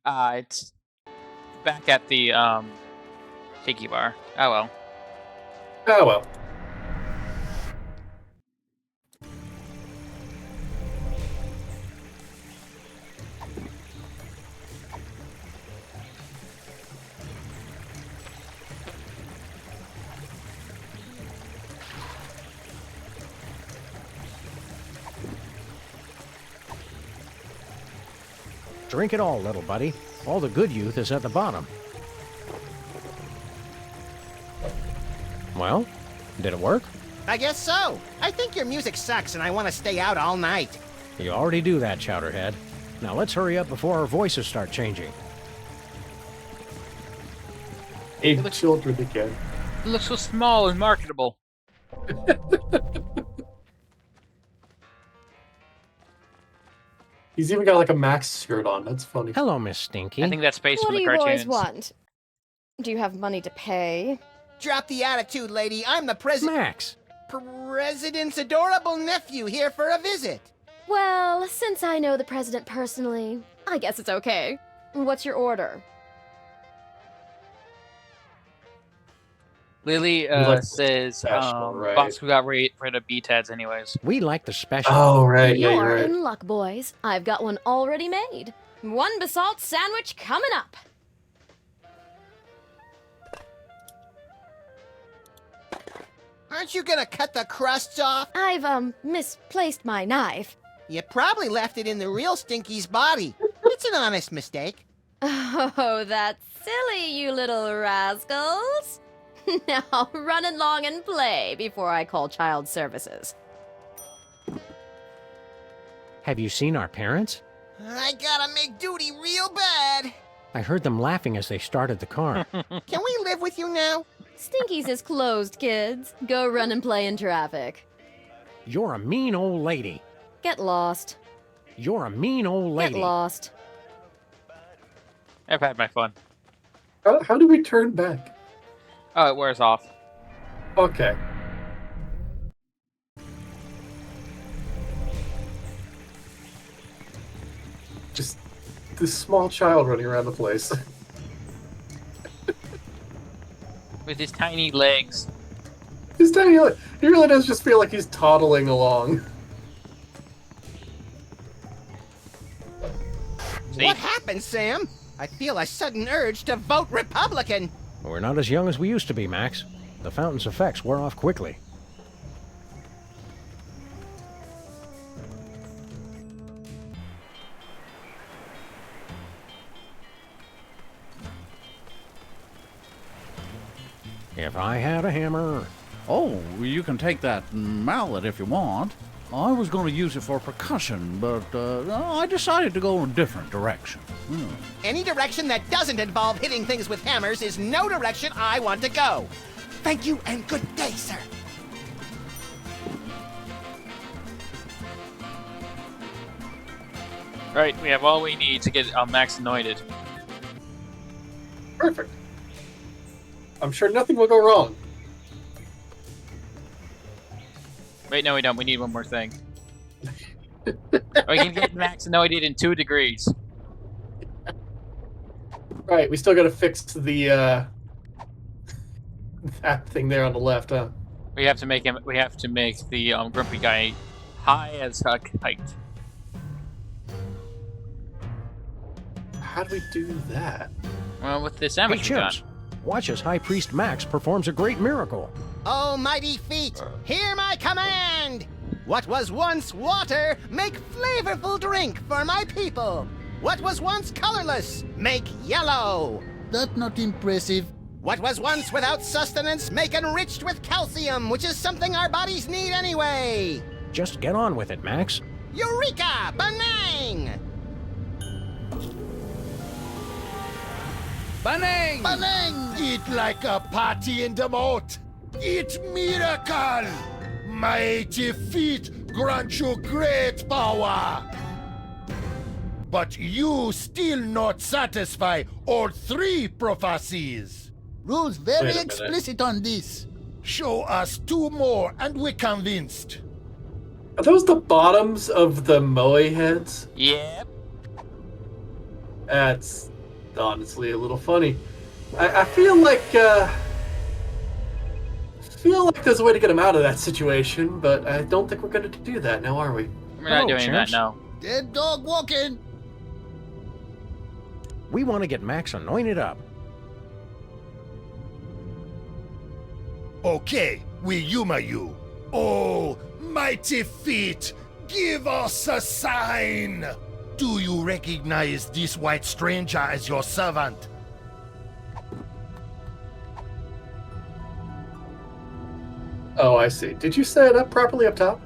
Speaker 1: It's back at the tiki bar. Oh well.
Speaker 2: Oh well.
Speaker 4: Drink it all, little buddy. All the good youth is at the bottom. Well, did it work?
Speaker 3: I guess so. I think your music sucks and I want to stay out all night.
Speaker 4: You already do that, Chowderhead. Now let's hurry up before our voices start changing.
Speaker 2: Eight children again.
Speaker 1: It looks so small and marketable.
Speaker 2: He's even got like a Max shirt on. That's funny.
Speaker 4: Hello, Miss Stinky.
Speaker 1: I think that's based
Speaker 10: What
Speaker 1: on
Speaker 10: do
Speaker 1: the
Speaker 10: you
Speaker 1: cartoons.
Speaker 10: boys want? Do you have money to pay?
Speaker 3: Drop the attitude, lady. I'm the
Speaker 4: Max.
Speaker 3: President's adorable nephew here for a visit.
Speaker 10: Well, since I know the president personally, I guess it's okay. What's your order?
Speaker 1: Lily
Speaker 2: like the
Speaker 1: says,
Speaker 2: special, right?
Speaker 1: Box got rid of B-Tads anyways.
Speaker 4: We like the special.
Speaker 2: Oh, right. Yeah,
Speaker 10: You're
Speaker 2: you're right.
Speaker 10: in luck, boys. I've got one already made. One basalt sandwich coming up.
Speaker 3: Aren't you gonna cut the crusts off?
Speaker 10: I've, misplaced my knife.
Speaker 3: You probably left it in the real Stinky's body. It's an honest mistake.
Speaker 10: Oh, that's silly, you little rascals. Now, run along and play before I call child services.
Speaker 4: Have you seen our parents?
Speaker 3: I gotta make duty real bad.
Speaker 4: I heard them laughing as they started the car.
Speaker 3: Can we live with you now?
Speaker 10: Stinky's is closed, kids. Go run and play in traffic.
Speaker 4: You're a mean old lady.
Speaker 10: Get lost.
Speaker 4: You're a mean old lady.
Speaker 10: Get lost.
Speaker 1: I've had my fun.
Speaker 2: How do we turn back?
Speaker 1: Oh, it wears off.
Speaker 2: Okay. Just this small child running around the place.
Speaker 1: With his tiny legs.
Speaker 2: His tiny leg. He really does just feel like he's toddling along.
Speaker 1: See?
Speaker 3: What happened, Sam? I feel a sudden urge to vote Republican.
Speaker 4: We're not as young as we used to be, Max. The fountain's effects wore off quickly. If I had a hammer...
Speaker 16: Oh, you can take that mallet if you want. I was going to use it for percussion, but I decided to go in a different direction.
Speaker 3: Any direction that doesn't involve hitting things with hammers is no direction I want to go. Thank you and good day, sir.
Speaker 1: Right, we have all we need to get Max anointed.
Speaker 2: Perfect. I'm sure nothing will go wrong.
Speaker 1: Wait, no, we don't. We need one more thing. We can get Max anointed in 2 degrees.
Speaker 2: Right, we still gotta fix the that thing there on the left, huh?
Speaker 1: We have to make him. We have to make the grumpy guy high as a kite.
Speaker 2: How do we do that?
Speaker 1: Well, with this
Speaker 4: Hey,
Speaker 1: sandwich we got.
Speaker 4: Chips, watch as High Priest Max performs a great miracle.
Speaker 3: Almighty feet, hear my command! What was once water, make flavorful drink for my people. What was once colorless, make yellow.
Speaker 5: That's not impressive.
Speaker 3: What was once without sustenance, make enriched with calcium, which is something our bodies need anyway.
Speaker 4: Just get on with it, Max.
Speaker 3: Eureka! Banang!
Speaker 5: Banang! Banang! Eat like a party in the moat. Eat miracle! Mighty feet grant you great power. But you still not satisfy all 3 prophecies. Rules
Speaker 2: Wait a
Speaker 5: very
Speaker 2: minute.
Speaker 5: explicit on this. Show us 2 more and we're convinced.
Speaker 2: Are those the bottoms of the moe heads?
Speaker 1: Yep.
Speaker 2: That's honestly a little funny. I feel like there's a way to get him out of that situation, but I don't think we're gonna do that now, are we?
Speaker 1: We're not
Speaker 4: Oh,
Speaker 1: doing that
Speaker 4: Chimps.
Speaker 1: now.
Speaker 5: Dead dog walking.
Speaker 4: We want to get Max anointed up.
Speaker 5: Okay, we humor you. Oh, mighty feet, give us a sign. Do you recognize this white stranger as your servant?
Speaker 2: Oh, I see. Did you set it up properly up top?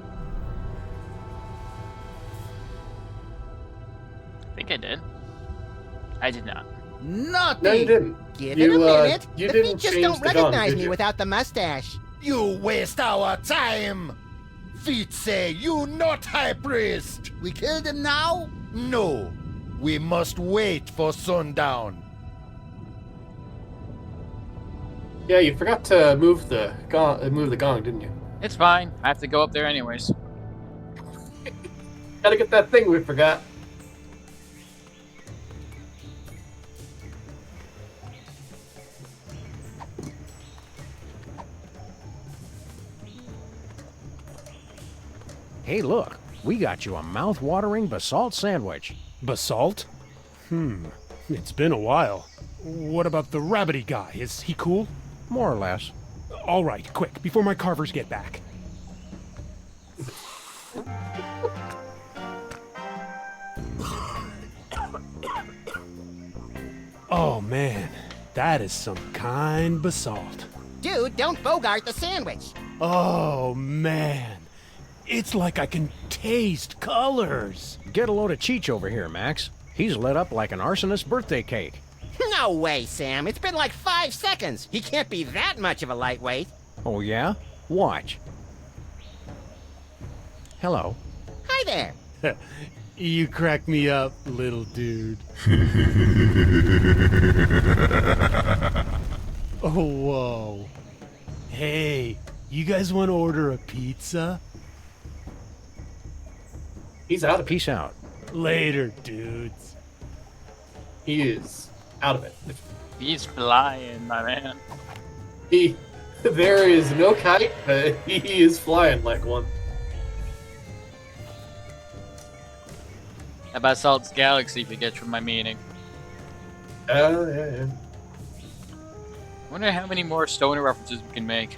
Speaker 1: I think I did. I did not.
Speaker 3: Nothing.
Speaker 2: No, you didn't.
Speaker 3: Give
Speaker 2: You,
Speaker 3: it a minute.
Speaker 2: you
Speaker 3: the
Speaker 2: didn't
Speaker 3: feet just
Speaker 2: change
Speaker 3: don't
Speaker 2: the gun,
Speaker 3: recognize
Speaker 2: did
Speaker 3: me
Speaker 2: you?
Speaker 3: without the mustache.
Speaker 5: You waste our time! Feet say you not High Priest!
Speaker 7: We killed him now?
Speaker 5: No. We must wait for sundown.
Speaker 2: Yeah, you forgot to move the gong, didn't you?
Speaker 1: It's fine. I have to go up there anyways.
Speaker 2: Gotta get that thing we forgot.
Speaker 4: Hey, look, we got you a mouth-watering basalt sandwich.
Speaker 18: Basalt? It's been a while. What about the rabbity guy? Is he cool?
Speaker 4: More or less.
Speaker 18: All right, quick, before my carvers get back. Oh man, that is some kind basalt.
Speaker 3: Dude, don't bogart the sandwich.
Speaker 18: Oh man, it's like I can taste colors.
Speaker 4: Get a load of Cheech over here, Max. He's lit up like an arsonist's birthday cake.
Speaker 3: No way, Sam. It's been like 5 seconds. He can't be that much of a lightweight.
Speaker 4: Oh, yeah? Watch. Hello.
Speaker 3: Hi there.
Speaker 18: You crack me up, little dude. Oh, whoa. Hey, you guys want to order a pizza?
Speaker 2: He's out of it.
Speaker 4: Peace out.
Speaker 18: Later, dudes.
Speaker 2: He is out of it.
Speaker 1: He's flying, my man.
Speaker 2: There is no kite, but he is flying like one.
Speaker 1: How about Salt's Galaxy, if you get from my meaning?
Speaker 2: Yeah.
Speaker 1: Wonder how many more stoner references we can make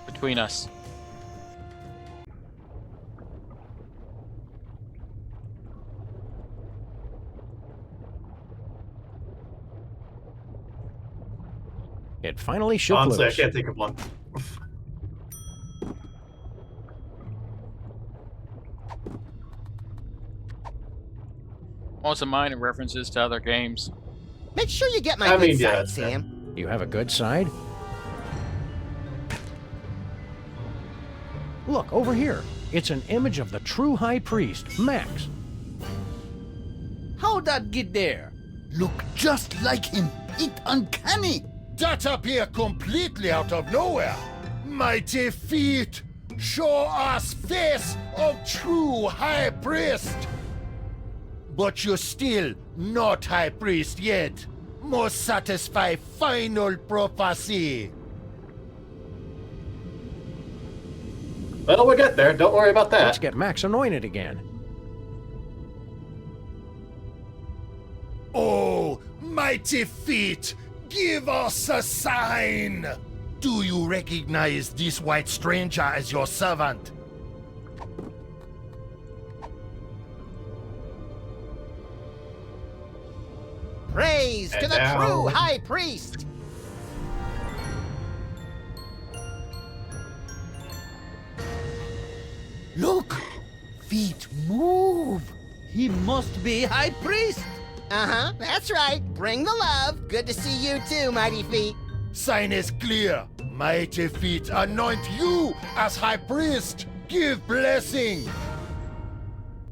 Speaker 1: between us.
Speaker 4: It finally shook
Speaker 2: Honestly,
Speaker 4: loose.
Speaker 2: I can't think of one.
Speaker 1: Also minor references to other games.
Speaker 3: Make sure you get my good side, Sam.
Speaker 4: You have a good side? Look, over here. It's an image of the true High Priest, Max.
Speaker 7: How'd that get there? Look just like him. It uncanny.
Speaker 5: That appear completely out of nowhere. Mighty feet, show us face of true High Priest. But you're still not High Priest yet. Must satisfy final prophecy.
Speaker 2: Well, we'll get there. Don't worry about that.
Speaker 4: Let's get Max anointed again.
Speaker 5: Oh, mighty feet, give us a sign. Do you recognize this white stranger as your servant?
Speaker 3: Praise to the true High Priest.
Speaker 7: Look! Feet move! He must be High Priest!
Speaker 3: Uh-huh, that's right. Bring the love. Good to see you too, Mighty Feet.
Speaker 5: Sign is clear. Mighty feet anoint you as High Priest. Give blessing.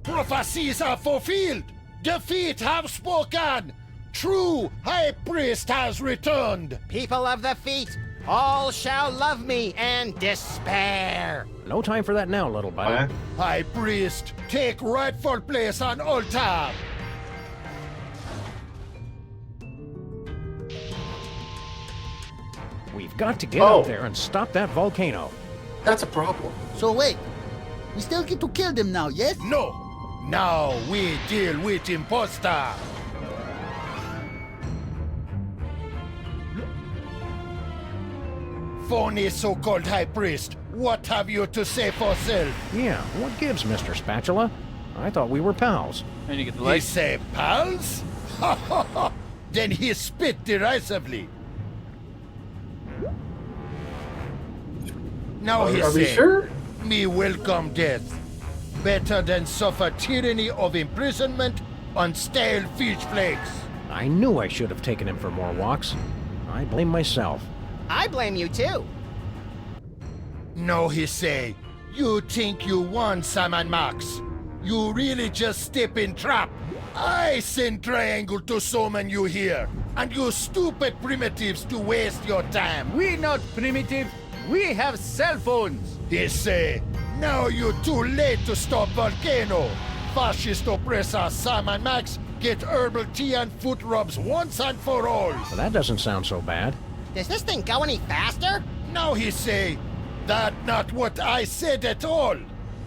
Speaker 5: Prophecies are fulfilled. The feet have spoken. True High Priest has returned.
Speaker 3: People of the feet, all shall love me and despair.
Speaker 4: No time for that now, little buddy.
Speaker 5: High Priest, take rightful place on altar.
Speaker 4: We've got to get up there and stop that volcano.
Speaker 2: That's a problem.
Speaker 7: So wait, we still get to kill them now, yes?
Speaker 5: No. Now we deal with imposter. Phony so-called High Priest, what have you to say for self?
Speaker 4: Yeah, what gives, Mr. Spatula? I thought we were pals.
Speaker 1: And you get the
Speaker 5: He
Speaker 1: leg.
Speaker 5: say pals? Ha ha ha! Then he spit derisively. Now he
Speaker 2: Are we
Speaker 5: say,
Speaker 2: sure?
Speaker 5: me welcome death. Better than suffer tyranny of imprisonment on stale fish flakes.
Speaker 4: I knew I should have taken him for more walks. I blame myself.
Speaker 3: I blame you too.
Speaker 5: No, he say, you think you won, Sam and Max. You really just step in trap. I send Triangle to summon you here, and you stupid primitives to waste your time.
Speaker 7: We not primitive. We have cell phones.
Speaker 5: He say, now you too late to stop Volcano. Fascist oppressor Sam and Max get herbal tea and foot rubs once and for all.
Speaker 4: Well, that doesn't sound so bad.
Speaker 3: Does this thing go any faster?
Speaker 5: Now he say, that not what I said at all.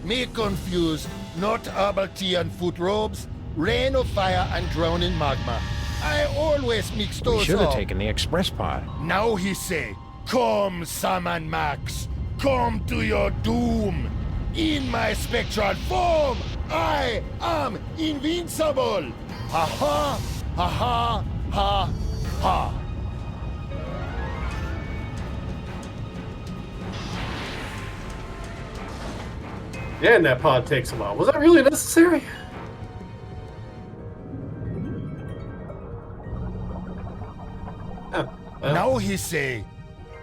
Speaker 5: Me confused, not herbal tea and foot robes, rain of fire and drowning magma. I always mix those
Speaker 4: We should have
Speaker 5: up.
Speaker 4: taken the express pod.
Speaker 5: Now he say, come Sam and Max, come to your doom. In my spectral form, I am invincible. Ha ha, ha ha, ha ha.
Speaker 2: Yeah, and that pod takes a while. Was that really necessary? Oh, well.
Speaker 5: Now he say,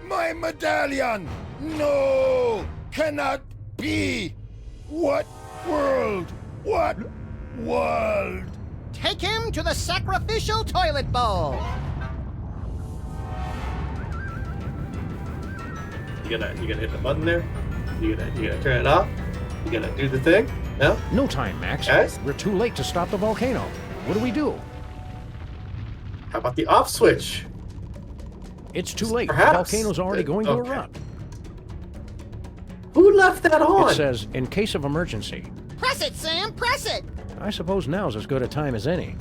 Speaker 5: my medallion! No! Cannot be! What world? What world?
Speaker 3: Take him to the sacrificial toilet bowl.
Speaker 2: You gonna hit the button there? You gonna turn it off? You gonna do the thing? No?
Speaker 4: No time, Max.
Speaker 2: Guys?
Speaker 4: We're too late to stop the volcano. What do we do?
Speaker 2: How about the off switch?
Speaker 4: It's too late.
Speaker 2: Perhaps.
Speaker 4: The volcano's already going to
Speaker 2: Okay.
Speaker 4: erupt.
Speaker 2: Who left that on?
Speaker 4: It says, in case of emergency.
Speaker 3: Press it, Sam, press it.
Speaker 4: I suppose now's as good a time as any.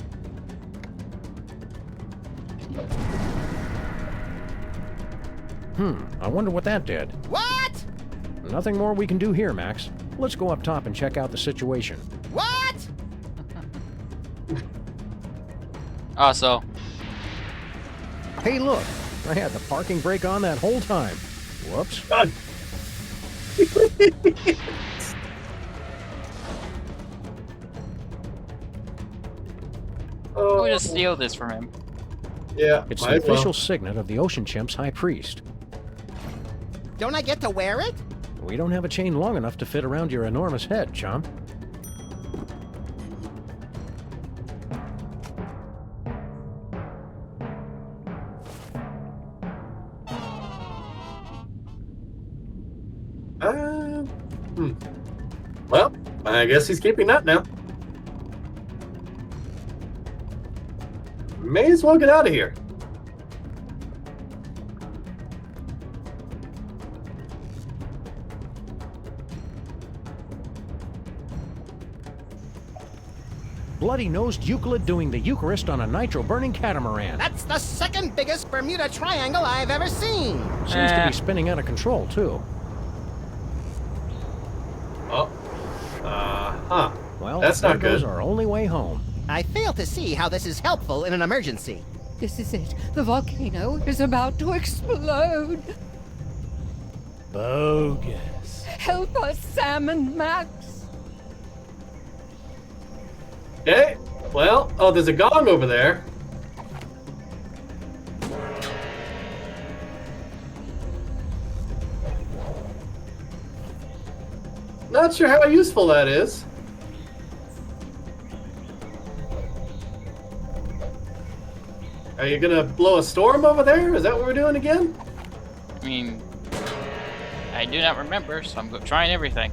Speaker 4: I wonder what that did.
Speaker 3: What?
Speaker 4: Nothing more we can do here, Max. Let's go up top and check out the situation.
Speaker 3: What?
Speaker 1: Also,
Speaker 4: Hey, look! I had the parking brake on that whole time. Whoops.
Speaker 2: God.
Speaker 1: who would just steal this from him?
Speaker 2: Yeah,
Speaker 4: It's
Speaker 2: might
Speaker 4: the
Speaker 2: as well.
Speaker 4: official signet of the Ocean Chimp's High Priest.
Speaker 3: Don't I get to wear it?
Speaker 4: We don't have a chain long enough to fit around your enormous head, chump.
Speaker 2: Well, I guess he's keeping that now. May as well get out of here.
Speaker 4: Bloody-nosed Euclid doing the Eucharist on a nitro-burning catamaran.
Speaker 3: That's the second biggest Bermuda Triangle I've ever seen.
Speaker 4: Seems to be spinning out of control, too.
Speaker 2: Oh. Huh.
Speaker 4: Well,
Speaker 2: That's
Speaker 4: there
Speaker 2: not good.
Speaker 4: goes our only way home.
Speaker 3: I fail to see how this is helpful in an emergency.
Speaker 17: This is it. The volcano is about to explode.
Speaker 7: Bogus.
Speaker 17: Help us, Sam and Max.
Speaker 2: Okay. Well, oh, there's a gong over there. Not sure how useful that is. Are you gonna blow a storm over there? Is that what we're doing again?
Speaker 1: I mean, I do not remember, so I'm trying everything.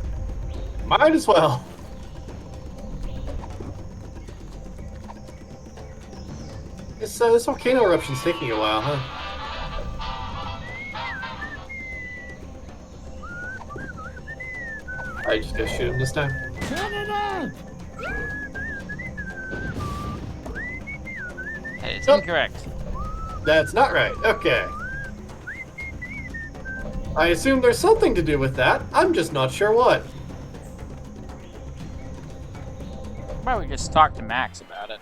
Speaker 2: Might as well. This volcano eruption's taking a while, huh? I just gotta shoot him this time.
Speaker 7: Turn it on.
Speaker 1: That is
Speaker 2: Nope.
Speaker 1: incorrect.
Speaker 2: That's not right. Okay. I assume there's something to do with that. I'm just not sure what.
Speaker 1: Probably just talk to Max about it.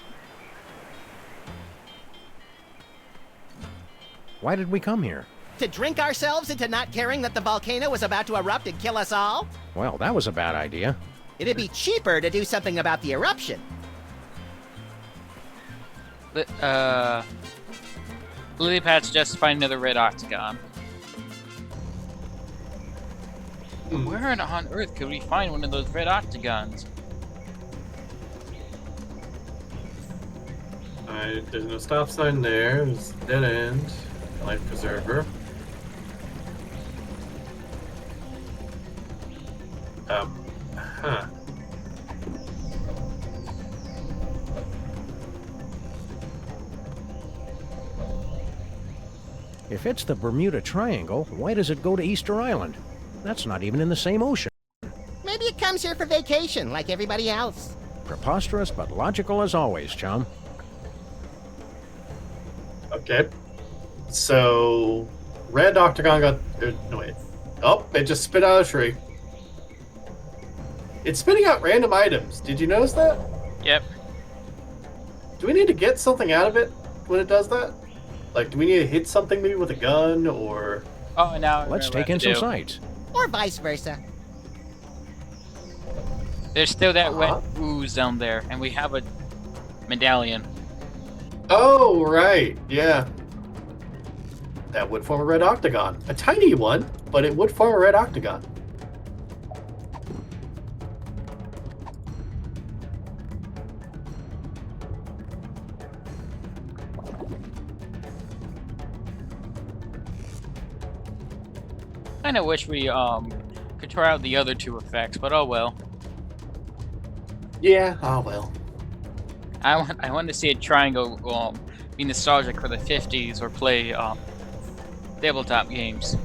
Speaker 4: Why did we come here?
Speaker 3: To drink ourselves into not caring that the volcano was about to erupt and kill us all?
Speaker 4: Well, that was a bad idea.
Speaker 3: It'd be cheaper to do something about the eruption.
Speaker 1: Lily Pat's just find another red octagon. Where on earth could we find one of those red octagons?
Speaker 2: Alright, there's no stop sign there. There's a dead end. Life preserver. Huh.
Speaker 4: If it's the Bermuda Triangle, why does it go to Easter Island? That's not even in the same ocean.
Speaker 3: Maybe it comes here for vacation, like everybody else.
Speaker 4: Preposterous, but logical as always, chum.
Speaker 2: Okay. So, red octagon got... no, wait. Oh, it just spit out a tree. It's spitting out random items. Did you notice that?
Speaker 1: Yep.
Speaker 2: Do we need to get something out of it when it does that? Like, do we need to hit something maybe with a gun, or...
Speaker 1: Oh, now
Speaker 4: let's take in some sights.
Speaker 3: Or vice versa.
Speaker 1: There's still that wet ooze down there, and we have a medallion.
Speaker 2: Oh, right. Yeah. That would form a red octagon. A tiny one, but it would form a red octagon.
Speaker 1: I kinda wish we could try out the other two effects, but oh well.
Speaker 2: Yeah, oh well.
Speaker 1: I want to see a triangle be nostalgic for the 50s or play tabletop games.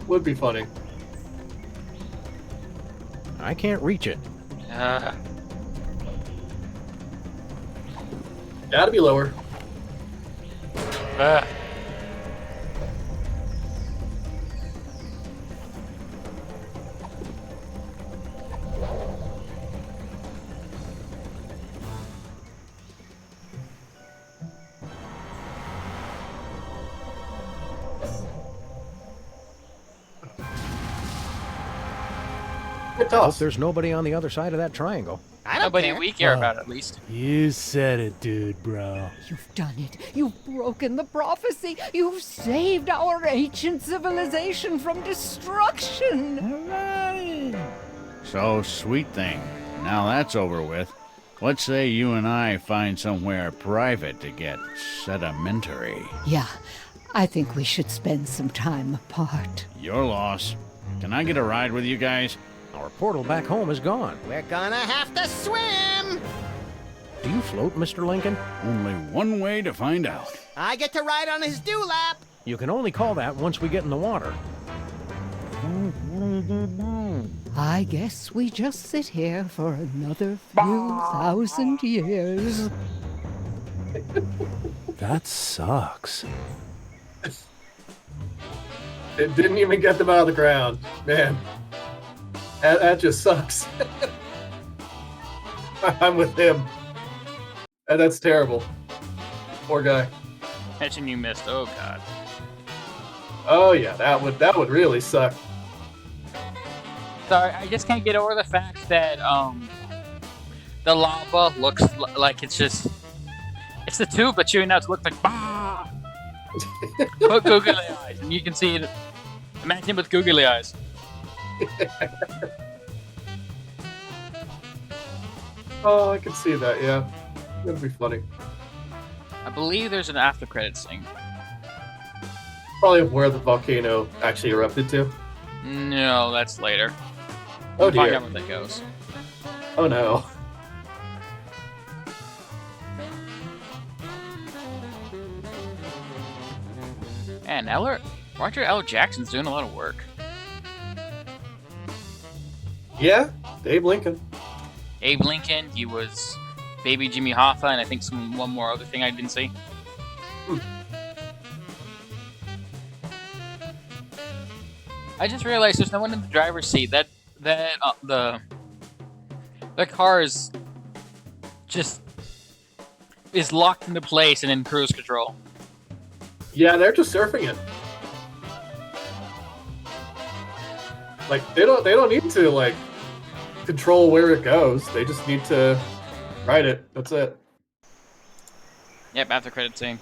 Speaker 2: Would be funny.
Speaker 4: I can't reach it.
Speaker 2: Gotta be lower.
Speaker 4: Hope there's nobody on the other side of that triangle.
Speaker 1: Nobody we care about, at least.
Speaker 11: You said it, dude, bro.
Speaker 17: You've done it. You've broken the prophecy. You've saved our ancient civilization from destruction.
Speaker 16: So, sweet thing. Now that's over with. Let's say you and I find somewhere private to get sedimentary.
Speaker 17: Yeah, I think we should spend some time apart.
Speaker 16: Your loss. Can I get a ride with you guys?
Speaker 4: Our portal back home is gone.
Speaker 3: We're gonna have to swim!
Speaker 4: Do you float, Mr. Lincoln?
Speaker 16: Only one way to find out.
Speaker 3: I get to ride on his dewlap!
Speaker 4: You can only call that once we get in the water.
Speaker 17: I guess we just sit here for another few thousand years.
Speaker 11: That sucks.
Speaker 2: It didn't even get them out of the ground. Man. That just sucks. I'm with him. And that's terrible. Poor guy.
Speaker 1: Mention you missed. Oh god.
Speaker 2: Oh yeah, that would really suck.
Speaker 1: Sorry, I just can't get over the fact that the lava looks like it's the tube, but shooting out to look like bah! Put googly eyes, and you can see it. Imagine with googly eyes.
Speaker 2: Oh, I can see that, yeah. That'd be funny.
Speaker 1: I believe there's an after credits thing.
Speaker 2: Probably where the volcano actually erupted to.
Speaker 1: No, that's later.
Speaker 2: Oh
Speaker 1: We'll find
Speaker 2: dear.
Speaker 1: out where that goes.
Speaker 2: Oh no.
Speaker 1: And Roger L. Jackson's doing a lot of work.
Speaker 2: Yeah, Abe Lincoln.
Speaker 1: Abe Lincoln, he was Baby Jimmy Hoffa, and I think one more other thing I didn't see. I just realized there's no one in the driver's seat. The The car is locked into place and in cruise control.
Speaker 2: Yeah, they're just surfing it. Like they don't need to like control where it goes. They just need to ride it. That's it.
Speaker 1: Yep, after credit scene.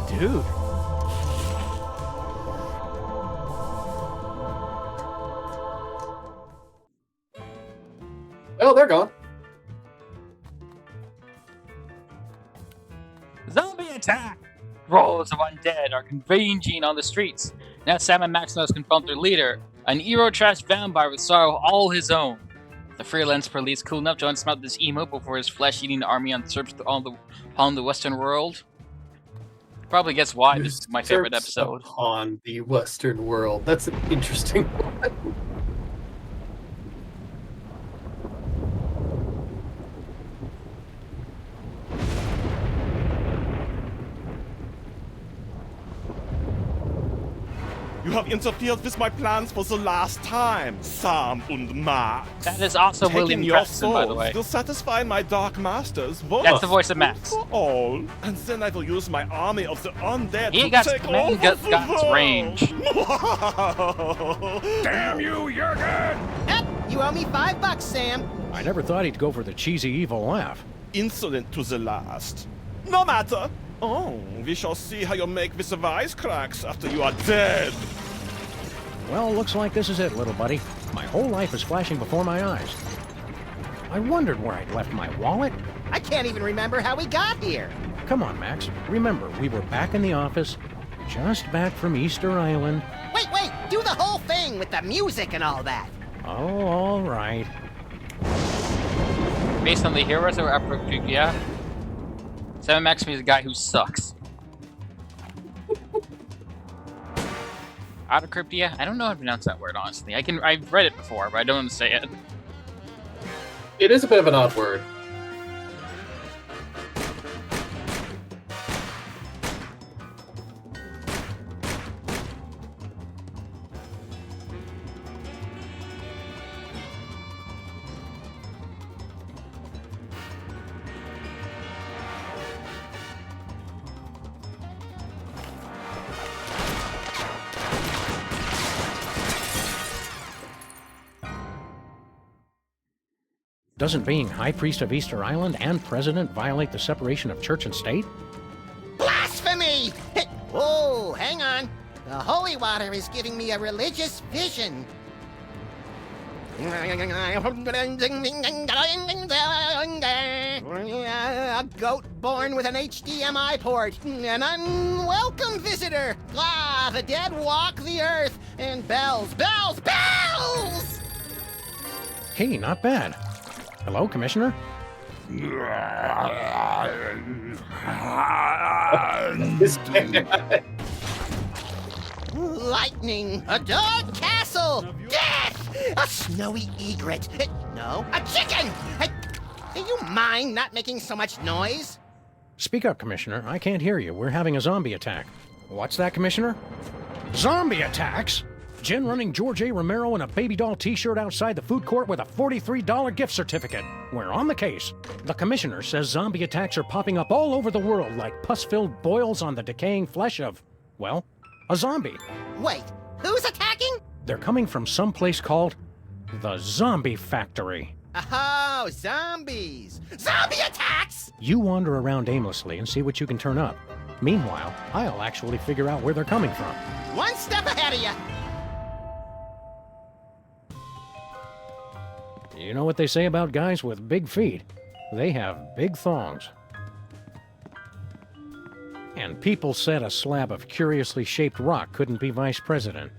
Speaker 18: Dude.
Speaker 2: Oh, they're gone.
Speaker 1: Zombie attack! Rows of undead are converging on the streets. Now Sam and Max must confront their leader, an Euro-trash vampire with sorrow all his own. The freelance police cool enough to unsmelt this emo before his flesh-eating army usurps upon the Western world. Probably guess why this is my favorite episode.
Speaker 2: On the Western world. That's an interesting one.
Speaker 9: You have interfered with my plans for the last time, Sam and Max.
Speaker 1: That is also
Speaker 9: Taking
Speaker 1: William
Speaker 9: your
Speaker 1: Preston, by the way.
Speaker 9: will satisfy my dark masters.
Speaker 1: That's the voice of Max.
Speaker 9: For all, and then I will use my army of the undead
Speaker 1: He
Speaker 9: to
Speaker 1: got
Speaker 9: take
Speaker 1: man
Speaker 9: over the
Speaker 1: got
Speaker 9: world.
Speaker 1: range.
Speaker 9: Damn you, Jurgen!
Speaker 3: You owe me $5, Sam.
Speaker 4: I never thought he'd go for the cheesy evil laugh.
Speaker 9: Insolent to the last. No matter. Oh, we shall see how you make with the wisecracks after you are dead.
Speaker 4: Well, looks like this is it, little buddy. My whole life is flashing before my eyes. I wondered where I'd left my wallet.
Speaker 3: I can't even remember how we got here.
Speaker 4: Come on, Max. Remember, we were back in the office, just back from Easter Island.
Speaker 3: Wait, do the whole thing with the music and all that.
Speaker 4: Oh, all right.
Speaker 1: Based on the heroes of Aprocryptia, Sam and Max is a guy who sucks. Autocryptia? I don't know how to pronounce that word, honestly. I've read it before, but I don't want to say it.
Speaker 2: It is a bit of an odd word.
Speaker 4: Doesn't being High Priest of Easter Island and President violate the separation of church and state?
Speaker 3: Blasphemy! Whoa, hang on. The holy water is giving me a religious vision. A goat born with an HDMI port. An unwelcome visitor. Ah, the dead walk the earth. And bells, bells, bells!
Speaker 4: Hey, not bad. Hello, Commissioner?
Speaker 3: Lightning, a dog castle, death, a snowy egret, no, a chicken! Do you mind not making so much noise?
Speaker 4: Speak up, Commissioner. I can't hear you. We're having a zombie attack. What's that, Commissioner? Zombie attacks? Jen running George A. Romero in a baby doll t-shirt outside the food court with a $43 gift certificate. We're on the case. The commissioner says zombie attacks are popping up all over the world like pus-filled boils on the decaying flesh of, well, a zombie.
Speaker 3: Wait, who's attacking?
Speaker 4: They're coming from some place called the Zombie Factory.
Speaker 3: Oh, zombies! Zombie attacks!
Speaker 4: You wander around aimlessly and see what you can turn up. Meanwhile, I'll actually figure out where they're coming from.
Speaker 3: One step ahead of you!
Speaker 4: You know what they say about guys with big feet? They have big thongs. And people said a slab of curiously shaped rock couldn't be vice president.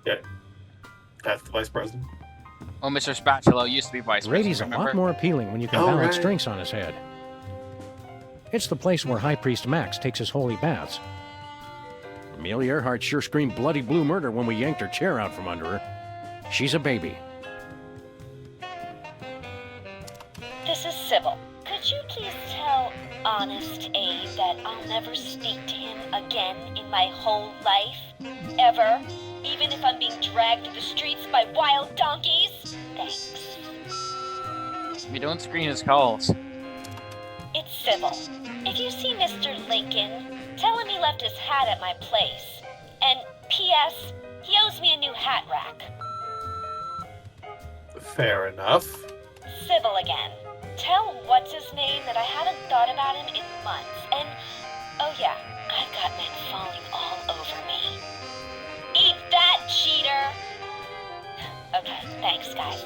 Speaker 2: Yeah. That's the vice president.
Speaker 1: Oh, Mr. Spatula used to be vice president.
Speaker 4: Brady's a lot more appealing when you can balance drinks on his head. It's the place where High Priest Max takes his holy baths. Amelia Earhart sure screamed bloody blue murder when we yanked her chair out from under her. She's a baby.
Speaker 22: This is Sybil. Could
Speaker 6: Could you please tell Honest Abe that I'll never speak to him again in my whole life? Ever? Even if I'm being dragged through the streets by wild donkeys? Thanks.
Speaker 1: We don't screen his calls.
Speaker 6: It's civil. If you see Mr. Lincoln, tell him he left his hat at my place. And P.S., he owes me a new hat rack.
Speaker 2: Fair enough.
Speaker 6: Civil again. Tell what's-his-name that I haven't thought about him in months. And, oh yeah, I've got men falling all over me. Eat that, cheater! Okay, thanks, guys.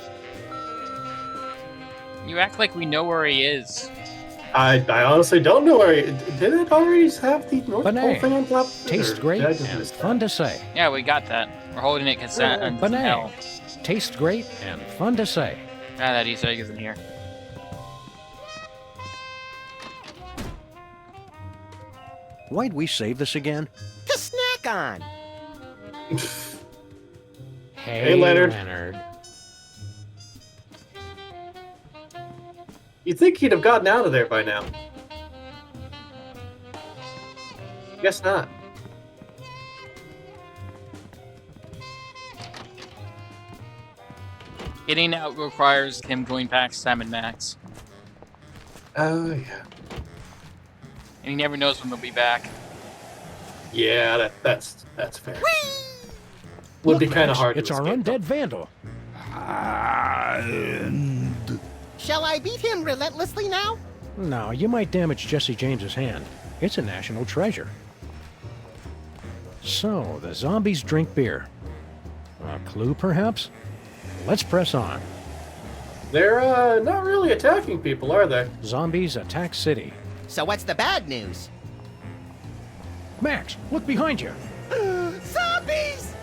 Speaker 1: You act like we know where he is.
Speaker 2: I honestly don't know where he... Did it already have the North Pole
Speaker 4: Benet.
Speaker 2: thing on top?
Speaker 4: Tastes
Speaker 2: Or
Speaker 4: great
Speaker 2: did I just
Speaker 4: and
Speaker 2: miss that?
Speaker 4: fun to say.
Speaker 1: Yeah, we got that. We're holding it because
Speaker 4: Benet. Tastes great and fun to say.
Speaker 1: Ah, that Easter egg isn't here.
Speaker 4: Why'd we save this again?
Speaker 3: To snack on.
Speaker 2: Hey, Leonard. You'd think he'd have gotten out of there by now. Guess not.
Speaker 1: Getting out requires him going past Sam and Max.
Speaker 2: Oh, yeah.
Speaker 1: And he never knows when they'll be back.
Speaker 2: Yeah, that's fair. Would be kind of hard.
Speaker 4: It's
Speaker 2: to
Speaker 4: our
Speaker 2: escape.
Speaker 4: undead vandal.
Speaker 3: Shall I beat him relentlessly now?
Speaker 4: No, you might damage Jesse James's hand. It's a national treasure. So, the zombies drink beer. A clue, perhaps? Let's press on.
Speaker 2: They're not really attacking people, are they?
Speaker 4: Zombies attack city.
Speaker 3: So what's the bad news?
Speaker 4: Max, look behind you.
Speaker 3: Zombies!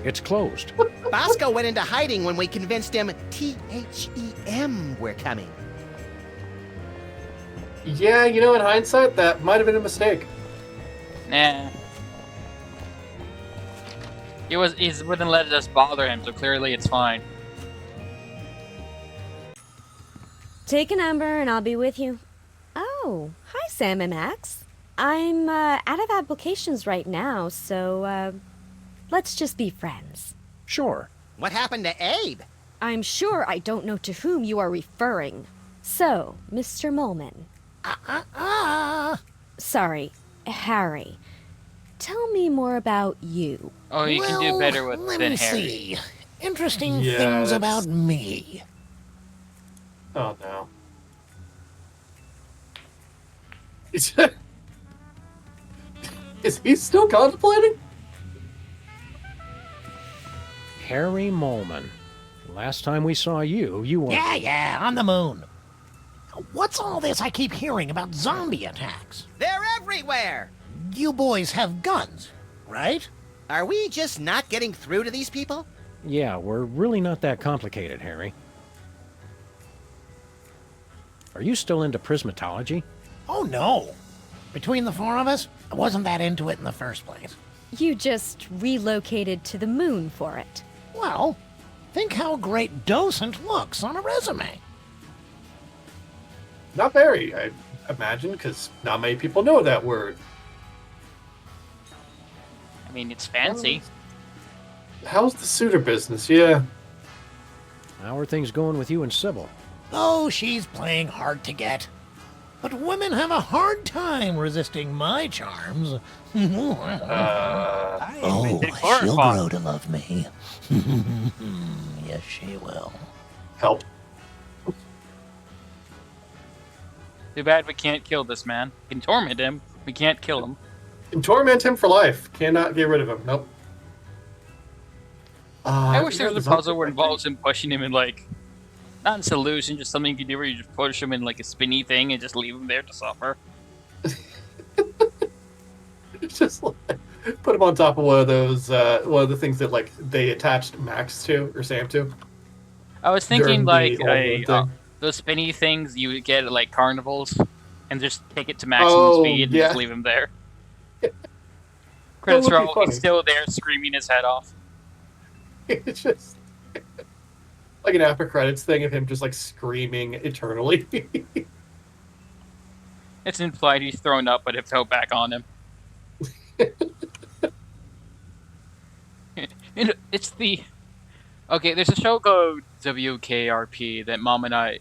Speaker 4: It's closed.
Speaker 3: Bosco went into hiding when we convinced him THEM we're coming.
Speaker 2: Yeah, you know, in hindsight, that might have been a mistake.
Speaker 1: Nah. He wouldn't let us bother him, so clearly it's fine.
Speaker 15: Take a number and I'll be with you. Oh, hi Sam and Max. I'm out of applications right now, so let's just be friends.
Speaker 4: Sure.
Speaker 3: What happened to Abe?
Speaker 15: I'm sure I don't know to whom you are referring. So, Mr. Molman. Sorry, Harry. Tell me more about you.
Speaker 1: Oh, you can do better with
Speaker 22: let
Speaker 1: than
Speaker 22: me
Speaker 1: Harry.
Speaker 22: see. Interesting
Speaker 2: Yeah,
Speaker 22: things
Speaker 2: that's-
Speaker 22: about me.
Speaker 2: Oh no. Is he still contemplating?
Speaker 4: Harry Molman. Last time we saw you, you were...
Speaker 22: Yeah, on the moon. What's all this I keep hearing about zombie attacks?
Speaker 3: They're everywhere!
Speaker 22: You boys have guns, right?
Speaker 3: Are we just not getting through to these people?
Speaker 4: Yeah, we're really not that complicated, Harry. Are you still into prismatology?
Speaker 22: Oh, no. Between the four of us, I wasn't that into it in the first place.
Speaker 15: You just relocated to the moon for it.
Speaker 22: Well, think how great docent looks on a resume.
Speaker 2: Not very, I imagine, because not many people know that word.
Speaker 1: I mean, it's fancy.
Speaker 2: How's the suitor business? Yeah.
Speaker 4: How are things going with you and Sybil?
Speaker 22: Oh, she's playing hard to get. But women have a hard time resisting my charms. Oh, she'll grow to love me. Yes, she will.
Speaker 2: Help.
Speaker 1: Too bad we can't kill this man. We can torment him. We can't kill him.
Speaker 2: And torment him for life. Cannot get rid of him. Nope.
Speaker 1: I wish there was a puzzle where it involves him pushing him in, like, not in solution, just something you can do where you just push him in, like, a spinny thing and just leave him there to suffer.
Speaker 2: Just like, put him on top of one of those, one of the things that, like, they attached Max to, or Sam to.
Speaker 1: I was thinking,
Speaker 2: During the
Speaker 1: like,
Speaker 2: old thing.
Speaker 1: those spinny things you would get at, like, carnivals, and just take it to maximum
Speaker 2: Oh,
Speaker 1: speed and
Speaker 2: yeah.
Speaker 1: just leave him there. Credits
Speaker 2: would be
Speaker 1: roll,
Speaker 2: funny.
Speaker 1: he's still there screaming his head off.
Speaker 2: It's just... like an after credits thing of him just like screaming eternally.
Speaker 1: It's implied he's thrown up, but it fell back on him. It's the... Okay, there's a show called WKRP that Mom and I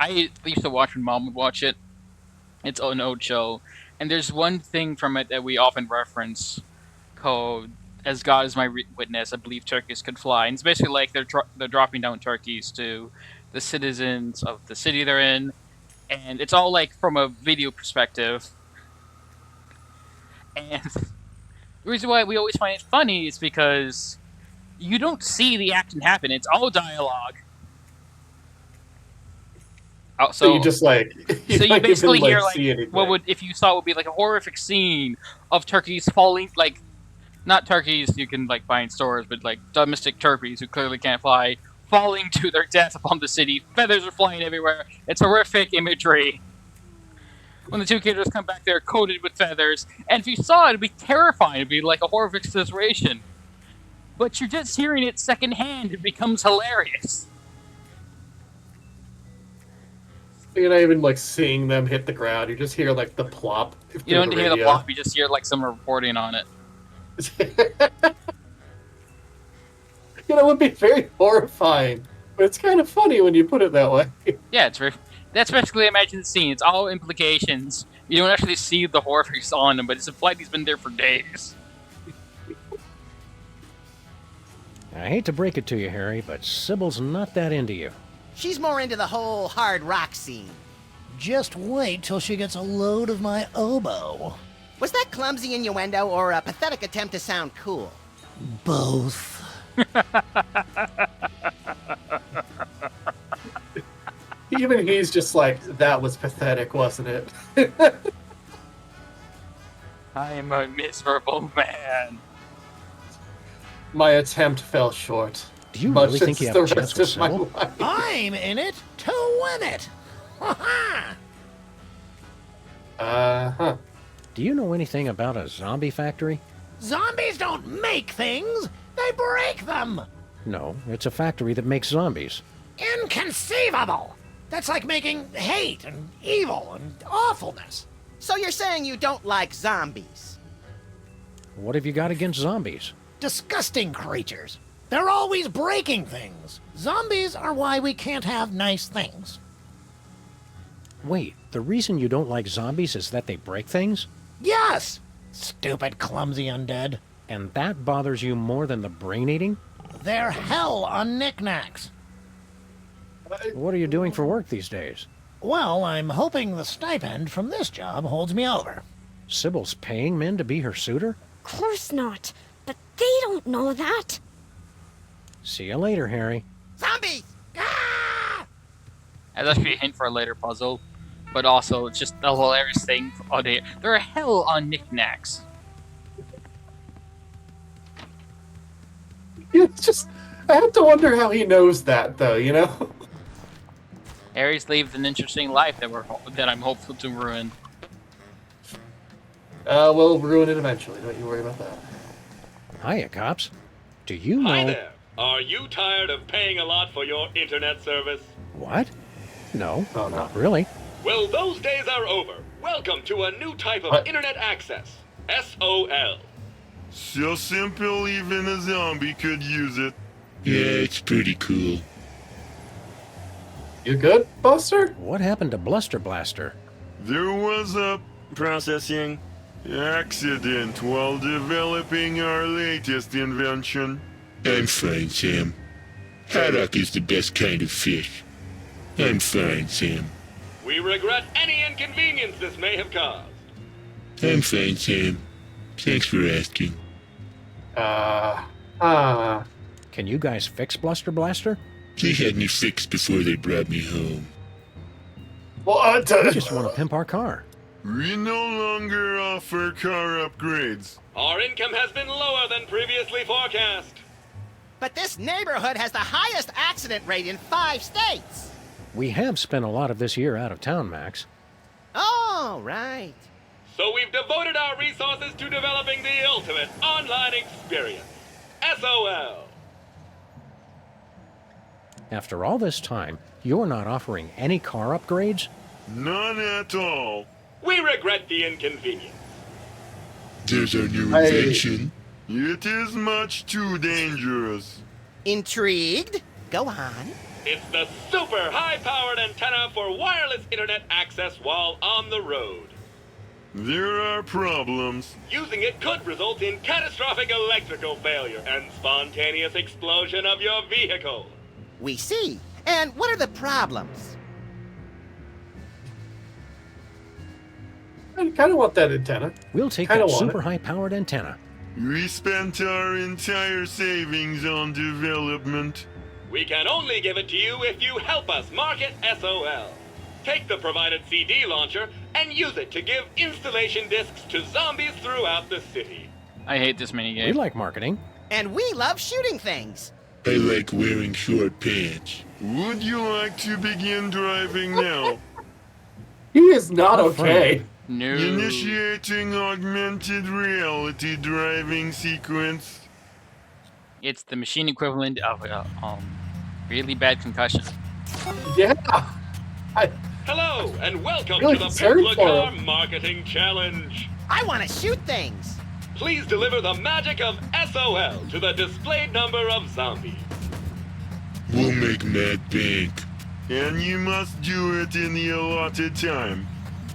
Speaker 1: used to watch when Mom would watch it. It's an old show. And there's one thing from it that we often reference called As God Is My Witness, I Believe Turkeys Could Fly. And it's basically like they're dropping down turkeys to the citizens of the city they're in. And it's all like from a video perspective. And the reason why we always find it funny is because you don't see the action happen. It's all dialogue. Oh,
Speaker 2: so you just like...
Speaker 1: So you basically
Speaker 2: even,
Speaker 1: hear
Speaker 2: see
Speaker 1: like
Speaker 2: anything.
Speaker 1: what would, if you saw, would be like a horrific scene of turkeys falling, like not turkeys you can like buy in stores, but like domestic turkeys who clearly can't fly, falling to their death upon the city. Feathers are flying everywhere. It's horrific imagery. When the two characters come back, they're coated with feathers, and if you saw it, it'd be terrifying. It'd be like a horrific situation. But you're just hearing it secondhand. It becomes hilarious.
Speaker 2: You're not even like seeing them hit the ground. You just hear like the plop.
Speaker 1: You don't hear the plop. You just hear like someone reporting on it.
Speaker 2: You know, it would be very horrifying, but it's kind of funny when you put it that way.
Speaker 1: Yeah, it's very... That's basically, imagine the scene. It's all implications. You don't actually see the horrors on him, but it's implied he's been there for days.
Speaker 4: I hate to break it to you, Harry, but Sybil's not that into you.
Speaker 3: She's more into the whole hard rock scene.
Speaker 22: Just wait till she gets a load of my oboe.
Speaker 3: Was that clumsy innuendo or a pathetic attempt to sound cool?
Speaker 22: Both.
Speaker 2: Even he's just like, that was pathetic, wasn't it?
Speaker 1: I am a miserable man.
Speaker 2: My attempt fell short.
Speaker 4: Do you
Speaker 2: much
Speaker 4: really think you
Speaker 2: as
Speaker 4: have a
Speaker 2: the
Speaker 4: chance
Speaker 2: rest
Speaker 4: with
Speaker 2: of my
Speaker 4: Sybil?
Speaker 2: life.
Speaker 22: I'm in it to win it. Ha-ha!
Speaker 2: Uh-huh.
Speaker 4: Do you know anything about a zombie factory?
Speaker 22: Zombies don't make things, they break them.
Speaker 4: No, it's a factory that makes zombies.
Speaker 22: Inconceivable. That's like making hate and evil and awfulness.
Speaker 3: So you're saying you don't like zombies?
Speaker 4: What have you got against zombies?
Speaker 22: Disgusting creatures. They're always breaking things. Zombies are why we can't have nice things.
Speaker 4: Wait, the reason you don't like zombies is that they break things?
Speaker 22: Yes! Stupid, clumsy undead.
Speaker 4: And that bothers you more than the brain eating?
Speaker 22: They're hell on knickknacks.
Speaker 4: What are you doing for work these days?
Speaker 22: Well, I'm hoping the stipend from this job holds me over.
Speaker 4: Sybil's paying men to be her suitor?
Speaker 15: Of course not. But they don't know that.
Speaker 4: See you later, Harry.
Speaker 3: Zombies!
Speaker 1: That's actually a hint for a later puzzle. But also, it's just a hilarious thing all day. They're hell on knickknacks.
Speaker 2: It's just, I have to wonder how he knows that, though, you know?
Speaker 1: Harry's lived an interesting life that I'm hopeful to ruin.
Speaker 2: We'll ruin it eventually. Don't you worry about that.
Speaker 4: Hiya, cops. Do you know...
Speaker 12: Hi there. Are you tired of paying a lot for your internet service?
Speaker 4: What? No,
Speaker 2: Oh, no.
Speaker 4: not really.
Speaker 12: Well, those days are over. Welcome to a new type of internet access. SOL.
Speaker 21: So simple, even a zombie could use it.
Speaker 13: Yeah, it's pretty cool.
Speaker 2: You good, Buster?
Speaker 4: What happened to Bluster Blaster?
Speaker 21: There was a processing accident while developing our latest invention.
Speaker 13: I'm fine, Sam. Haddock is the best kind of fish. I'm fine, Sam.
Speaker 12: We regret any inconvenience this may have caused.
Speaker 13: I'm fine, Sam. Thanks for asking.
Speaker 4: Can you guys fix Bluster Blaster?
Speaker 13: They had me fixed before they brought me home.
Speaker 2: What?
Speaker 4: We just want to pimp our car.
Speaker 21: We no longer offer car upgrades.
Speaker 12: Our income has been lower than previously forecast.
Speaker 3: But this neighborhood has the highest accident rate in 5 states.
Speaker 4: We have spent a lot of this year out of town, Max.
Speaker 3: Oh, right.
Speaker 12: So we've devoted our resources to developing the ultimate online experience. SOL.
Speaker 4: After all this time, you're not offering any car upgrades?
Speaker 21: None at all.
Speaker 12: We regret the inconvenience.
Speaker 13: There's our new invention.
Speaker 21: It is much too dangerous.
Speaker 3: Intrigued? Go on.
Speaker 12: It's the super high-powered antenna for wireless internet access while on the road.
Speaker 21: There are problems.
Speaker 12: Using it could result in catastrophic electrical failure and spontaneous explosion of your vehicle.
Speaker 3: We see. And what are the problems?
Speaker 2: I kind of want that antenna.
Speaker 4: We'll take
Speaker 2: Kinda
Speaker 4: that
Speaker 2: want
Speaker 4: super
Speaker 2: it.
Speaker 4: high-powered antenna.
Speaker 21: We spent our entire savings on development.
Speaker 12: We can only give it to you if you help us market SOL. Take the provided CD launcher and use it to give installation discs to zombies throughout the city.
Speaker 1: I hate this minigame.
Speaker 4: We like marketing.
Speaker 3: And we love shooting things.
Speaker 13: I like wearing short pants.
Speaker 21: Would you like to begin driving now?
Speaker 2: He is not
Speaker 4: Oh,
Speaker 2: okay.
Speaker 1: No.
Speaker 21: Initiating augmented reality driving sequence.
Speaker 1: It's the machine equivalent of really bad concussion.
Speaker 2: Yeah.
Speaker 12: Hello, and welcome
Speaker 2: Really
Speaker 12: to the
Speaker 2: concerned
Speaker 12: Pimp
Speaker 2: for
Speaker 12: Car
Speaker 2: him.
Speaker 12: Marketing Challenge.
Speaker 3: I want to shoot things.
Speaker 12: Please deliver the magic of SOL to the displayed number of zombies.
Speaker 13: We'll make mad bank.
Speaker 21: And you must do it in the allotted time.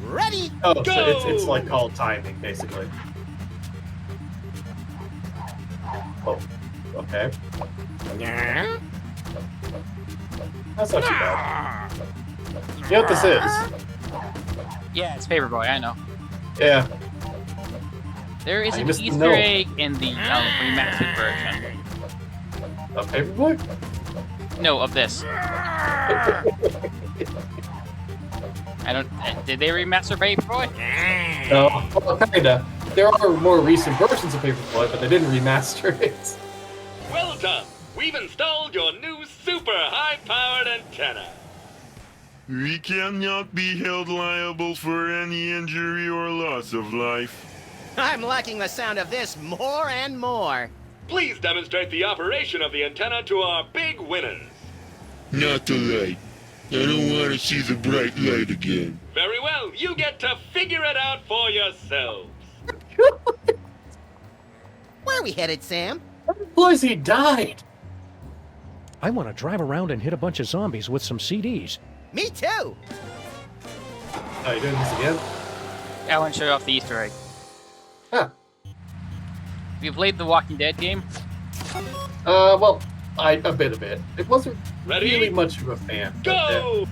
Speaker 3: Ready?
Speaker 2: Oh, so it's like called timing, basically. Oh, okay. That's not too bad. You know what this is?
Speaker 1: Yeah, it's Paperboy, I know.
Speaker 2: Yeah.
Speaker 1: There is
Speaker 2: I
Speaker 1: an
Speaker 2: missed the
Speaker 1: Easter
Speaker 2: note.
Speaker 1: egg in the remastered version.
Speaker 2: A Paperboy?
Speaker 1: No, of this. I don't. Did they remaster Paperboy?
Speaker 2: No, well, kinda. There are more recent versions of Paperboy, but they didn't remaster it.
Speaker 12: Well done. We've installed your new super high-powered antenna.
Speaker 21: We cannot be held liable for any injury or loss of life.
Speaker 3: I'm liking the sound of this more and more.
Speaker 12: Please demonstrate the operation of the antenna to our big winners.
Speaker 13: Not the light. I don't want to see the bright light again.
Speaker 12: Very well, you get to figure it out for yourselves.
Speaker 3: Where are we headed, Sam?
Speaker 2: Boys, he died.
Speaker 4: I want to drive around and hit a bunch of zombies with some CDs.
Speaker 3: Me too.
Speaker 2: Oh, you doing this again?
Speaker 1: I want to show you off the Easter egg.
Speaker 2: Huh.
Speaker 1: Have you played the Walking Dead game?
Speaker 2: Well, a bit of it. It wasn't
Speaker 12: Ready?
Speaker 2: really much of a fan. but,
Speaker 12: Go!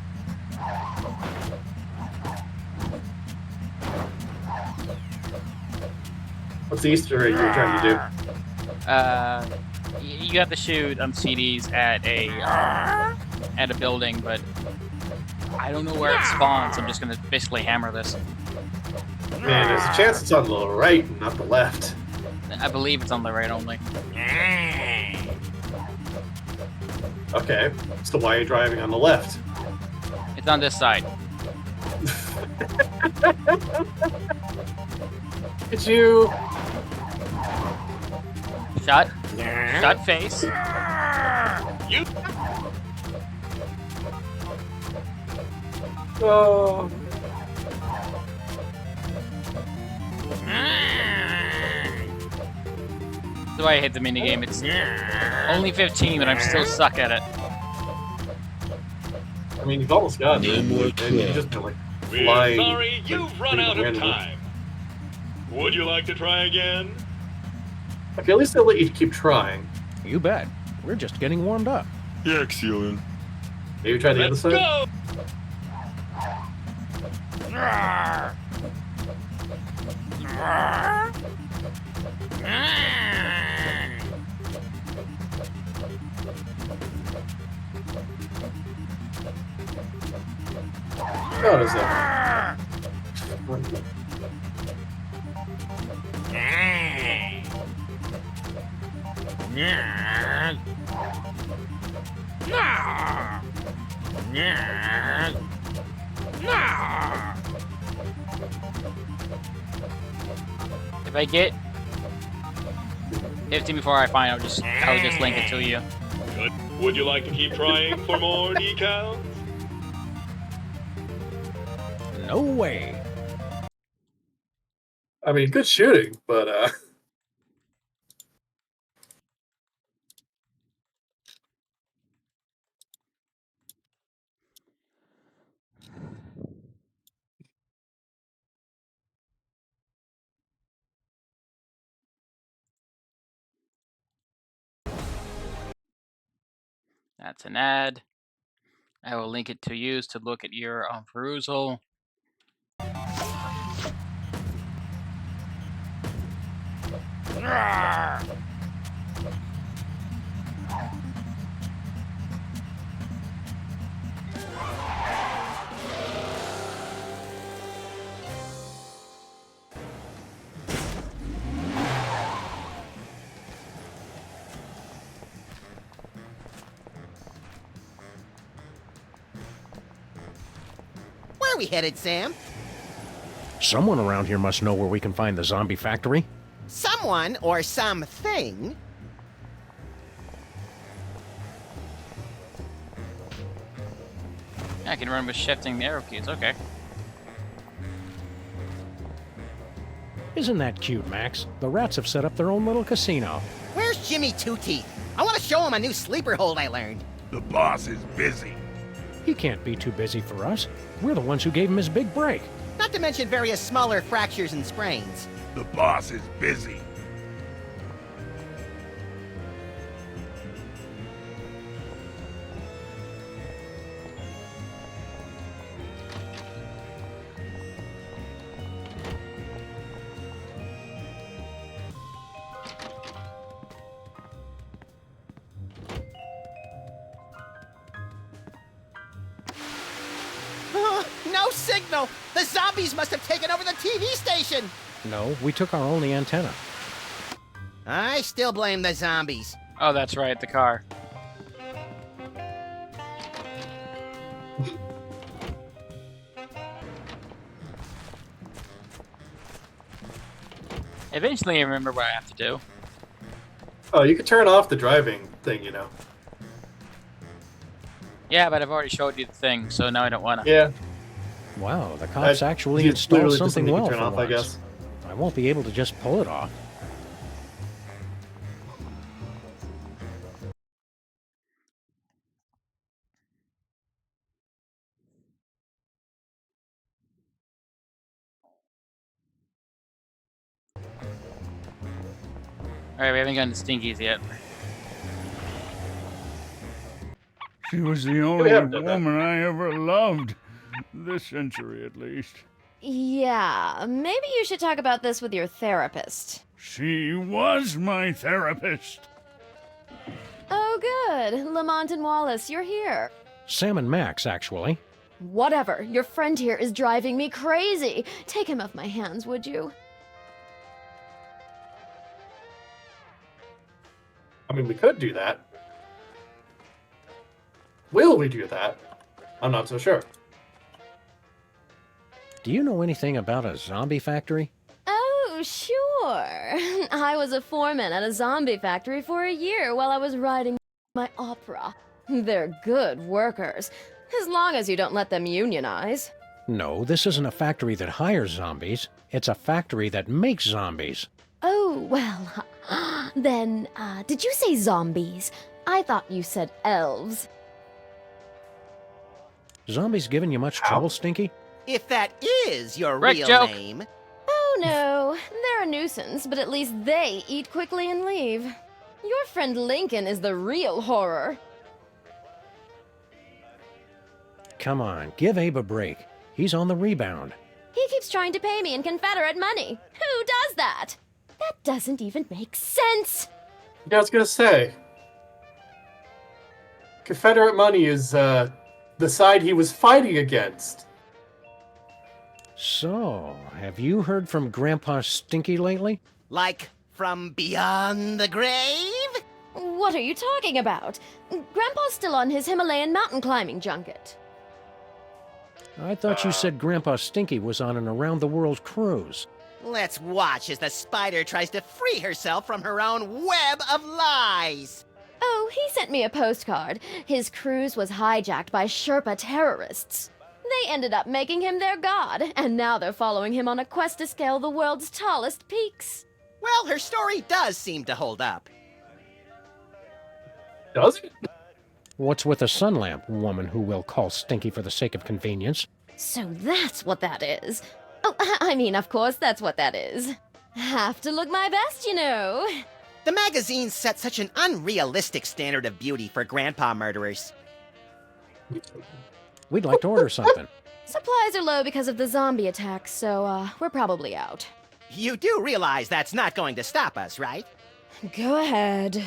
Speaker 2: What's the Easter egg you're trying to do?
Speaker 1: You have to shoot CDs at a building, but I don't know where it spawns. I'm just gonna basically hammer this.
Speaker 2: Man, there's a chance it's on the right and not the left.
Speaker 1: I believe it's on the right only.
Speaker 2: Okay, so why are you driving on the left?
Speaker 1: It's on this side.
Speaker 2: Did you?
Speaker 1: Shot. Shot face.
Speaker 12: You.
Speaker 2: Oh.
Speaker 1: That's why I hate the minigame. It's only 15, but I'm still stuck at it.
Speaker 2: I mean, you've almost got it.
Speaker 13: No more
Speaker 2: You just been like
Speaker 12: We're
Speaker 2: flying.
Speaker 12: sorry, you've run out of time. Would you like to try again?
Speaker 2: Okay, at least they'll let you keep trying.
Speaker 4: You bet. We're just getting warmed up.
Speaker 21: Excellent.
Speaker 2: Maybe try the other
Speaker 12: Let's
Speaker 2: side?
Speaker 12: go!
Speaker 2: No, there's that.
Speaker 1: If I get 15 before I find, I'll just link it to you.
Speaker 12: Good. Would you like to keep trying for more decals?
Speaker 4: No way.
Speaker 2: I mean, good shooting, but
Speaker 1: That's an ad. I will link it to use to look at your perusal.
Speaker 3: Where are we headed, Sam?
Speaker 4: Someone around here must know where we can find the zombie factory.
Speaker 3: Someone or something?
Speaker 1: I can run with shifting the arrow keys, okay.
Speaker 4: Isn't that cute, Max? The rats have set up their own little casino.
Speaker 3: Where's Jimmy Two Teeth? I want to show him a new sleeper hold I learned.
Speaker 5: The boss is busy.
Speaker 4: He can't be too busy for us. We're the ones who gave him his big break.
Speaker 3: Not to mention various smaller fractures and sprains.
Speaker 5: The boss is busy.
Speaker 3: No signal! The zombies must have taken over the TV station!
Speaker 4: No, we took our only antenna.
Speaker 3: I still blame the zombies.
Speaker 1: Oh, that's right, the car. Eventually I remember what I have to do.
Speaker 2: oh, you could turn off the driving thing, you know.
Speaker 1: Yeah, but I've already showed you the thing, so now I don't want to.
Speaker 2: Yeah.
Speaker 4: Wow, the cops actually
Speaker 2: you
Speaker 4: installed
Speaker 2: literally just
Speaker 4: something
Speaker 2: need to
Speaker 4: well
Speaker 2: turn
Speaker 4: for
Speaker 2: off, I
Speaker 4: once.
Speaker 2: guess.
Speaker 4: I won't be able to just pull it off.
Speaker 1: Alright, we haven't gotten to Stinkies yet.
Speaker 16: She was the only woman I ever loved. This century, at least.
Speaker 10: Yeah, maybe you should talk about this with your therapist.
Speaker 16: She was my therapist.
Speaker 10: Oh, good. Lamont and Wallace, you're here.
Speaker 4: Sam and Max, actually.
Speaker 10: Whatever. Your friend here is driving me crazy. Take him off my hands, would you?
Speaker 2: I mean, we could do that. Will we do that? I'm not so sure.
Speaker 4: Do you know anything about a zombie factory?
Speaker 10: Oh, sure. I was a foreman at a zombie factory for a year while I was writing my opera. They're good workers, as long as you don't let them unionize.
Speaker 4: No, this isn't a factory that hires zombies. It's a factory that makes zombies.
Speaker 10: Oh, well, then, did you say zombies? I thought you said elves.
Speaker 4: Zombies giving you much trouble, Stinky?
Speaker 3: If that is your
Speaker 1: Right
Speaker 3: real
Speaker 1: joke.
Speaker 3: name.
Speaker 10: Oh no, they're a nuisance, but at least they eat quickly and leave. Your friend Lincoln is the real horror.
Speaker 4: Come on, give Abe a break. He's on the rebound.
Speaker 10: He keeps trying to pay me in Confederate money. Who does that? That doesn't even make sense.
Speaker 2: Yeah, I was gonna say. Confederate money is the side he was fighting against.
Speaker 4: So, have you heard from Grandpa Stinky lately?
Speaker 3: Like from beyond the grave?
Speaker 10: What are you talking about? Grandpa's still on his Himalayan mountain climbing junket.
Speaker 4: I thought you said Grandpa Stinky was on an around-the-world cruise.
Speaker 3: Let's watch as the spider tries to free herself from her own web of lies.
Speaker 10: Oh, he sent me a postcard. His cruise was hijacked by Sherpa terrorists. They ended up making him their god, and now they're following him on a quest to scale the world's tallest peaks.
Speaker 3: Well, her story does seem to hold up.
Speaker 2: Does it?
Speaker 4: What's with a sun lamp woman who we'll call Stinky for the sake of convenience?
Speaker 10: So that's what that is. Oh, I mean, of course, that's what that is. Have to look my best, you know.
Speaker 3: The magazine set such an unrealistic standard of beauty for grandpa murderers.
Speaker 4: We'd like to order something.
Speaker 10: Supplies are low because of the zombie attacks, so, we're probably out.
Speaker 3: You do realize that's not going to stop us, right?
Speaker 10: Go ahead.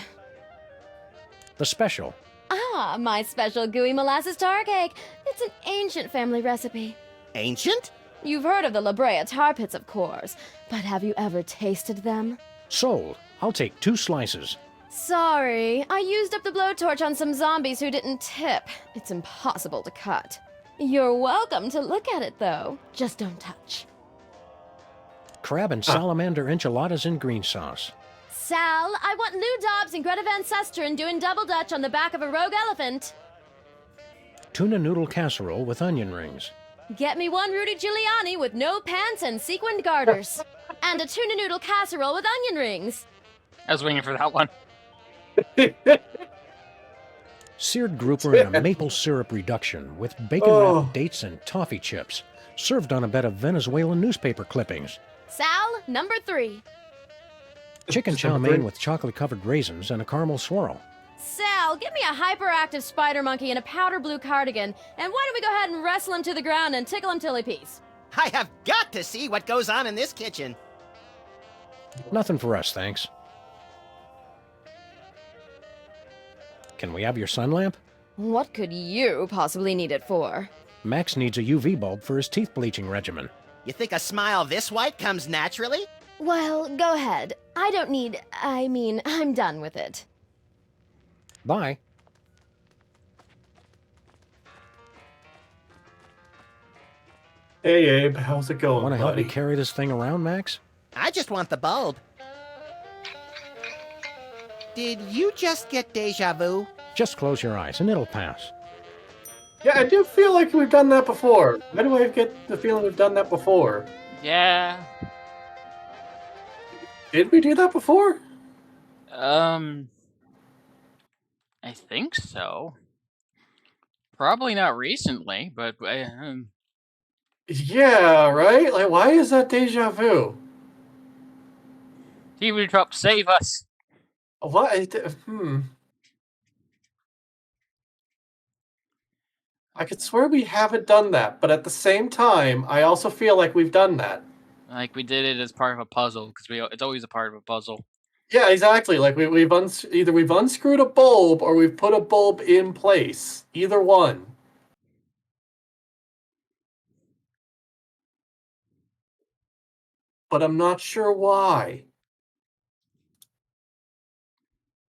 Speaker 4: The special.
Speaker 10: Ah, my special gooey molasses tar cake. It's an ancient family recipe.
Speaker 3: Ancient?
Speaker 10: You've heard of the La Brea tar pits, of course, but have you ever tasted them?
Speaker 4: Sold. I'll take 2 slices.
Speaker 10: Sorry, I used up the blowtorch on some zombies who didn't tip. It's impossible to cut. You're welcome to look at it, though. Just don't touch.
Speaker 4: Crab and salamander enchiladas in green sauce.
Speaker 10: Sal, I want Lou Dobbs and Greta Van Susteren doing double dutch on the back of a rogue elephant.
Speaker 4: Tuna noodle casserole with onion rings.
Speaker 10: Get me one Rudy Giuliani with no pants and sequined garters. And a tuna noodle casserole with onion rings.
Speaker 1: I was waiting for that one.
Speaker 4: Seared grouper in a maple syrup reduction with bacon-wrapped dates and toffee chips, served on a bed of Venezuelan newspaper clippings.
Speaker 10: Sal, number 3.
Speaker 4: Chicken chow mein with chocolate-covered raisins and a caramel swirl.
Speaker 10: Sal, get me a hyperactive spider monkey in a powder blue cardigan, and why don't we go ahead and wrestle him to the ground and tickle him till he pees?
Speaker 3: I have got to see what goes on in this kitchen.
Speaker 4: Nothing for us, thanks. Can we have your sun lamp?
Speaker 10: What could you possibly need it for?
Speaker 4: Max needs a UV bulb for his teeth bleaching regimen.
Speaker 3: You think a smile this white comes naturally?
Speaker 10: Well, go ahead. I'm done with it.
Speaker 4: Bye.
Speaker 2: Hey, Abe, how's it going,
Speaker 4: Want to help me
Speaker 2: buddy?
Speaker 4: carry this thing around, Max?
Speaker 3: I just want the bulb. Did you just get deja vu?
Speaker 4: Just close your eyes and it'll pass.
Speaker 2: Yeah, I do feel like we've done that before. Why do I get the feeling we've done that before?
Speaker 1: Yeah.
Speaker 2: Did we do that before?
Speaker 1: I think so. Probably not recently, but
Speaker 2: Yeah, right? Like, why is that deja vu?
Speaker 1: TV Drop, save us!
Speaker 2: What? I could swear we haven't done that, but at the same time, I also feel like we've done that.
Speaker 1: Like we did it as part of a puzzle, because it's always a part of a puzzle.
Speaker 2: Yeah, exactly. Like either we've unscrewed a bulb or we've put a bulb in place. Either one. But I'm not sure why.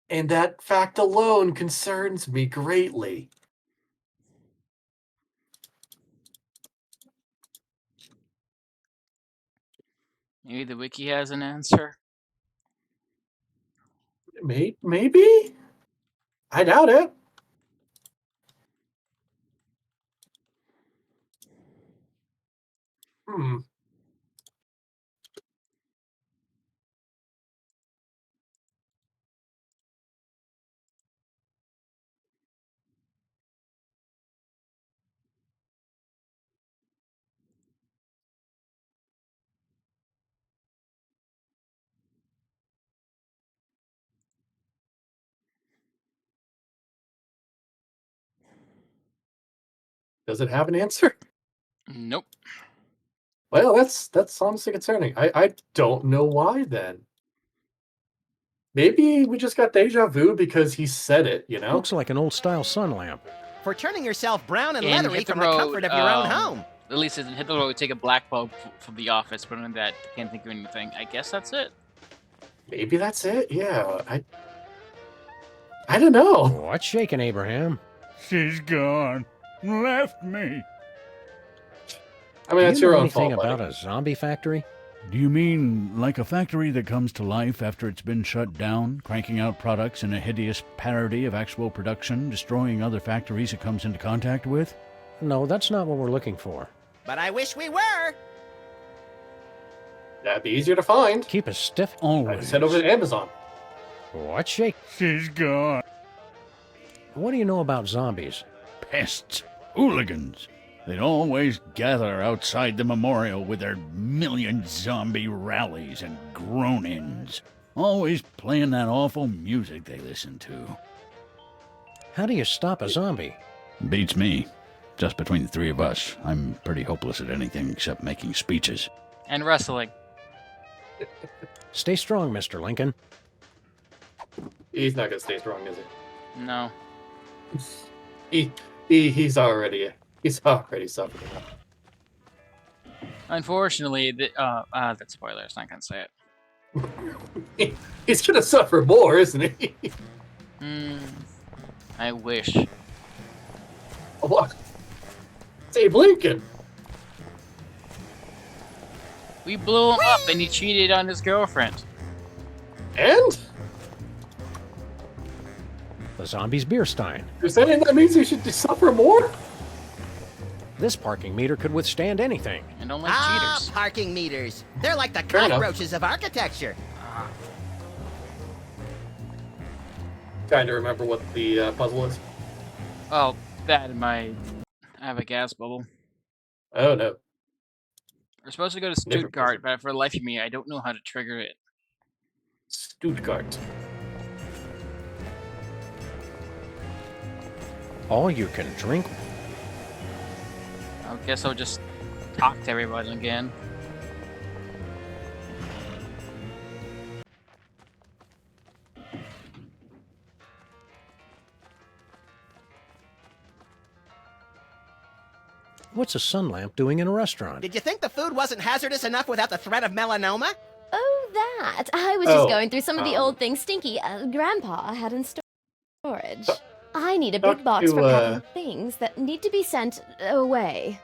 Speaker 2: And that fact alone concerns me greatly.
Speaker 1: Maybe the wiki has an answer.
Speaker 2: Maybe? I doubt it. Does it have an answer?
Speaker 1: Nope.
Speaker 2: Well, that's honestly concerning. I don't know why then. Maybe we just got deja vu because he said it, you know?
Speaker 4: Looks like an old-style sun lamp.
Speaker 3: For turning yourself brown and
Speaker 1: In
Speaker 3: leathery
Speaker 1: Hit the
Speaker 3: from the
Speaker 1: Road,
Speaker 3: comfort of your own home.
Speaker 1: At least in Hit the Road, take a black bulb from the office, but other than that, can't think of anything. I guess that's it.
Speaker 2: Maybe that's it. Yeah, I don't know.
Speaker 4: What's shaking, Abraham?
Speaker 16: She's gone. Left me.
Speaker 2: I mean, that's
Speaker 4: Do you
Speaker 2: your
Speaker 4: know
Speaker 2: own
Speaker 4: anything
Speaker 2: fault,
Speaker 4: about
Speaker 2: buddy.
Speaker 4: a zombie factory?
Speaker 16: Do you mean like a factory that comes to life after it's been shut down, cranking out products in a hideous parody of actual production, destroying other factories it comes into contact with?
Speaker 4: No, that's not what we're looking for.
Speaker 3: But I wish we were.
Speaker 2: That'd be easier to find.
Speaker 4: Keep it stiff.
Speaker 2: I'd head over to Amazon.
Speaker 4: What shake?
Speaker 16: She's gone.
Speaker 4: What do you know about zombies?
Speaker 16: Pests. Hooligans. They'd always gather outside the memorial with their million zombie rallies and groan-ins. Always playing that awful music they listen to.
Speaker 4: How do you stop a zombie?
Speaker 16: Beats me. Just between the three of us, I'm pretty hopeless at anything except making speeches.
Speaker 1: And wrestling.
Speaker 4: Stay strong, Mr. Lincoln.
Speaker 2: He's not gonna stay strong, is
Speaker 1: No.
Speaker 2: he? He's already suffering enough.
Speaker 1: Unfortunately, that's spoilers. Not gonna say it.
Speaker 2: He's gonna suffer more, isn't he?
Speaker 1: I wish.
Speaker 2: What? It's Abe Lincoln.
Speaker 1: We blew him up and he cheated on his girlfriend.
Speaker 2: And?
Speaker 4: The zombie's beer stein.
Speaker 2: You're saying that means he should suffer more?
Speaker 4: This parking meter could withstand anything.
Speaker 1: And don't like cheaters.
Speaker 3: Parking meters. They're like the
Speaker 2: Fair enough.
Speaker 3: cockroaches of architecture.
Speaker 2: Trying to remember what the puzzle is.
Speaker 1: Oh, that and I have a gas bubble.
Speaker 2: Oh no.
Speaker 1: We're supposed to go to Stuttgart, but for the life of me, I don't know how to trigger it.
Speaker 2: Stuttgart.
Speaker 4: All you can drink.
Speaker 1: I guess I'll just talk to everybody again.
Speaker 4: What's a sun lamp doing in a restaurant?
Speaker 3: Did you think the food wasn't hazardous enough without the threat of melanoma?
Speaker 10: Oh, that. I was just going through some of the old things Stinky, Grandpa, had in storage. I need a big box for packing things that need to be sent away.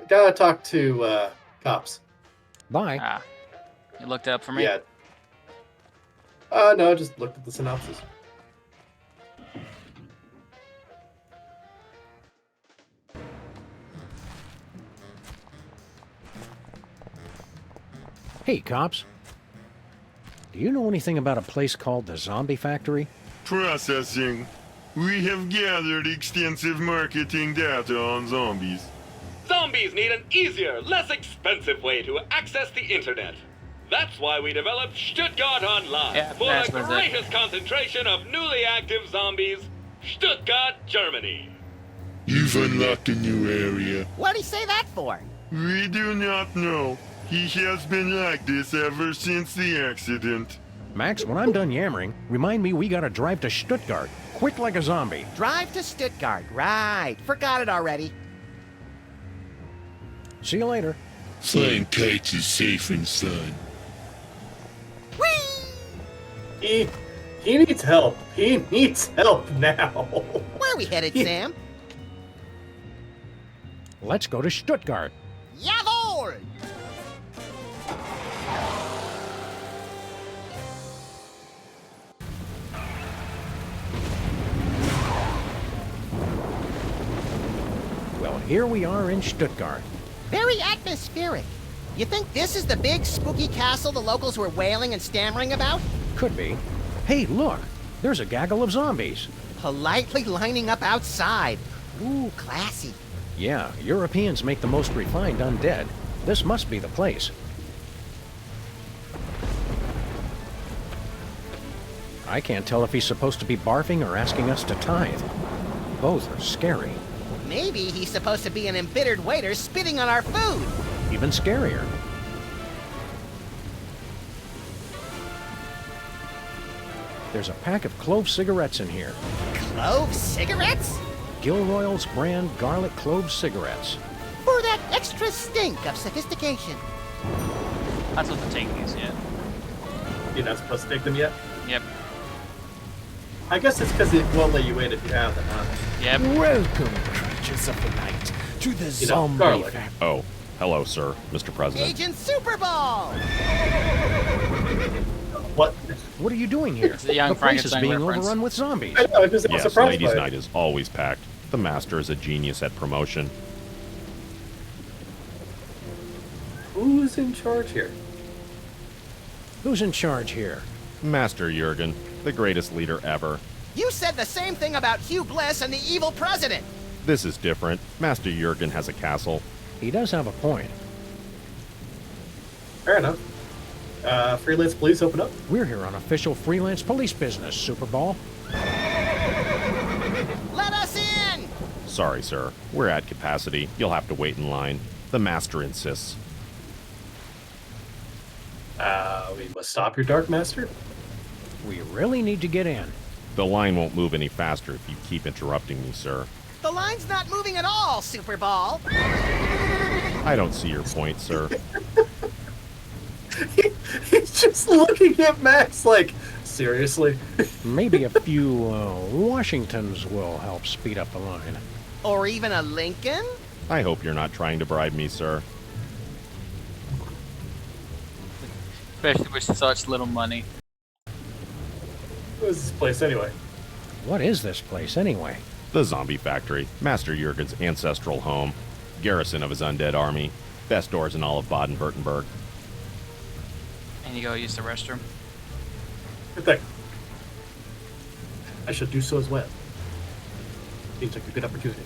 Speaker 2: Gotta talk to cops.
Speaker 4: Bye.
Speaker 1: You looked up for me?
Speaker 2: Yeah. No, I just looked at the synopsis.
Speaker 4: Hey, cops. Do you know anything about a place called the Zombie Factory?
Speaker 21: Processing. We have gathered extensive marketing data on zombies.
Speaker 12: Zombies need an easier, less expensive way to access the internet. That's why we developed Stuttgart Online for the greatest concentration of newly active zombies, Stuttgart, Germany.
Speaker 13: You've unlocked a new area.
Speaker 3: What'd he say that for?
Speaker 21: We do not know. He has been like this ever since the accident.
Speaker 4: Max, when I'm done yammering, remind me we gotta drive to Stuttgart. Quick like a zombie.
Speaker 3: Drive to Stuttgart. Right. Forgot it already.
Speaker 4: See you later.
Speaker 13: Flying kites is safe and fun.
Speaker 2: He needs help. He needs help now.
Speaker 3: Where are we headed, Sam?
Speaker 4: Let's go to Stuttgart.
Speaker 3: Jawohl!
Speaker 4: Well, here we are in Stuttgart.
Speaker 3: Very atmospheric. You think this is the big spooky castle the locals were wailing and stammering about?
Speaker 4: Could be. Hey, look! There's a gaggle of zombies.
Speaker 3: Politely lining up outside. Ooh, classy.
Speaker 4: Yeah, Europeans make the most refined undead. This must be the place. I can't tell if he's supposed to be barfing or asking us to tithe. Both are scary.
Speaker 3: Maybe he's supposed to be an embittered waiter spitting on our food.
Speaker 4: Even scarier. There's a pack of clove cigarettes in here.
Speaker 3: Clove cigarettes?
Speaker 4: Gilroy's brand garlic clove cigarettes.
Speaker 3: For that extra stink of sophistication.
Speaker 1: Not supposed to take these yet.
Speaker 2: You're not supposed to take them yet?
Speaker 1: Yep.
Speaker 2: I guess it's because it won't let you in if you have them, huh?
Speaker 1: Yep.
Speaker 18: Welcome, creatures of the night, to the zombie factory.
Speaker 9: Oh,
Speaker 19: Hello, sir, Mr. President.
Speaker 3: Agent Super Ball!
Speaker 2: What?
Speaker 4: What are you doing here?
Speaker 1: It's a young
Speaker 4: The place is
Speaker 1: Frankenstein
Speaker 4: being
Speaker 1: reference.
Speaker 4: overrun with zombies.
Speaker 2: I know, I'm just
Speaker 19: Yes,
Speaker 2: surprised
Speaker 19: ladies'
Speaker 2: by it.
Speaker 19: night is always packed. The master is a genius at promotion.
Speaker 2: Who's in charge here?
Speaker 4: Who's in charge here?
Speaker 19: Master Jurgen, the greatest leader ever.
Speaker 3: You said the same thing about Hugh Bliss and the evil president.
Speaker 19: This is different. Master Jurgen has a castle.
Speaker 4: He does have a point.
Speaker 2: Fair enough. Freelance police, open up.
Speaker 4: We're here on official freelance police business, Superball.
Speaker 3: Let us in!
Speaker 19: Sorry, sir. We're at capacity. You'll have to wait in line. The master insists.
Speaker 2: We must stop your Dark Master.
Speaker 4: We really need to get in.
Speaker 19: The line won't move any faster if you keep interrupting me, sir.
Speaker 3: The line's not moving at all, Super Ball.
Speaker 19: I don't see your point, sir.
Speaker 2: He's just looking at Max like, seriously?
Speaker 4: Maybe a few Washingtons will help speed up the line.
Speaker 3: Or even a Lincoln?
Speaker 19: I hope you're not trying to bribe me, sir.
Speaker 1: Especially with such little money.
Speaker 2: What is this place anyway?
Speaker 4: What is this place anyway?
Speaker 19: The Zombie Factory, Master Jurgen's ancestral home, garrison of his undead army, best doors in all of Baden-Württemberg.
Speaker 1: And you go use the restroom.
Speaker 2: Good thing. I should do so as well. Seems like a good opportunity.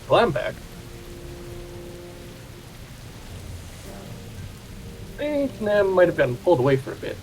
Speaker 2: Well, I'm back. I think Nam might have gotten pulled away for a bit.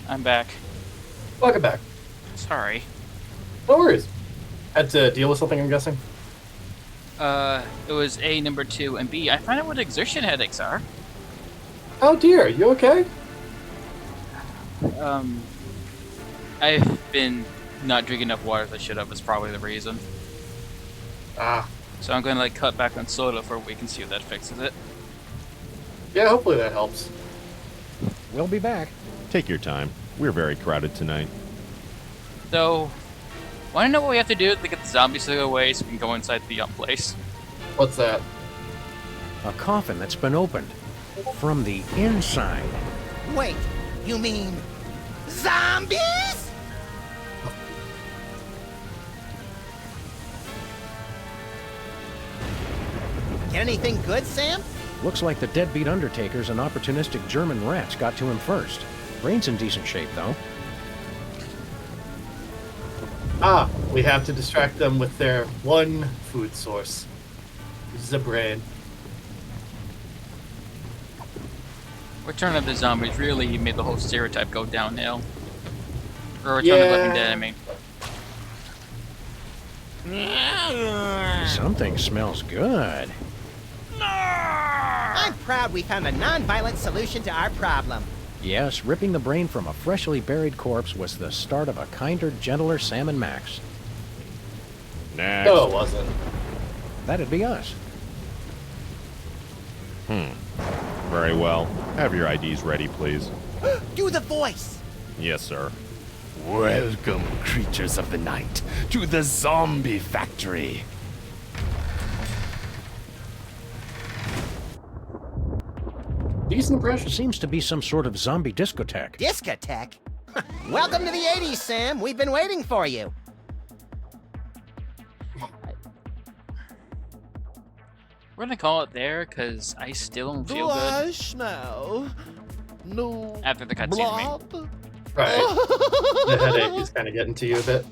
Speaker 1: I'm back.
Speaker 2: Welcome back.
Speaker 1: Sorry.
Speaker 2: No worries. Had to deal with something, I'm guessing?
Speaker 1: It was A, number 2, and B, I find out what exertion headaches are.
Speaker 2: Oh dear, you okay?
Speaker 1: I've been not drinking enough water as I should have, is probably the reason.
Speaker 2: Ah.
Speaker 1: So I'm gonna cut back on soda for a week and see if that fixes it.
Speaker 2: Yeah, hopefully that helps.
Speaker 4: We'll be back.
Speaker 19: Take your time. We're very crowded tonight.
Speaker 1: So, wanna know what we have to do to get the zombies to go away so we can go inside the place?
Speaker 2: What's that?
Speaker 4: A coffin that's been opened. From the inside.
Speaker 3: Wait, you mean zombies? Get anything good, Sam?
Speaker 4: Looks like the deadbeat undertakers and opportunistic German rats got to him first. Brain's in decent shape, though.
Speaker 2: Ah, we have to distract them with their one food source. The brain.
Speaker 1: Return of the Zombies really made the whole stereotype go downhill. Or Return of the Living Dead, I mean.
Speaker 4: Something smells good.
Speaker 3: I'm proud we found a non-violent solution to our problem.
Speaker 4: Yes, ripping the brain from a freshly buried corpse was the start of a kinder, gentler Sam and Max.
Speaker 19: Next.
Speaker 2: No, it wasn't.
Speaker 4: That'd be us.
Speaker 19: Very well. Have your IDs ready, please.
Speaker 3: Do the voice!
Speaker 19: Yes, sir.
Speaker 8: Welcome, creatures of the night, to the zombie factory.
Speaker 2: Decent impression.
Speaker 4: Seems to be some sort of zombie discotheque.
Speaker 3: Discotheque? Welcome to the 80s, Sam. We've been waiting for you.
Speaker 1: We're gonna call it there because I still don't feel
Speaker 9: Do
Speaker 1: good.
Speaker 9: I smell no
Speaker 1: After the cutscene, I mean.
Speaker 9: blood?
Speaker 2: Right. The headache is kind of getting to you a bit.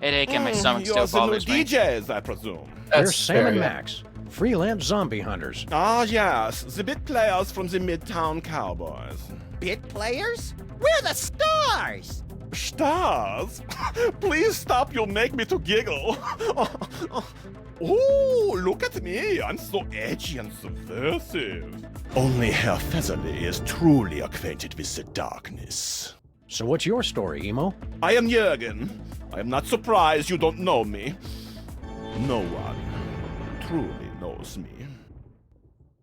Speaker 1: Headache and my stomach
Speaker 9: You're
Speaker 1: still
Speaker 9: the new
Speaker 1: bothers me.
Speaker 9: DJs, I presume.
Speaker 4: They're Sam and Max, freelance zombie hunters.
Speaker 9: Ah, yes, the bit players from the Midtown Cowboys.
Speaker 3: Bit players? We're the stars!
Speaker 9: Stars? Please stop, you'll make me to giggle. Oh, look at me, I'm so edgy and subversive. Only Herr Featherly is truly acquainted with the darkness.
Speaker 4: So what's your story, Emo?
Speaker 9: I am Jürgen. I am not surprised you don't know me. No one truly knows me.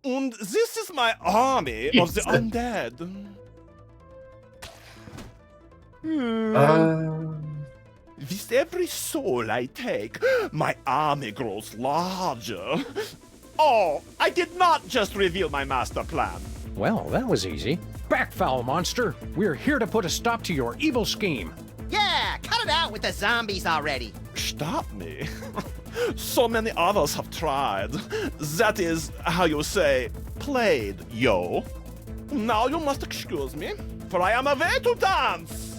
Speaker 9: And this is my army of the undead. With every soul I take, my army grows larger. Oh, I did not just reveal my master plan.
Speaker 4: Well, that was easy. Back, foul monster! We're here to put a stop to your evil scheme.
Speaker 3: Yeah, cut it out with the zombies already.
Speaker 9: Stop me. So many others have tried. That is how you say, played, yo. Now you must excuse me, for I am away to dance.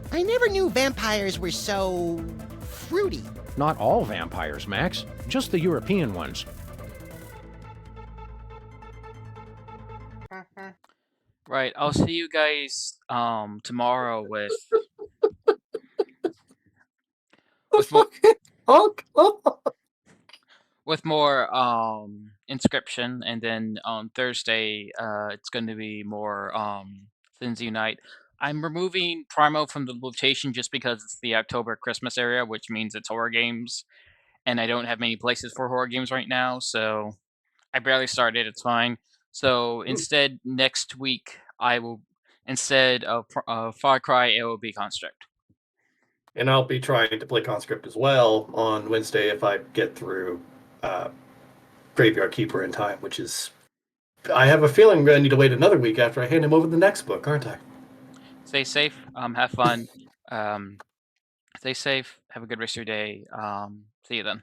Speaker 3: I never knew vampires were so fruity.
Speaker 4: Not all vampires, Max. Just the European ones.
Speaker 1: Right, I'll see you guys tomorrow with more Inscription, and then on Thursday it's going to be more Thins Unite. I'm removing Primo from the rotation just because it's the October Christmas area, which means it's horror games, and I don't have many places for horror games right now, so I barely started. It's fine. So instead, next week I will, instead of Far Cry, it will be Conscript.
Speaker 2: And I'll be trying to play Conscript as well on Wednesday if I get through Graveyard Keeper in time, which is... I have a feeling I'm going to need to wait another week after I hand him over the next book, aren't I?
Speaker 1: Stay safe. Have fun. Stay safe. Have a good rest of your day. See you then.